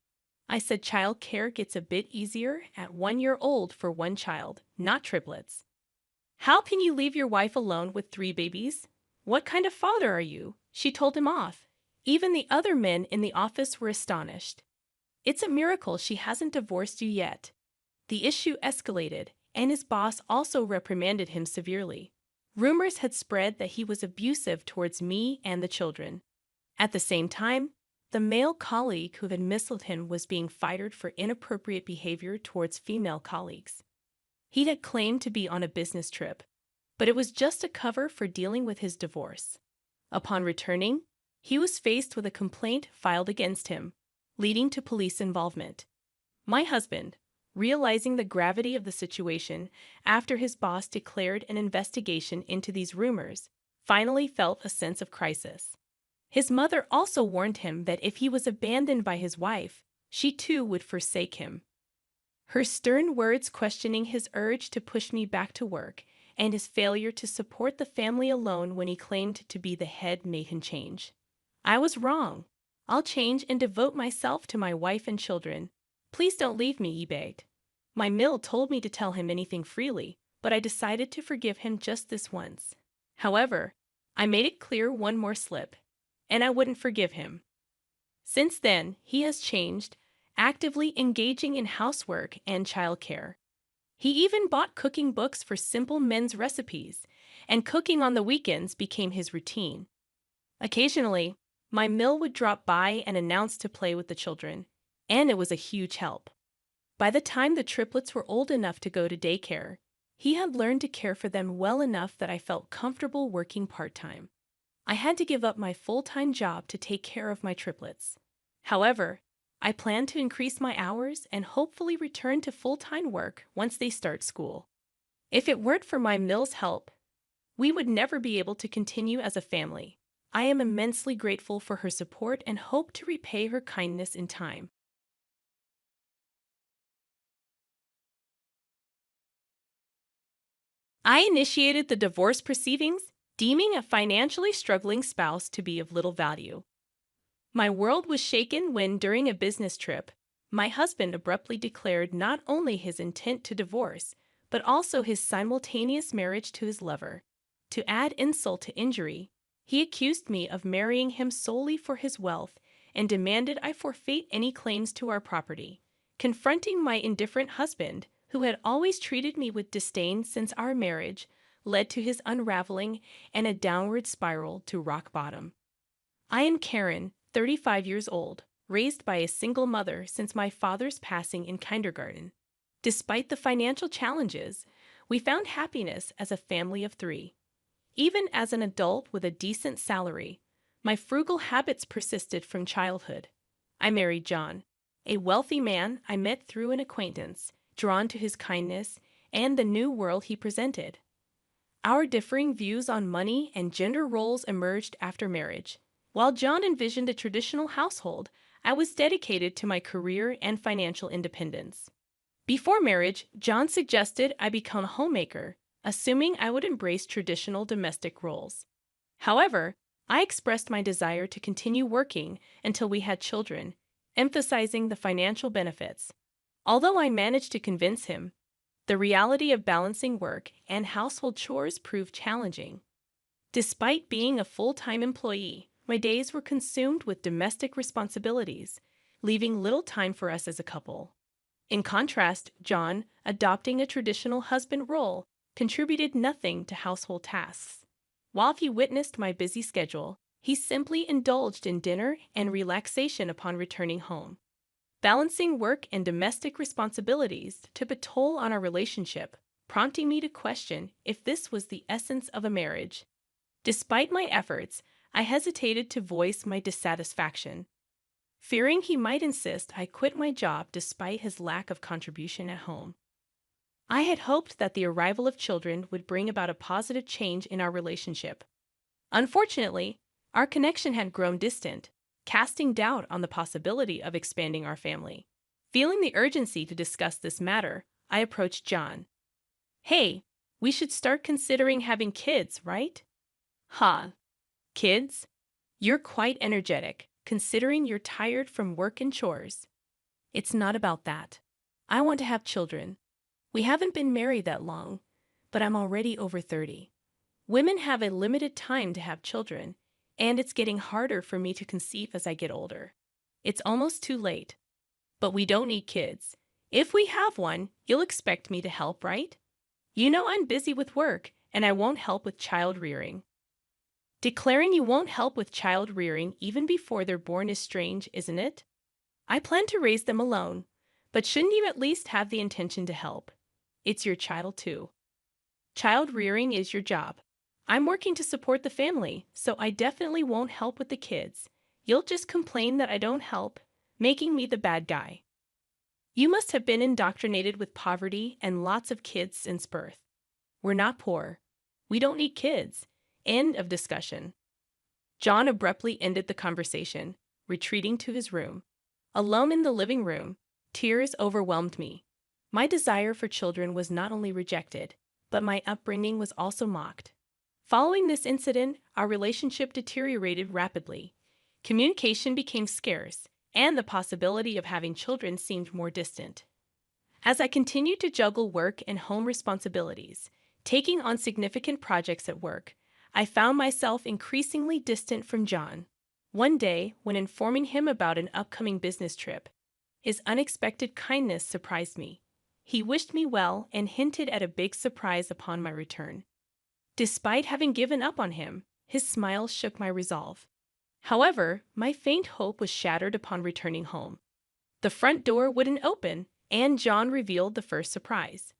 B: I said child care gets a bit easier at 1 year old for 1 child, not triplets. How can you leave your wife alone with 3 babies? What kind of father are you? She told him off. Even the other men in the office were astonished. It's a miracle she hasn't divorced you yet. The issue escalated, and his boss also reprimanded him severely. Rumors had spread that he was abusive towards me and the children. At the same time, the male colleague who had misled him was being fired for inappropriate behavior towards female colleagues. He had claimed to be on a business trip, but it was just a cover for dealing with his divorce. Upon returning, he was faced with a complaint filed against him, leading to police involvement. My husband, realizing the gravity of the situation after his boss declared an investigation into these rumors, finally felt a sense of crisis. His mother also warned him that if he was abandoned by his wife, she too would forsake him. Her stern words questioning his urge to push me back to work and his failure to support the family alone when he claimed to be the head made him change. I was wrong. I'll change and devote myself to my wife and children. Please don't leave me, he begged. My mill told me to tell him anything freely, but I decided to forgive him just this once. However, I made it clear one more slip, and I wouldn't forgive him. Since then, he has changed, actively engaging in housework and childcare. He even bought cooking books for simple men's recipes, and cooking on the weekends became his routine. Occasionally, my mill would drop by and announce to play with the children, and it was a huge help. By the time the triplets were old enough to go to daycare, he had learned to care for them well enough that I felt comfortable working part-time. I had to give up my full-time job to take care of my triplets. However, I plan to increase my hours and hopefully return to full-time work once they start school. If it weren't for my mill's help, we would never be able to continue as a family. I am immensely grateful for her support and hope to repay her kindness in time. I initiated the divorce proceedings, deeming a financially struggling spouse to be of little value. My world was shaken when, during a business trip, my husband abruptly declared not only his intent to divorce, but also his simultaneous marriage to his lover. To add insult to injury, he accused me of marrying him solely for his wealth and demanded I forfeit any claims to our property. Confronting my indifferent husband, who had always treated me with disdain since our marriage, led to his unraveling and a downward spiral to rock bottom. I am Karen, 35 years old, raised by a single mother since my father's passing in kindergarten. Despite the financial challenges, we found happiness as a family of 3. Even as an adult with a decent salary, my frugal habits persisted from childhood. I married John, a wealthy man I met through an acquaintance, drawn to his kindness and the new world he presented. Our differing views on money and gender roles emerged after marriage. While John envisioned a traditional household, I was dedicated to my career and financial independence. Before marriage, John suggested I become a homemaker, assuming I would embrace traditional domestic roles. However, I expressed my desire to continue working until we had children, emphasizing the financial benefits. Although I managed to convince him, the reality of balancing work and household chores proved challenging. Despite being a full-time employee, my days were consumed with domestic responsibilities, leaving little time for us as a couple. In contrast, John, adopting a traditional husband role, contributed nothing to household tasks. While he witnessed my busy schedule, he simply indulged in dinner and relaxation upon returning home. Balancing work and domestic responsibilities took a toll on our relationship, prompting me to question if this was the essence of a marriage. Despite my efforts, I hesitated to voice my dissatisfaction. Fearing he might insist I quit my job despite his lack of contribution at home. I had hoped that the arrival of children would bring about a positive change in our relationship. Unfortunately, our connection had grown distant, casting doubt on the possibility of expanding our family. Feeling the urgency to discuss this matter, I approached John. "Hey, we should start considering having kids, right?" "Ha, kids? You're quite energetic, considering you're tired from work and chores." "It's not about that. I want to have children. We haven't been married that long, but I'm already over 30. Women have a limited time to have children, and it's getting harder for me to conceive as I get older. It's almost too late. But we don't need kids. If we have one, you'll expect me to help, right? You know I'm busy with work, and I won't help with child rearing. Declaring you won't help with child rearing even before they're born is strange, isn't it? I plan to raise them alone, but shouldn't you at least have the intention to help? It's your child too. Child rearing is your job. I'm working to support the family, so I definitely won't help with the kids. You'll just complain that I don't help, making me the bad guy. You must have been indoctrinated with poverty and lots of kids since birth. We're not poor. We don't need kids. End of discussion. John abruptly ended the conversation, retreating to his room. Alone in the living room, tears overwhelmed me. My desire for children was not only rejected, but my upbringing was also mocked. Following this incident, our relationship deteriorated rapidly. Communication became scarce, and the possibility of having children seemed more distant. As I continued to juggle work and home responsibilities, taking on significant projects at work, I found myself increasingly distant from John. One day, when informing him about an upcoming business trip, his unexpected kindness surprised me. He wished me well and hinted at a big surprise upon my return. Despite having given up on him, his smile shook my resolve. However, my faint hope was shattered upon returning home. The front door wouldn't open, and John revealed the first surprise.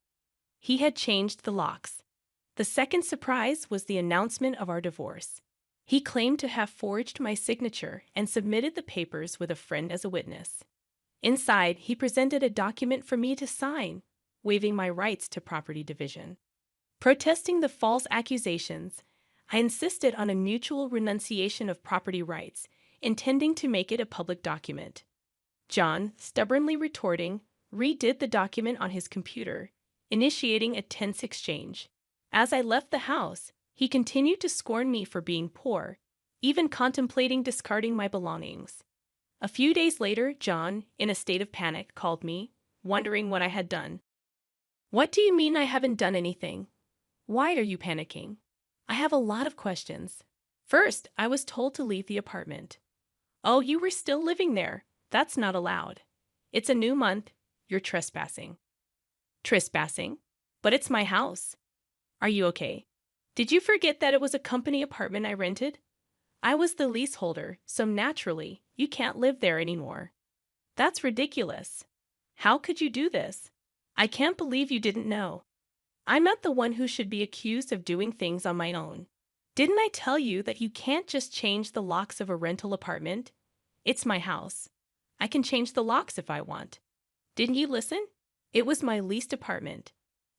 B: He had changed the locks. The second surprise was the announcement of our divorce. He claimed to have forged my signature and submitted the papers with a friend as a witness. Inside, he presented a document for me to sign, waiving my rights to property division. Protesting the false accusations, I insisted on a mutual renunciation of property rights, intending to make it a public document. John, stubbornly retorting, redid the document on his computer, initiating a tense exchange. As I left the house, he continued to scorn me for being poor, even contemplating discarding my belongings. A few days later, John, in a state of panic, called me, wondering what I had done. "What do you mean I haven't done anything? Why are you panicking?" I have a lot of questions. First, I was told to leave the apartment. "Oh, you were still living there. That's not allowed. It's a new month. You're trespassing." Trespassing? But it's my house. Are you okay? Did you forget that it was a company apartment I rented? I was the leaseholder, so naturally, you can't live there anymore. That's ridiculous. How could you do this? I can't believe you didn't know. I'm not the one who should be accused of doing things on my own. Didn't I tell you that you can't just change the locks of a rental apartment? It's my house. I can change the locks if I want. Didn't you listen? It was my leased apartment.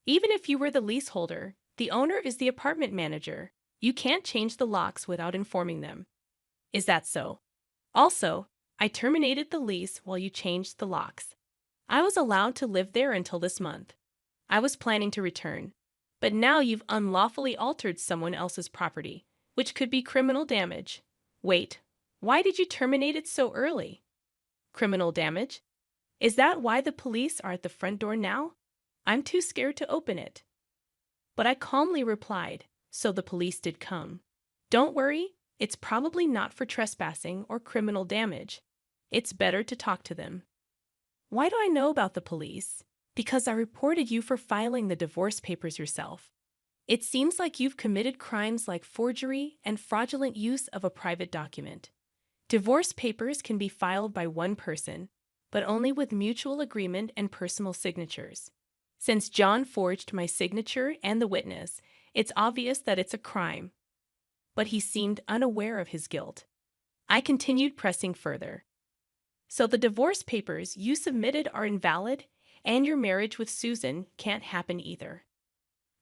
B: Even if you were the leaseholder, the owner is the apartment manager. You can't change the locks without informing them. Is that so? Also, I terminated the lease while you changed the locks. I was allowed to live there until this month. I was planning to return, but now you've unlawfully altered someone else's property, which could be criminal damage. Wait, why did you terminate it so early? Criminal damage? Is that why the police are at the front door now? I'm too scared to open it. But I calmly replied, so the police did come. Don't worry, it's probably not for trespassing or criminal damage. It's better to talk to them. Why do I know about the police? Because I reported you for filing the divorce papers yourself. It seems like you've committed crimes like forgery and fraudulent use of a private document. Divorce papers can be filed by one person, but only with mutual agreement and personal signatures. Since John forged my signature and the witness, it's obvious that it's a crime. But he seemed unaware of his guilt. I continued pressing further. So the divorce papers you submitted are invalid, and your marriage with Susan can't happen either.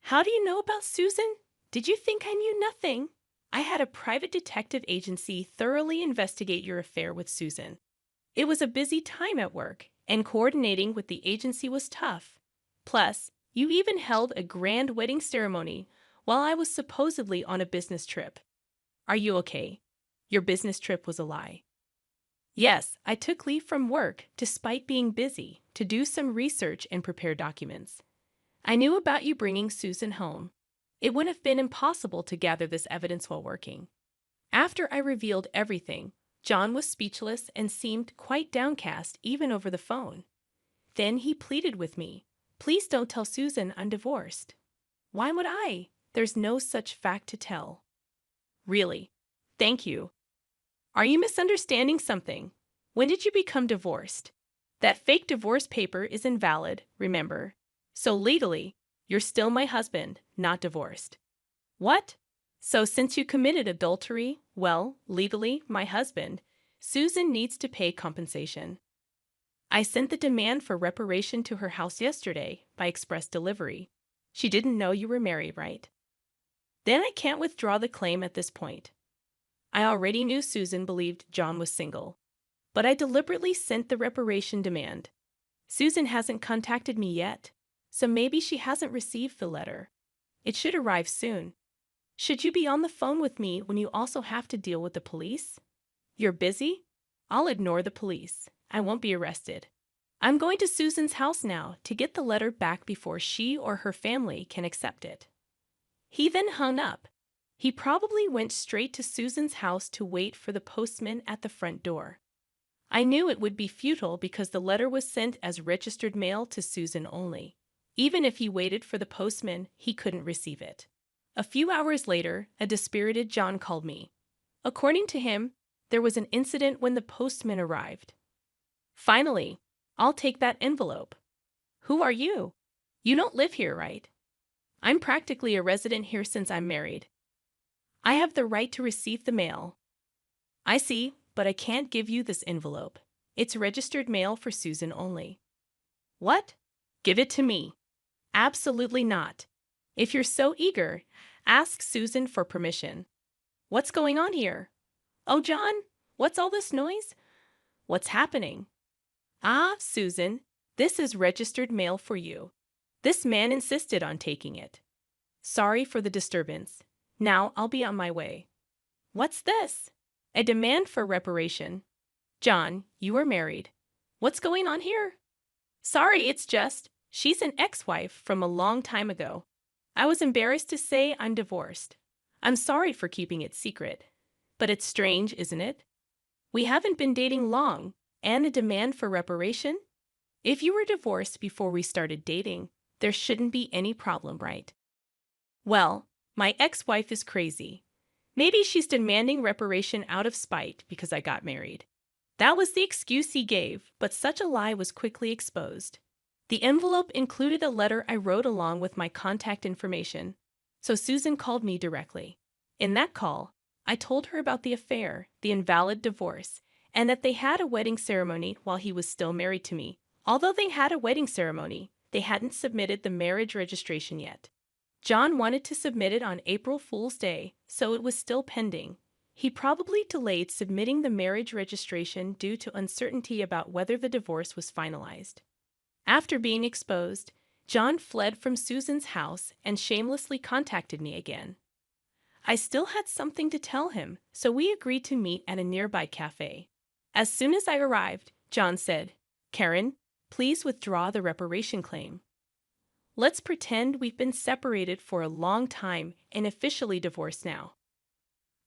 B: How do you know about Susan? Did you think I knew nothing? I had a private detective agency thoroughly investigate your affair with Susan. It was a busy time at work, and coordinating with the agency was tough. Plus, you even held a grand wedding ceremony while I was supposedly on a business trip. Are you okay? Your business trip was a lie. Yes, I took leave from work, despite being busy, to do some research and prepare documents. I knew about you bringing Susan home. It would have been impossible to gather this evidence while working. After I revealed everything, John was speechless and seemed quite downcast even over the phone. Then he pleaded with me, "Please don't tell Susan I'm divorced." Why would I? There's no such fact to tell. Really? Thank you. Are you misunderstanding something? When did you become divorced? That fake divorce paper is invalid, remember? So legally, you're still my husband, not divorced. What? So since you committed adultery, well, legally, my husband, Susan needs to pay compensation. I sent the demand for reparation to her house yesterday by express delivery. She didn't know you were married, right? Then I can't withdraw the claim at this point. I already knew Susan believed John was single, but I deliberately sent the reparation demand. Susan hasn't contacted me yet, so maybe she hasn't received the letter. It should arrive soon. Should you be on the phone with me when you also have to deal with the police? You're busy? I'll ignore the police. I won't be arrested. I'm going to Susan's house now to get the letter back before she or her family can accept it. He then hung up. He probably went straight to Susan's house to wait for the postman at the front door. I knew it would be futile because the letter was sent as registered mail to Susan only. Even if he waited for the postman, he couldn't receive it. A few hours later, a dispirited John called me. According to him, there was an incident when the postman arrived. Finally, I'll take that envelope. Who are you? You don't live here, right? I'm practically a resident here since I'm married. I have the right to receive the mail. I see, but I can't give you this envelope. It's registered mail for Susan only. What? Give it to me. Absolutely not. If you're so eager, ask Susan for permission. What's going on here? Oh, John, what's all this noise? What's happening? Ah, Susan, this is registered mail for you. This man insisted on taking it. Sorry for the disturbance. Now I'll be on my way. What's this? A demand for reparation. John, you are married. What's going on here? Sorry, it's just, she's an ex-wife from a long time ago. I was embarrassed to say I'm divorced. I'm sorry for keeping it secret. But it's strange, isn't it? We haven't been dating long, and a demand for reparation? If you were divorced before we started dating, there shouldn't be any problem, right? Well, my ex-wife is crazy. Maybe she's demanding reparation out of spite because I got married. That was the excuse he gave, but such a lie was quickly exposed. The envelope included a letter I wrote along with my contact information, so Susan called me directly. In that call, I told her about the affair, the invalid divorce, and that they had a wedding ceremony while he was still married to me. Although they had a wedding ceremony, they hadn't submitted the marriage registration yet. John wanted to submit it on April Fool's Day, so it was still pending. He probably delayed submitting the marriage registration due to uncertainty about whether the divorce was finalized. After being exposed, John fled from Susan's house and shamelessly contacted me again. I still had something to tell him, so we agreed to meet at a nearby cafe. As soon as I arrived, John said, "Karen, please withdraw the reparation claim. Let's pretend we've been separated for a long time and officially divorced now.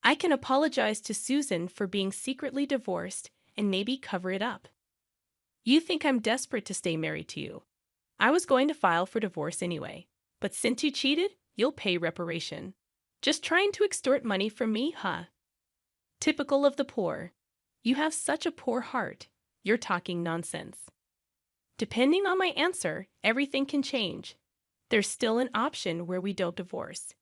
B: I can apologize to Susan for being secretly divorced and maybe cover it up. You think I'm desperate to stay married to you. I was going to file for divorce anyway, but since you cheated, you'll pay reparation. Just trying to extort money from me, huh? Typical of the poor. You have such a poor heart. You're talking nonsense. Depending on my answer, everything can change. There's still an option where we don't divorce.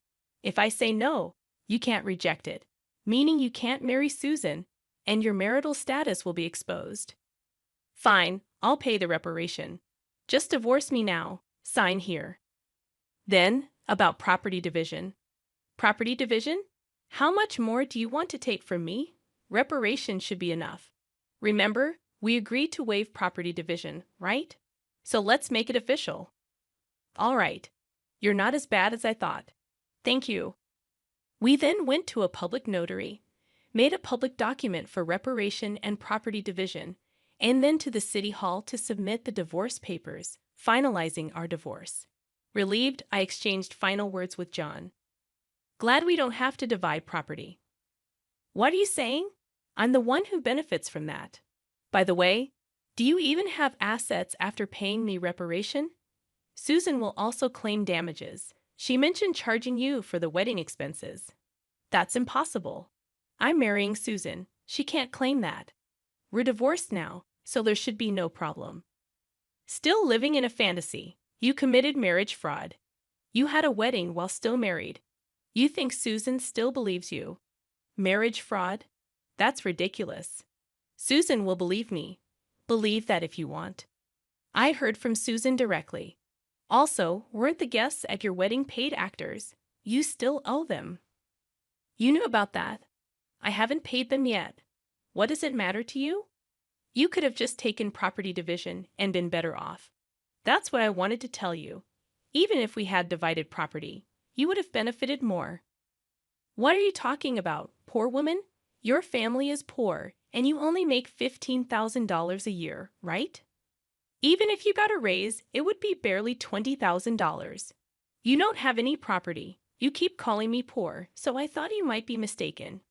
B: If I say no, you can't reject it, meaning you can't marry Susan, and your marital status will be exposed. Fine, I'll pay the reparation. Just divorce me now. Sign here. Then, about property division. Property division? How much more do you want to take from me? Reparation should be enough. Remember, we agreed to waive property division, right? So let's make it official. All right. You're not as bad as I thought. Thank you. We then went to a public notary, made a public document for reparation and property division, and then to the city hall to submit the divorce papers, finalizing our divorce. Relieved, I exchanged final words with John. Glad we don't have to divide property. What are you saying? I'm the one who benefits from that. By the way, do you even have assets after paying me reparation? Susan will also claim damages. She mentioned charging you for the wedding expenses. That's impossible. I'm marrying Susan. She can't claim that. We're divorced now, so there should be no problem. Still living in a fantasy. You committed marriage fraud. You had a wedding while still married. You think Susan still believes you. Marriage fraud? That's ridiculous. Susan will believe me. Believe that if you want. I heard from Susan directly. Also, weren't the guests at your wedding paid actors? You still owe them. You knew about that. I haven't paid them yet. What does it matter to you? You could have just taken property division and been better off. That's what I wanted to tell you. Even if we had divided property, you would have benefited more. What are you talking about, poor woman? Your family is poor, and you only make $15,000 a year, right? Even if you got a raise, it would be barely $20,000. You don't have any property. You keep calling me poor, so I thought you might be mistaken.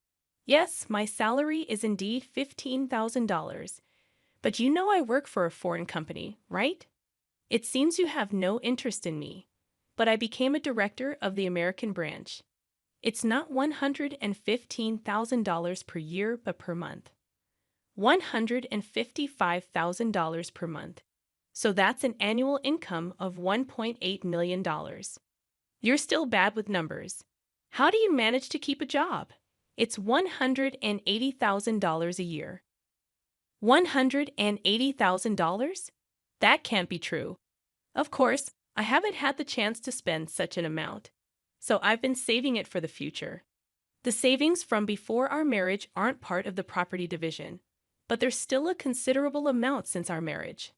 B: Yes, my salary is indeed $15,000, but you know I work for a foreign company, right? It seems you have no interest in me, but I became a director of the American branch. It's not $115,000 per year, but per month. $155,000 per month. So that's an annual income of $1.8 million. You're still bad with numbers. How do you manage to keep a job? It's $180,000 a year. $180,000? That can't be true. Of course, I haven't had the chance to spend such an amount, so I've been saving it for the future. The savings from before our marriage aren't part of the property division, but there's still a considerable amount since our marriage.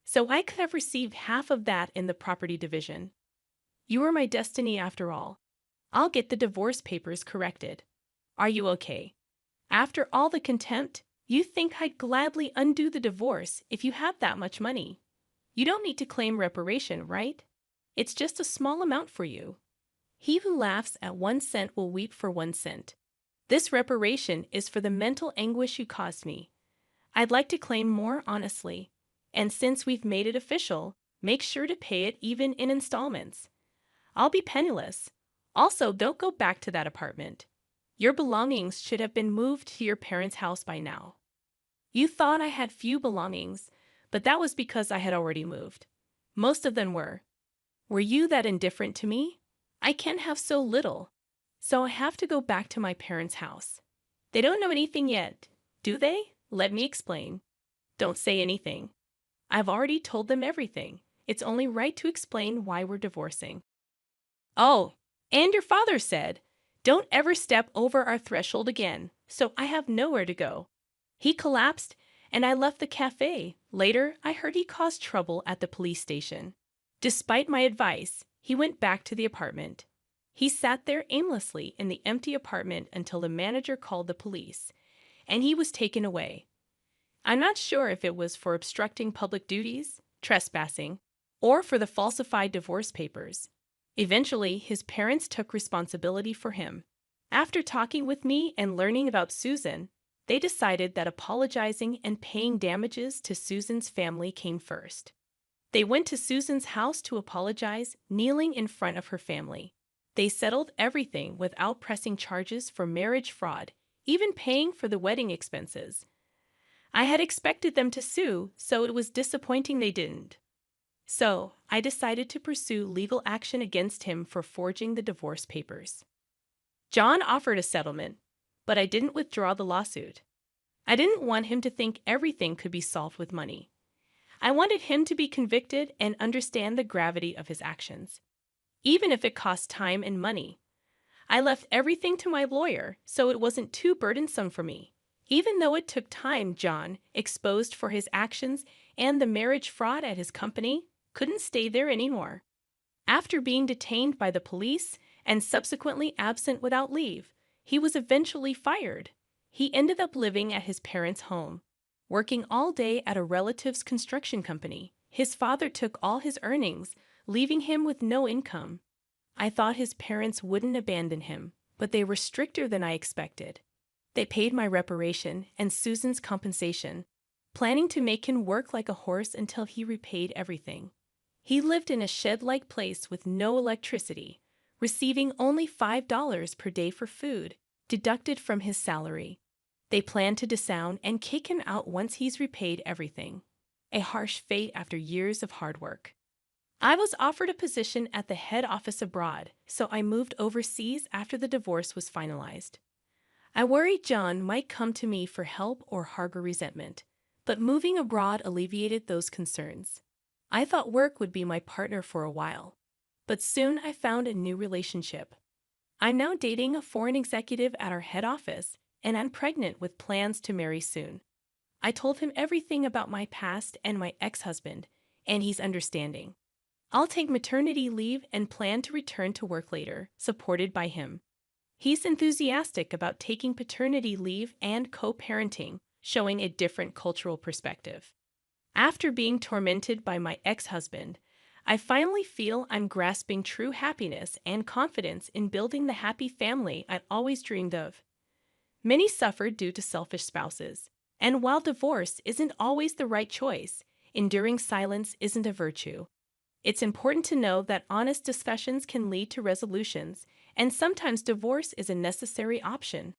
B: So I could have received half of that in the property division. You are my destiny after all. I'll get the divorce papers corrected. Are you okay? After all the contempt, you think I'd gladly undo the divorce if you had that much money. You don't need to claim reparation, right? It's just a small amount for you. He who laughs at 1 cent will weep for 1 cent. This reparation is for the mental anguish you caused me. I'd like to claim more honestly. And since we've made it official, make sure to pay it even in installments. I'll be penniless. Also, don't go back to that apartment. Your belongings should have been moved to your parents' house by now. You thought I had few belongings, but that was because I had already moved. Most of them were. Were you that indifferent to me? I can't have so little, so I have to go back to my parents' house. They don't know anything yet, do they? Let me explain. Don't say anything. I've already told them everything. It's only right to explain why we're divorcing. Oh, and your father said, don't ever step over our threshold again, so I have nowhere to go. He collapsed, and I left the cafe. Later, I heard he caused trouble at the police station. Despite my advice, he went back to the apartment. He sat there aimlessly in the empty apartment until the manager called the police, and he was taken away. I'm not sure if it was for obstructing public duties, trespassing, or for the falsified divorce papers. Eventually, his parents took responsibility for him. After talking with me and learning about Susan, they decided that apologizing and paying damages to Susan's family came first. They went to Susan's house to apologize, kneeling in front of her family. They settled everything without pressing charges for marriage fraud, even paying for the wedding expenses. I had expected them to sue, so it was disappointing they didn't. So, I decided to pursue legal action against him for forging the divorce papers. John offered a settlement, but I didn't withdraw the lawsuit. I didn't want him to think everything could be solved with money. I wanted him to be convicted and understand the gravity of his actions, even if it cost time and money. I left everything to my lawyer, so it wasn't too burdensome for me. Even though it took time, John, exposed for his actions and the marriage fraud at his company, couldn't stay there anymore. After being detained by the police and subsequently absent without leave, he was eventually fired. He ended up living at his parents' home, working all day at a relative's construction company. His father took all his earnings, leaving him with no income. I thought his parents wouldn't abandon him, but they were stricter than I expected. They paid my reparation and Susan's compensation, planning to make him work like a horse until he repaid everything. He lived in a shed-like place with no electricity, receiving only $5 per day for food, deducted from his salary. They plan to disown and kick him out once he's repaid everything. A harsh fate after years of hard work. I was offered a position at the head office abroad, so I moved overseas after the divorce was finalized. I worried John might come to me for help or harbor resentment, but moving abroad alleviated those concerns. I thought work would be my partner for a while, but soon I found a new relationship. I'm now dating a foreign executive at our head office, and I'm pregnant with plans to marry soon. I told him everything about my past and my ex-husband, and he's understanding. I'll take maternity leave and plan to return to work later, supported by him. He's enthusiastic about taking paternity leave and co-parenting, showing a different cultural perspective. After being tormented by my ex-husband, I finally feel I'm grasping true happiness and confidence in building the happy family I'd always dreamed of. Many suffer due to selfish spouses, and while divorce isn't always the right choice, enduring silence isn't a virtue. It's important to know that honest discussions can lead to resolutions, and sometimes divorce is a necessary option.